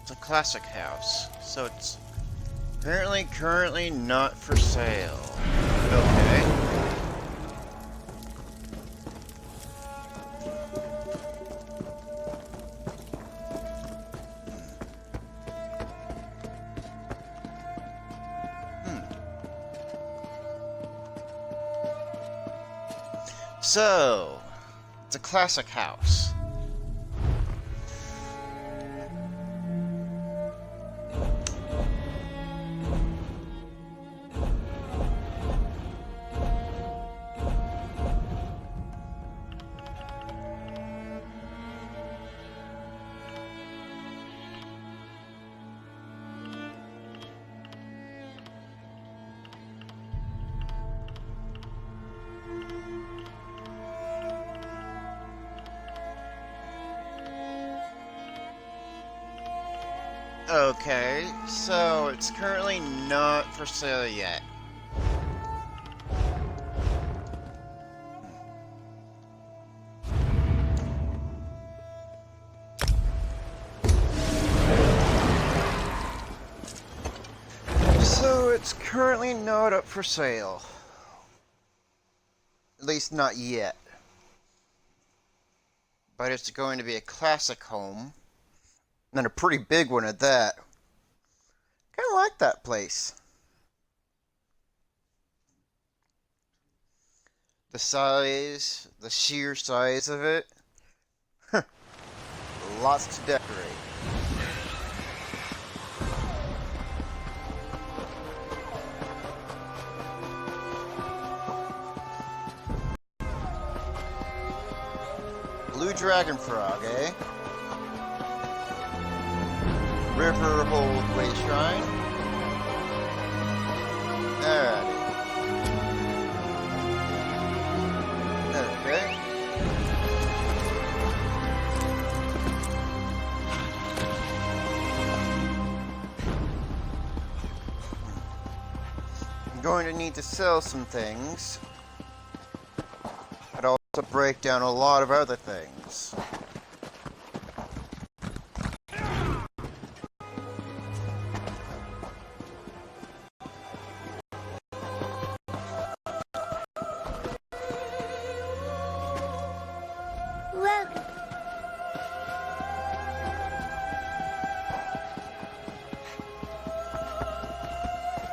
[SPEAKER 1] It's a classic house, so it's apparently currently not for sale. Okay. So, it's a classic house. Okay, so it's currently not for sale yet. So it's currently not up for sale. At least not yet. But it's going to be a classic home. And a pretty big one at that. Kind of like that place. The size, the sheer size of it. Lots to decorate. Blue dragon frog, eh? River Holdway Shrine. Alrighty. Okay. I'm going to need to sell some things. I'd also break down a lot of other things.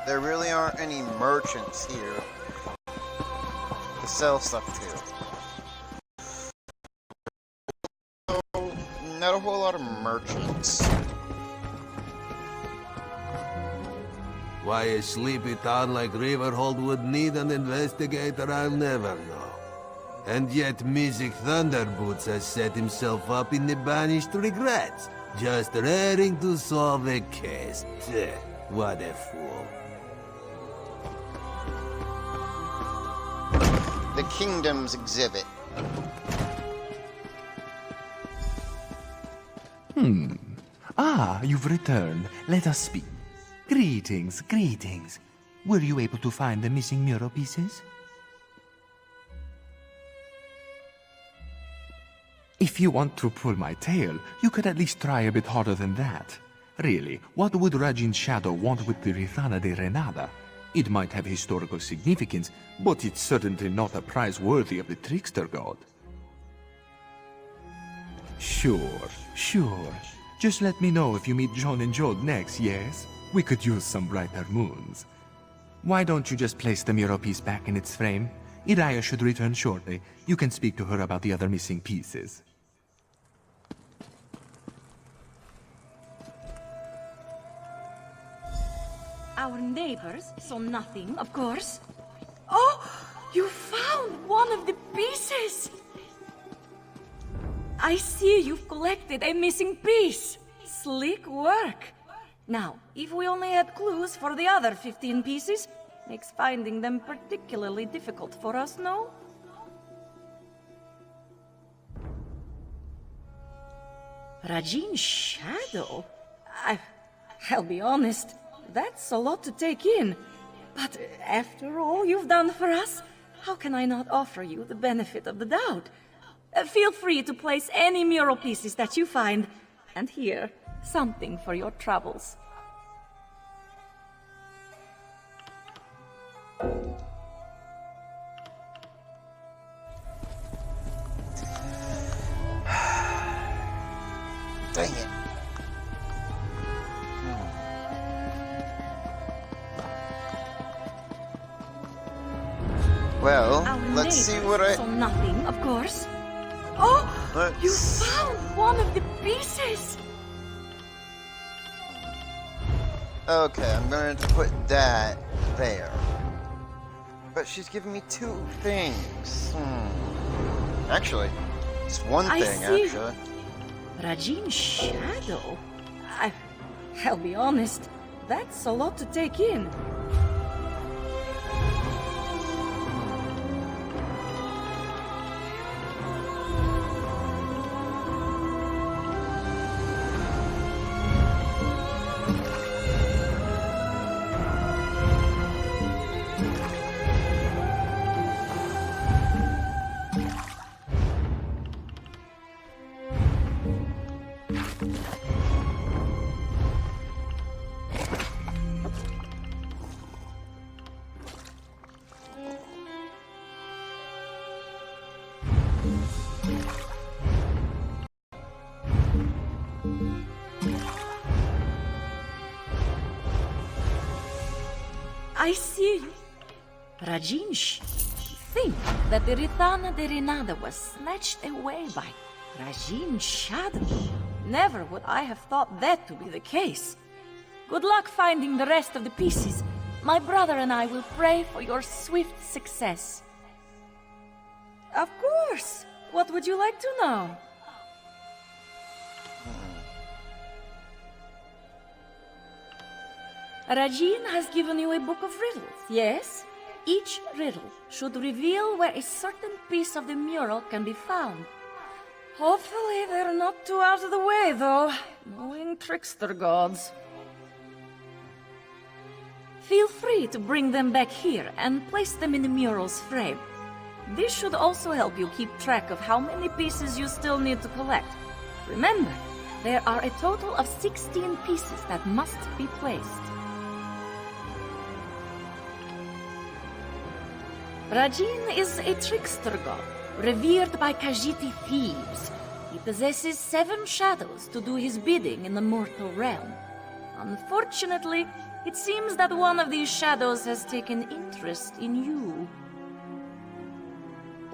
[SPEAKER 1] There really aren't any merchants here to sell stuff to. So, not a whole lot of merchants.
[SPEAKER 20] Why a sleepy town like Riverhold would need an investigator, I'll never know. And yet Music Thunderboots has set himself up in the Banished Regrets, just raring to solve a case. Tch, what a fool.
[SPEAKER 1] The Kingdom's exhibit.
[SPEAKER 21] Ah, you've returned. Let us speak. Greetings, greetings. Were you able to find the missing mural pieces? If you want to pull my tail, you could at least try a bit harder than that. Really, what would Rajin's shadow want with the Rithana de Renada? It might have historical significance, but it's certainly not a prize worthy of the trickster god. Sure. Just let me know if you meet John and Jode next, yes? We could use some brighter moons. Why don't you just place the mural piece back in its frame? Iraya should return shortly. You can speak to her about the other missing pieces.
[SPEAKER 17] Our neighbors saw nothing, of course. Oh, you found one of the pieces! I see you've collected a missing piece. Slick work. Now, if we only had clues for the other 15 pieces, makes finding them particularly difficult for us, no? Rajin's shadow? I'll be honest, that's a lot to take in. But after all you've done for us, how can I not offer you the benefit of the doubt? Feel free to place any mural pieces that you find. And here, something for your troubles.
[SPEAKER 1] Dang it. Well, let's see what I...
[SPEAKER 17] So nothing, of course. Oh!
[SPEAKER 1] Let's...
[SPEAKER 17] You found one of the pieces!
[SPEAKER 1] Okay, I'm going to put that there. But she's giving me two things. Actually, it's one thing, actually.
[SPEAKER 17] Rajin's shadow? I'll be honest, that's a lot to take in. I see you. Rajinsh, think that the Rithana de Renada was snatched away by Rajin's shadow. Never would I have thought that to be the case. Good luck finding the rest of the pieces. My brother and I will pray for your swift success. Of course. What would you like to know? Rajin has given you a book of riddles, yes? Each riddle should reveal where a certain piece of the mural can be found. Hopefully they're not too out of the way, though, knowing trickster gods. Feel free to bring them back here and place them in the mural's frame. This should also help you keep track of how many pieces you still need to collect. Remember, there are a total of 16 pieces that must be placed. Rajin is a trickster god, revered by Khajiiti thieves. He possesses 7 shadows to do his bidding in the mortal realm. Unfortunately, it seems that one of these shadows has taken interest in you.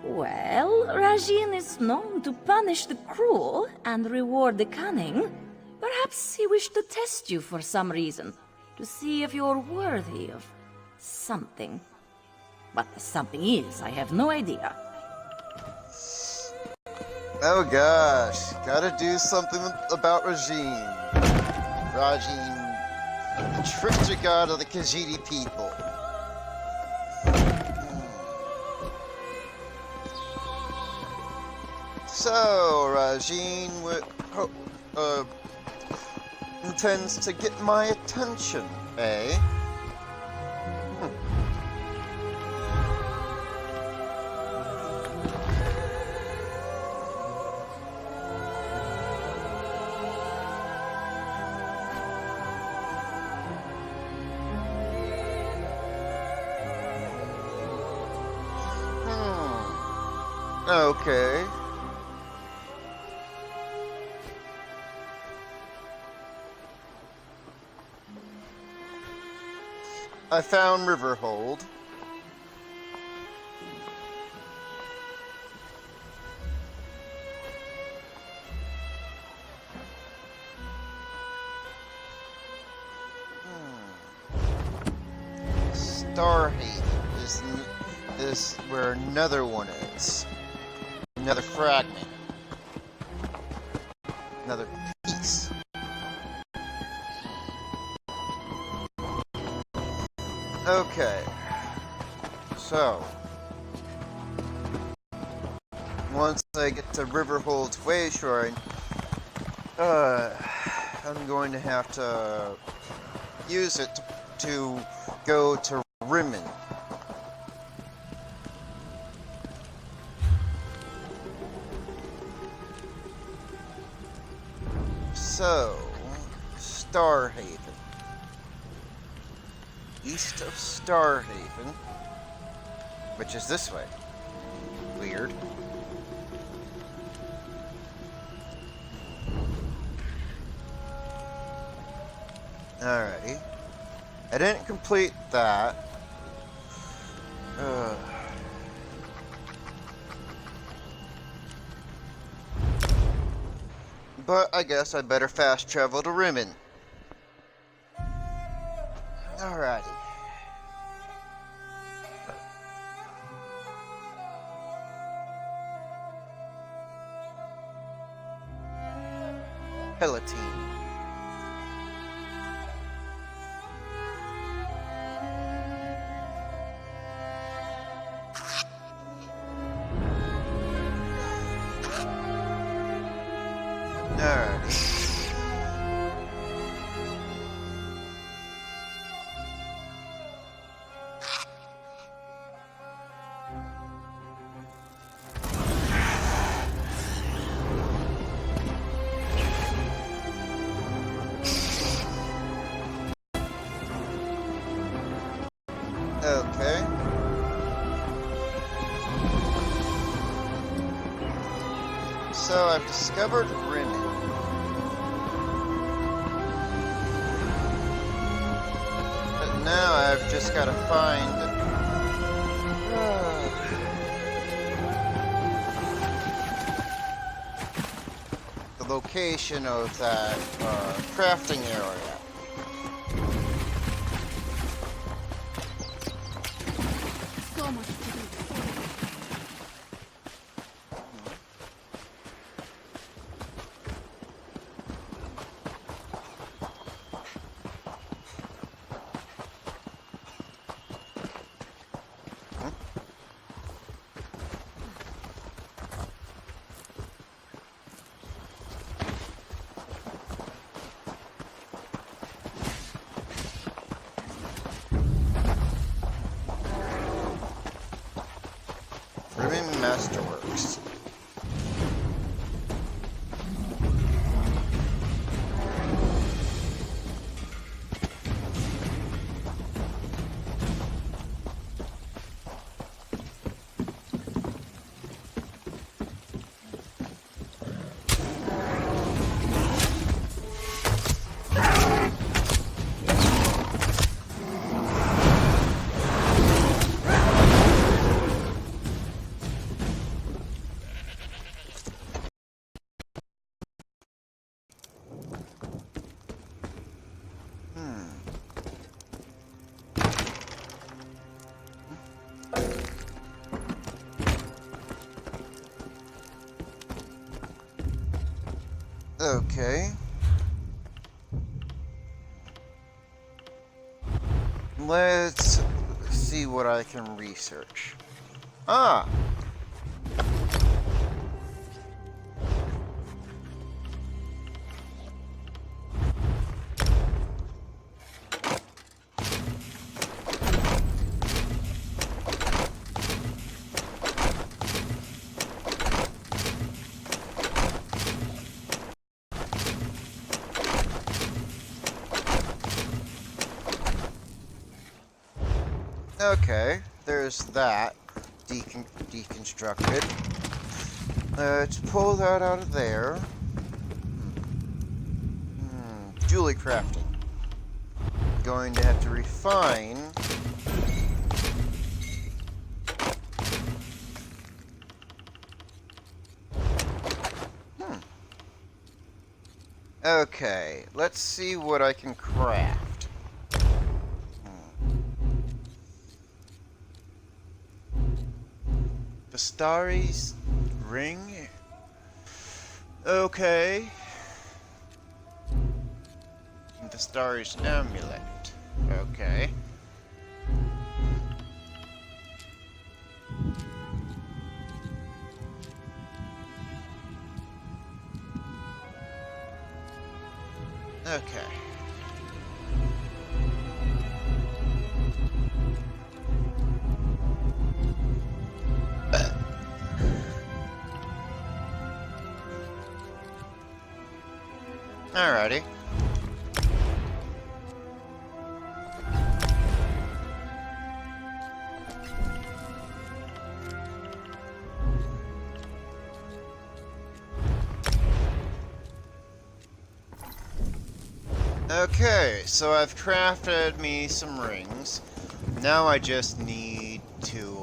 [SPEAKER 17] Well, Rajin is known to punish the cruel and reward the cunning. Perhaps he wished to test you for some reason, to see if you're worthy of something. What the something is, I have no idea.
[SPEAKER 1] Oh gosh, gotta do something about Rajin. Rajin, the trickster god of the Khajiiti people. So, Rajin intends to get my attention, eh? Okay. I found Riverhold. Starhaven is where another one is. Another fragment. Another piece. Okay. So, once I get to Riverhold's Way Shrine, I'm going to have to use it to go to Rimmen. So, Starhaven. East of Starhaven, which is this way. Weird. Alrighty. I didn't complete that. But I guess I better fast travel to Rimmen. Alrighty. Palatine. Alrighty. Okay. So I've discovered Rimmen. But now I've just got to find the location of that crafting area.
[SPEAKER 11] So much to do. Rimmen Masterworks. Okay. Let's see what I can research. Ah! Okay, there's that deconstructed. Let's pull that out of there. Jewelry crafting. Going to have to refine. Okay, let's see what I can craft. Vistari's ring? Okay. Vistari's amulet. Okay.
[SPEAKER 1] Okay. Alrighty. Okay, so I've crafted me some rings. Now I just need to,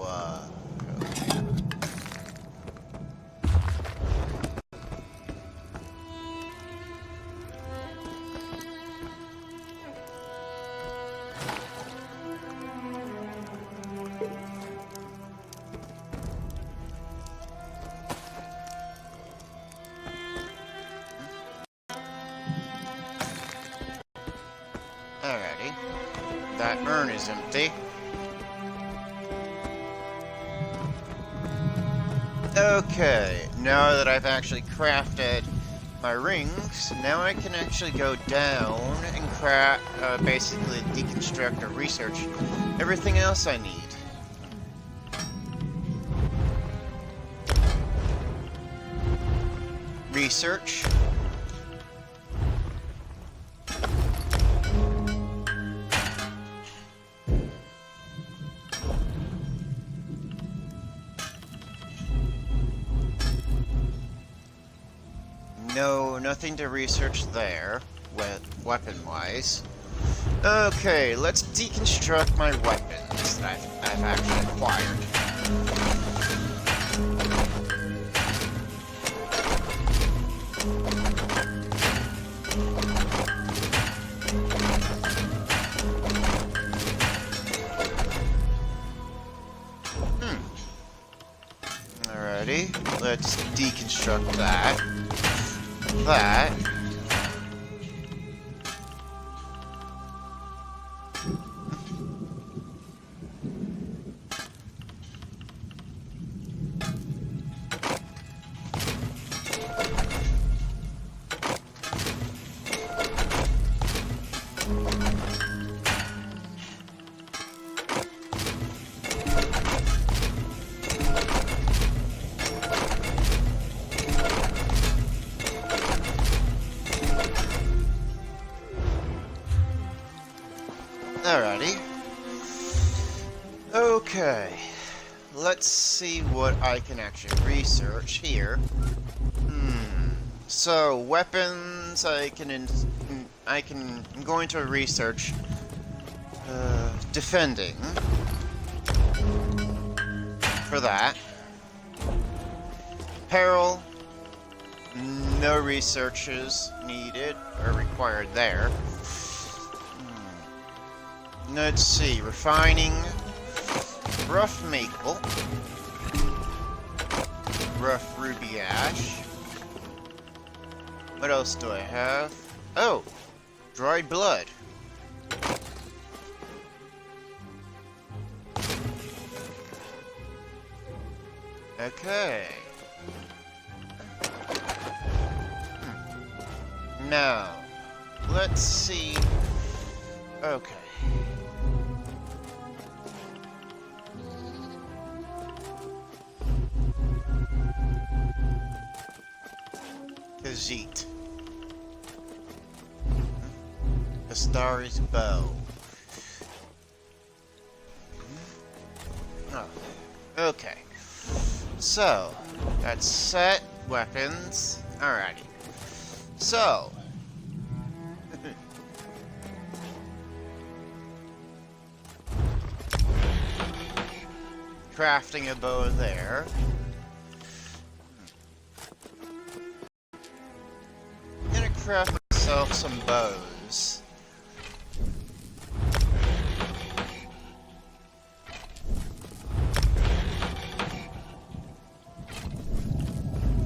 [SPEAKER 1] Alrighty. That urn is empty. Okay, now that I've actually crafted my rings, now I can actually go down and basically deconstruct or research everything else I need. Research. No, nothing to research there, weapon-wise. Okay, let's deconstruct my weapons that I've actually acquired. Alrighty, let's deconstruct that. Alrighty. Okay. Let's see what I can actually research here. So, weapons, I'm going to research defending for that. Peril, no researches needed or required there. Let's see, refining, rough maple, rough ruby ash. What else do I have? Oh, dried blood. Okay. Now, let's see. Okay. Khajiit. Astari's bow. Oh, okay. So, that's set. Weapons. Alrighty. So. Crafting a bow there. I'm gonna craft myself some bows.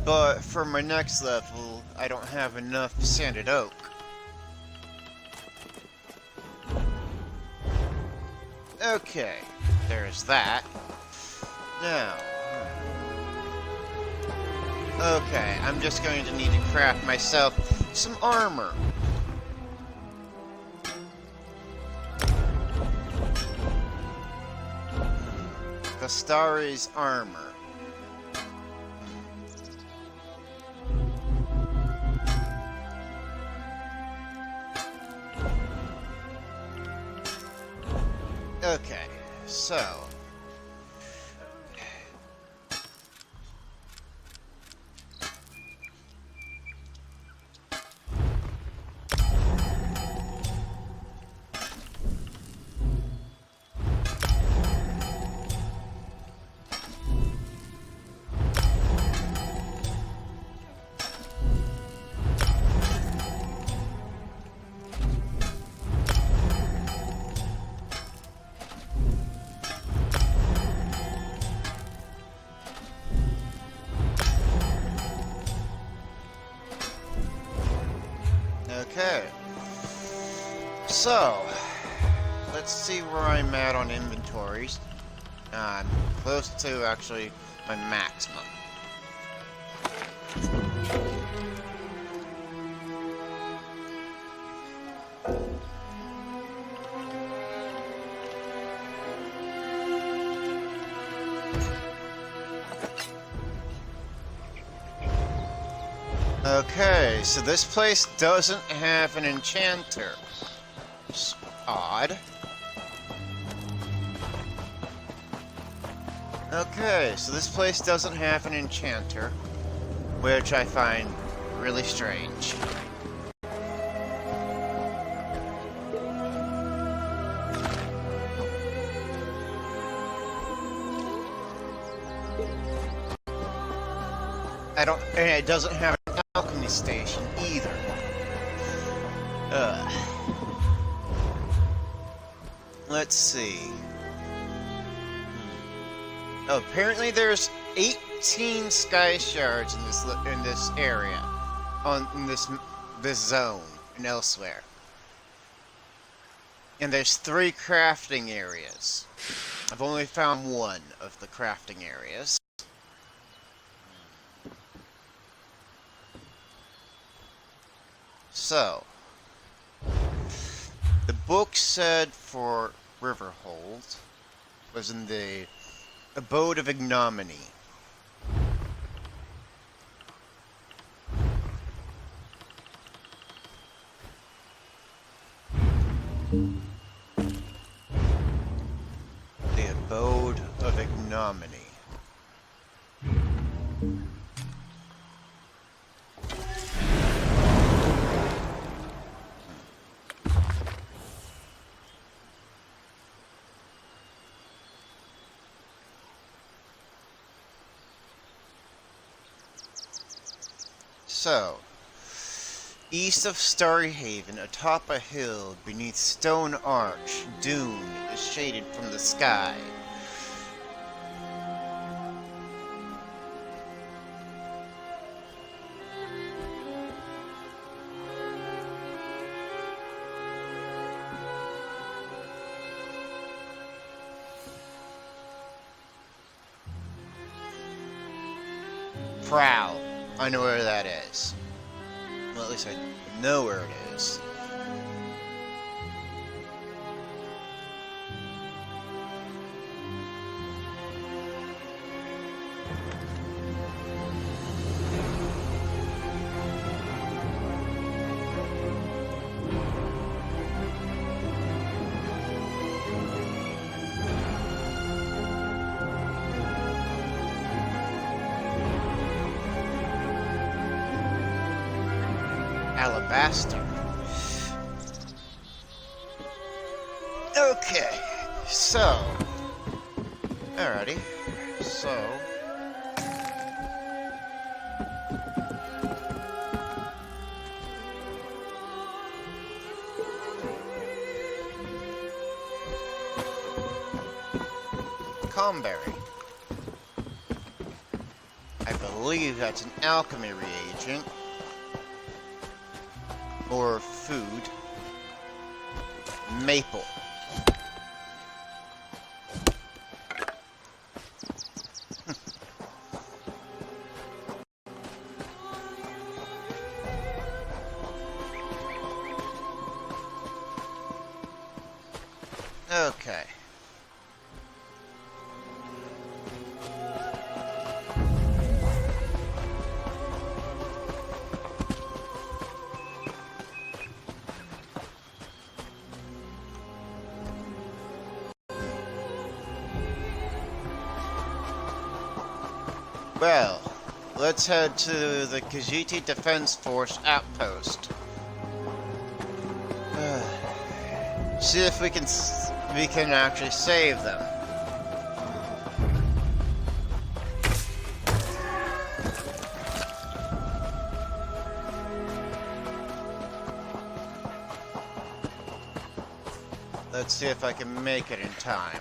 [SPEAKER 1] But for my next level, I don't have enough sanded oak. Okay, there's that. Now, okay, I'm just going to need to craft myself some armor. Gastari's armor. Okay, so... Okay. So, let's see where I'm at on inventories. I'm close to, actually, my maximum. Okay, so this place doesn't have an enchanter. It's odd. Okay, so this place doesn't have an enchanter, which I find really strange. And it doesn't have an alchemy station either. Let's see. Oh, apparently there's 18 sky shards in this area, in this zone and elsewhere. And there's 3 crafting areas. I've only found 1 of the crafting areas. So, the book said for Riverhold was in the Abode of Ignominy. The Abode of Ignominy. So, east of Starry Haven, atop a hill beneath Stone Arch, Dune is shaded from the sky. Prowl. I know where that is. Well, at least I know where it is. Alabaster. Okay, so... Alrighty, so... Comberry. I believe that's an alchemy reagent. Or food. Maple. Okay. Well, let's head to the Khajiit Defense Force outpost. See if we can actually save them. Let's see if I can make it in time.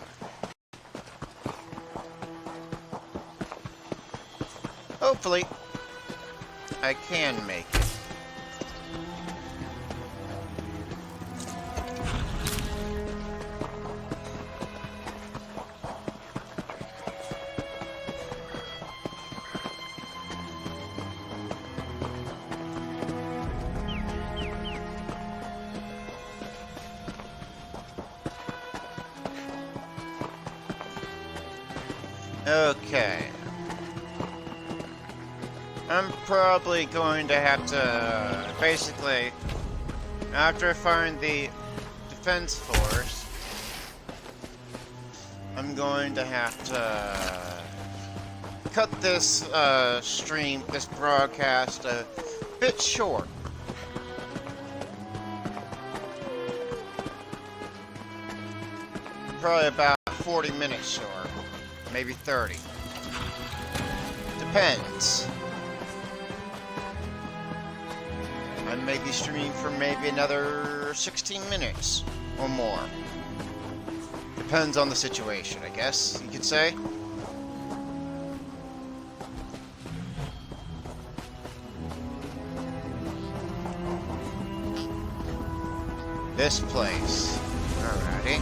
[SPEAKER 1] Hopefully, I can make it. Okay. I'm probably going to have to, basically, after I find the defense force, I'm going to have to cut this this broadcast a bit short. Probably about 40 minutes short. Maybe 30. Depends. I may be streaming for maybe another 16 minutes or more. Depends on the situation, I guess you could say. This place. Alrighty.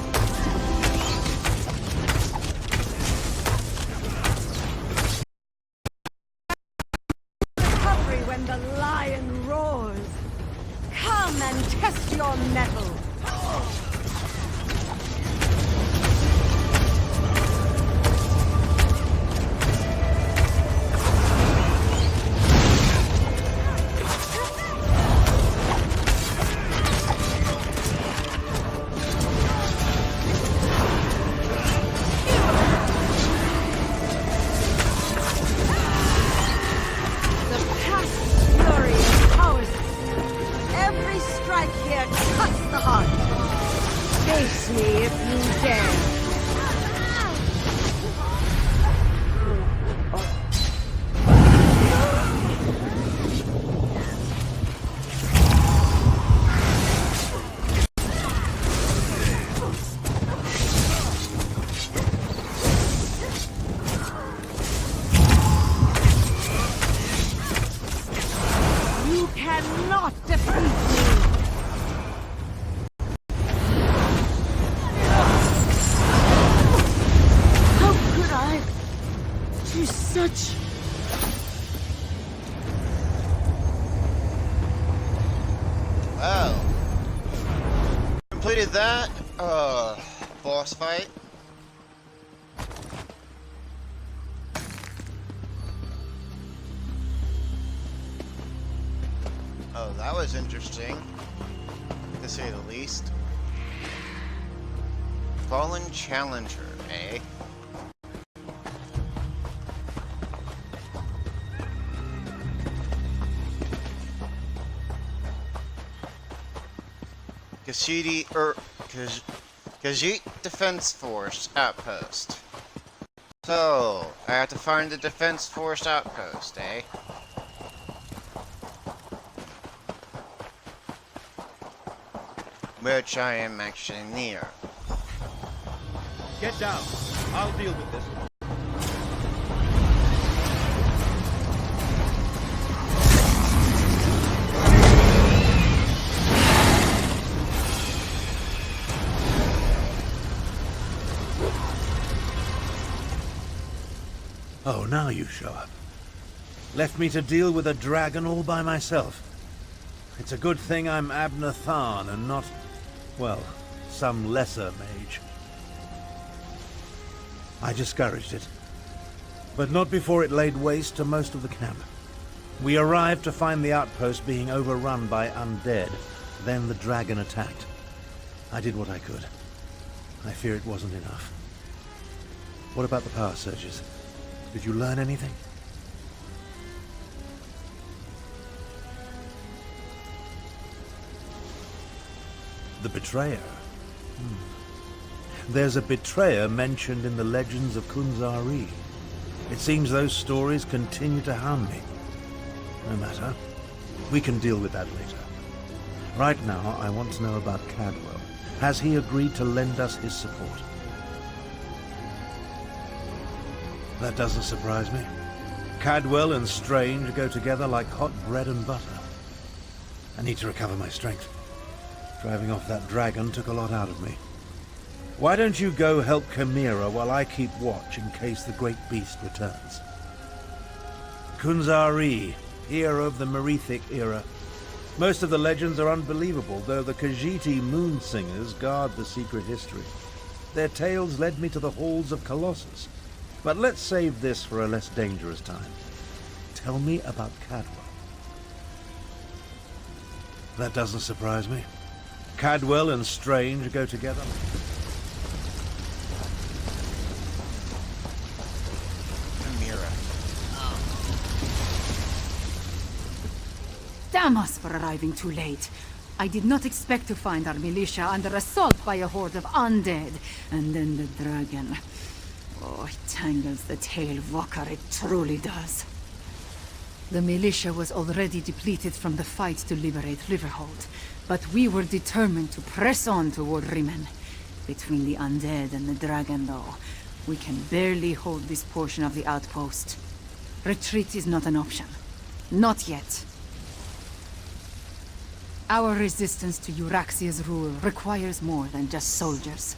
[SPEAKER 15] When the lion roars, come and test your mettle.
[SPEAKER 1] Well, completed that boss fight. Oh, that was interesting, to say the least. Fallen Challenger, eh? Khajiit Defense Force Outpost. So, I have to find the Defense Force Outpost, eh? Which I am actually near.
[SPEAKER 2] Get down. I'll deal with this.
[SPEAKER 22] Oh, now you show up. Left me to deal with a dragon all by myself. It's a good thing I'm Abner Tharn and not, well, some lesser mage. I discouraged it, but not before it laid waste to most of the camp. We arrived to find the outpost being overrun by undead. Then the dragon attacked. I did what I could. I fear it wasn't enough. What about the power surges? Did you learn anything? The betrayer. There's a betrayer mentioned in the legends of Kunzari. It seems those stories continue to harm me. No matter. We can deal with that later. Right now, I want to know about Cadwell. Has he agreed to lend us his support? That doesn't surprise me. Cadwell and Strange go together like hot bread and butter. I need to recover my strength. Driving off that dragon took a lot out of me. Why don't you go help Chimera while I keep watch in case the great beast returns? Kunzari, hero of the Merethic era. Most of the legends are unbelievable, though the Khajiiti moon singers guard the secret history. Their tales led me to the halls of Colossus. But let's save this for a less dangerous time. Tell me about Cadwell. That doesn't surprise me. Cadwell and Strange go together.
[SPEAKER 1] Chimera.
[SPEAKER 11] Damn us for arriving too late. I did not expect to find our militia under assault by a horde of undead. And then the dragon. Oh, it tangles the tail, Walker, it truly does. The militia was already depleted from the fight to liberate Riverhold, but we were determined to press on toward Rimen. Between the undead and the dragon, though, we can barely hold this portion of the outpost. Retreat is not an option. Not yet. Our resistance to Euraxia's rule requires more than just soldiers.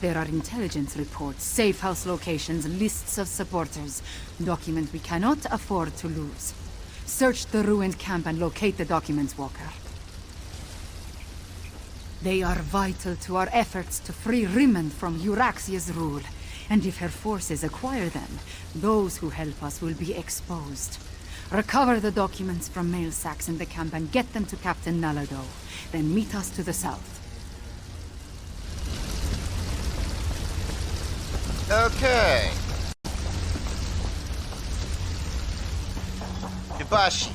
[SPEAKER 11] There are intelligence reports, safe house locations, lists of supporters, documents we cannot afford to lose. Search the ruined camp and locate the documents, Walker. They are vital to our efforts to free Rimen from Euraxia's rule, and if her forces acquire them, those who help us will be exposed. Recover the documents from mail sacks in the camp and get them to Captain Nalado. Then meet us to the south.
[SPEAKER 1] Okay. Hibashi.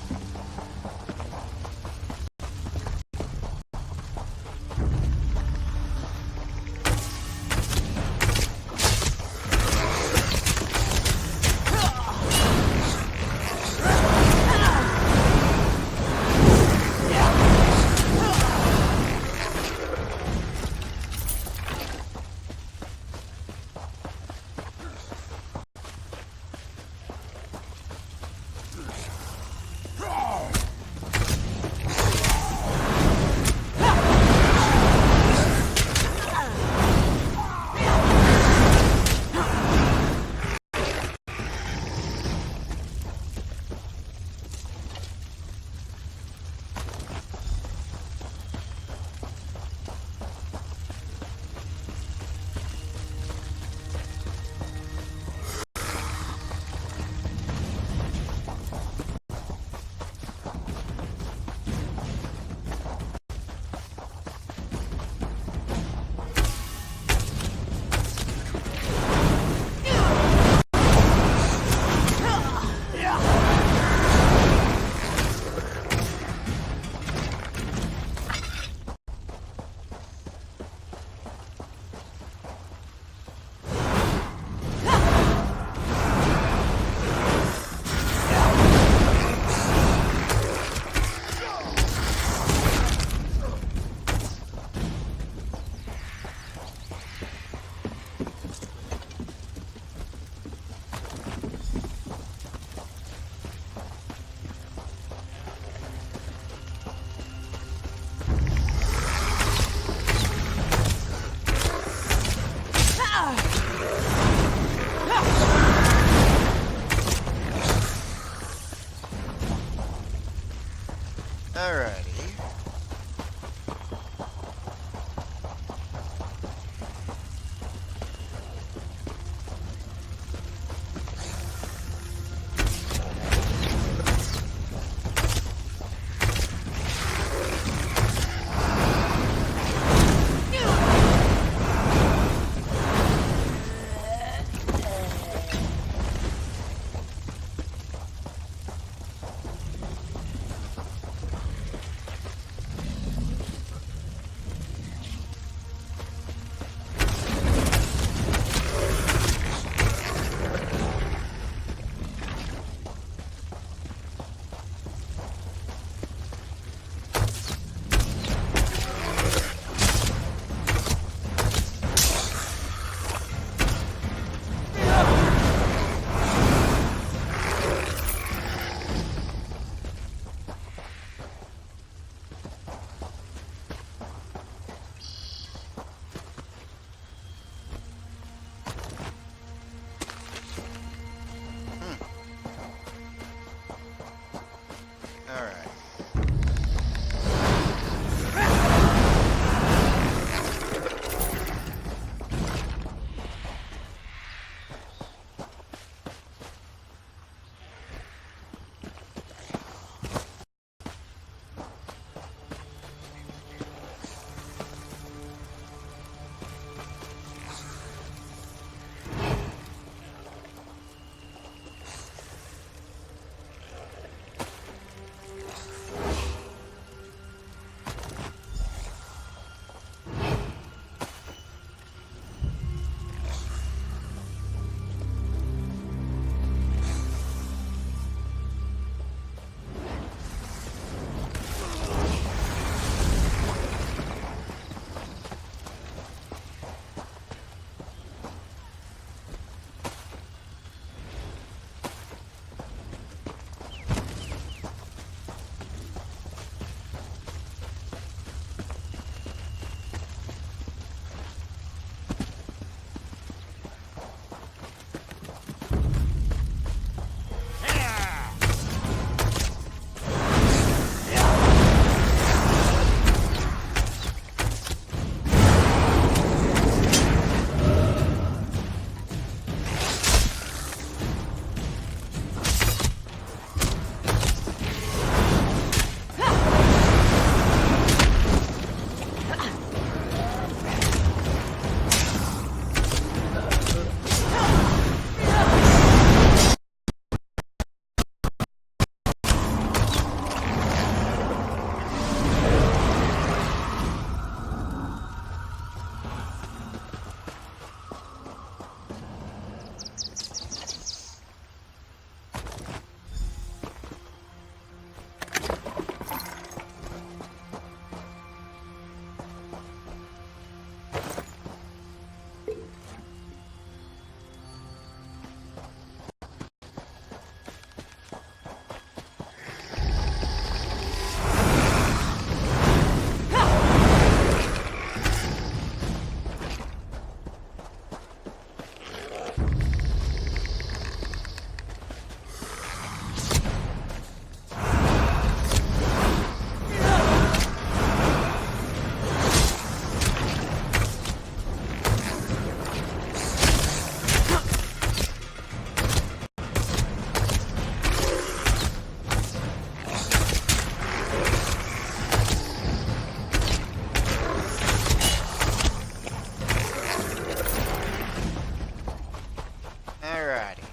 [SPEAKER 1] Alrighty.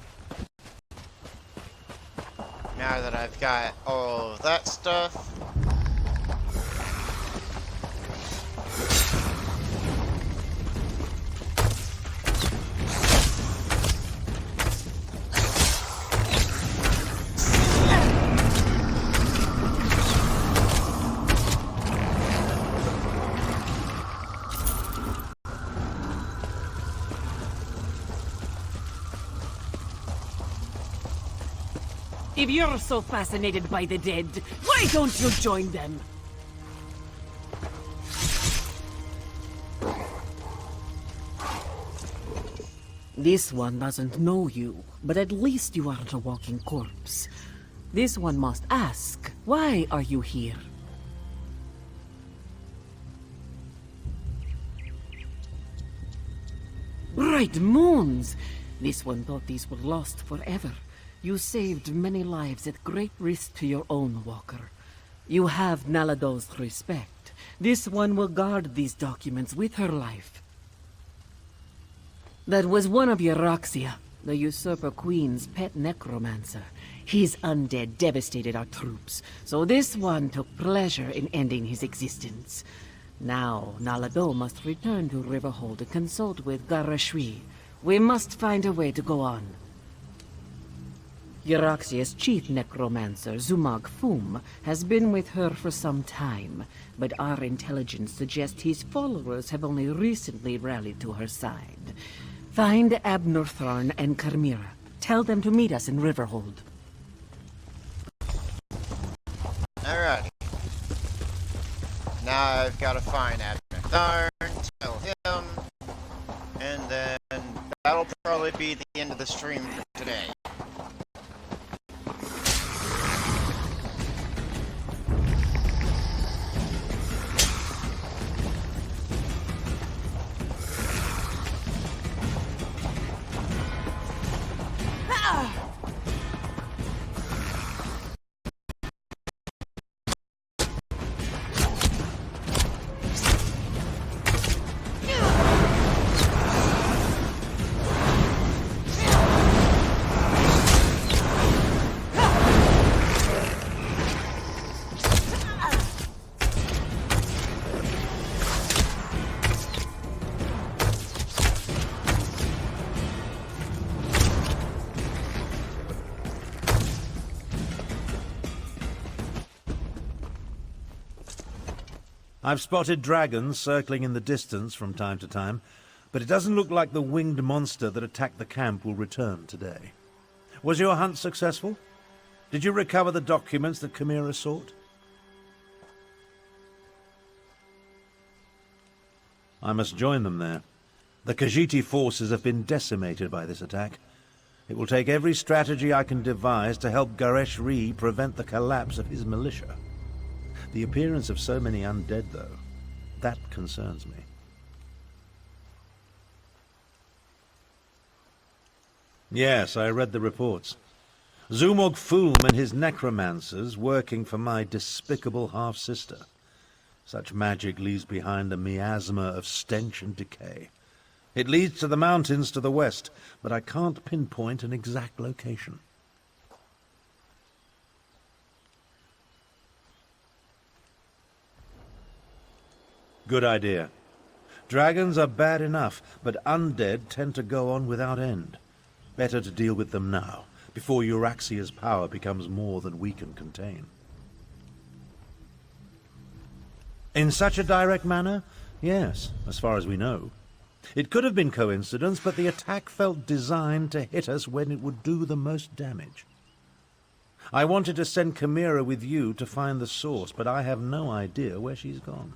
[SPEAKER 1] Now that I've got all of that stuff,
[SPEAKER 8] If you're so fascinated by the dead, why don't you join them?
[SPEAKER 12] This one doesn't know you, but at least you aren't a walking corpse. This one must ask, why are you here? Bright moons! This one thought these were lost forever. You saved many lives at great risk to your own walker. You have Nalado's respect. This one will guard these documents with her life. That was one of Euroxia, the usurper queen's pet necromancer. His undead devastated our troops, so this one took pleasure in ending his existence. Now, Nalado must return to Riverhold to consult with Garashri. We must find a way to go on. Euroxia's chief necromancer, Zumag Fum, has been with her for some time, but our intelligence suggests his followers have only recently rallied to her side. Find Abnorthorn and Carmira. Tell them to meet us in Riverhold.
[SPEAKER 1] alrighty. Now I've got to find Abnorthorn, tell him, and then that'll probably be the end of the stream for today.
[SPEAKER 22] I've spotted dragons circling in the distance from time to time, but it doesn't look like the winged monster that attacked the camp will return today. Was your hunt successful? Did you recover the documents that Chimera sought? I must join them there. The Khajiiti forces have been decimated by this attack. It will take every strategy I can devise to help Gareshri prevent the collapse of his militia. The appearance of so many undead, though, that concerns me. Yes, I read the reports. Zumog Fulm and his necromancers working for my despicable half-sister. Such magic leaves behind a miasma of stench and decay. It leads to the mountains to the west, but I can't pinpoint an exact location. Good idea. Dragons are bad enough, but undead tend to go on without end. Better to deal with them now, before Euraxia's power becomes more than we can contain. In such a direct manner? Yes, as far as we know. It could have been coincidence, but the attack felt designed to hit us when it would do the most damage. I wanted to send Chimera with you to find the source, but I have no idea where she's gone.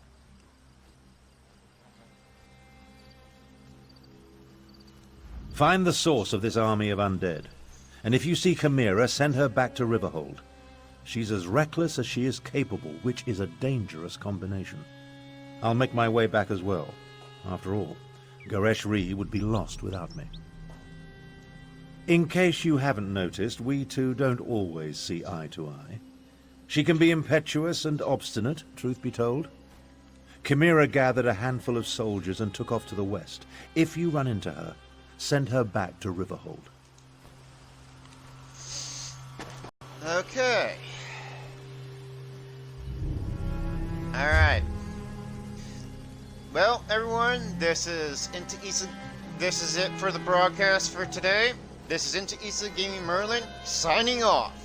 [SPEAKER 22] Find the source of this army of undead, and if you see Chimera, send her back to Riverhold. She's as reckless as she is capable, which is a dangerous combination. I'll make my way back as well. After all, Goresh would be lost without me. In case you haven't noticed, we two don't always see eye to eye. She can be impetuous and obstinate, truth be told. Chimera gathered a handful of soldiers and took off to the west. If you run into her, send her back to Riverhold.
[SPEAKER 1] Okay. Alright. Well, everyone, this is it for the broadcast for today. This is Into Issa Gaming Merlin, signing off.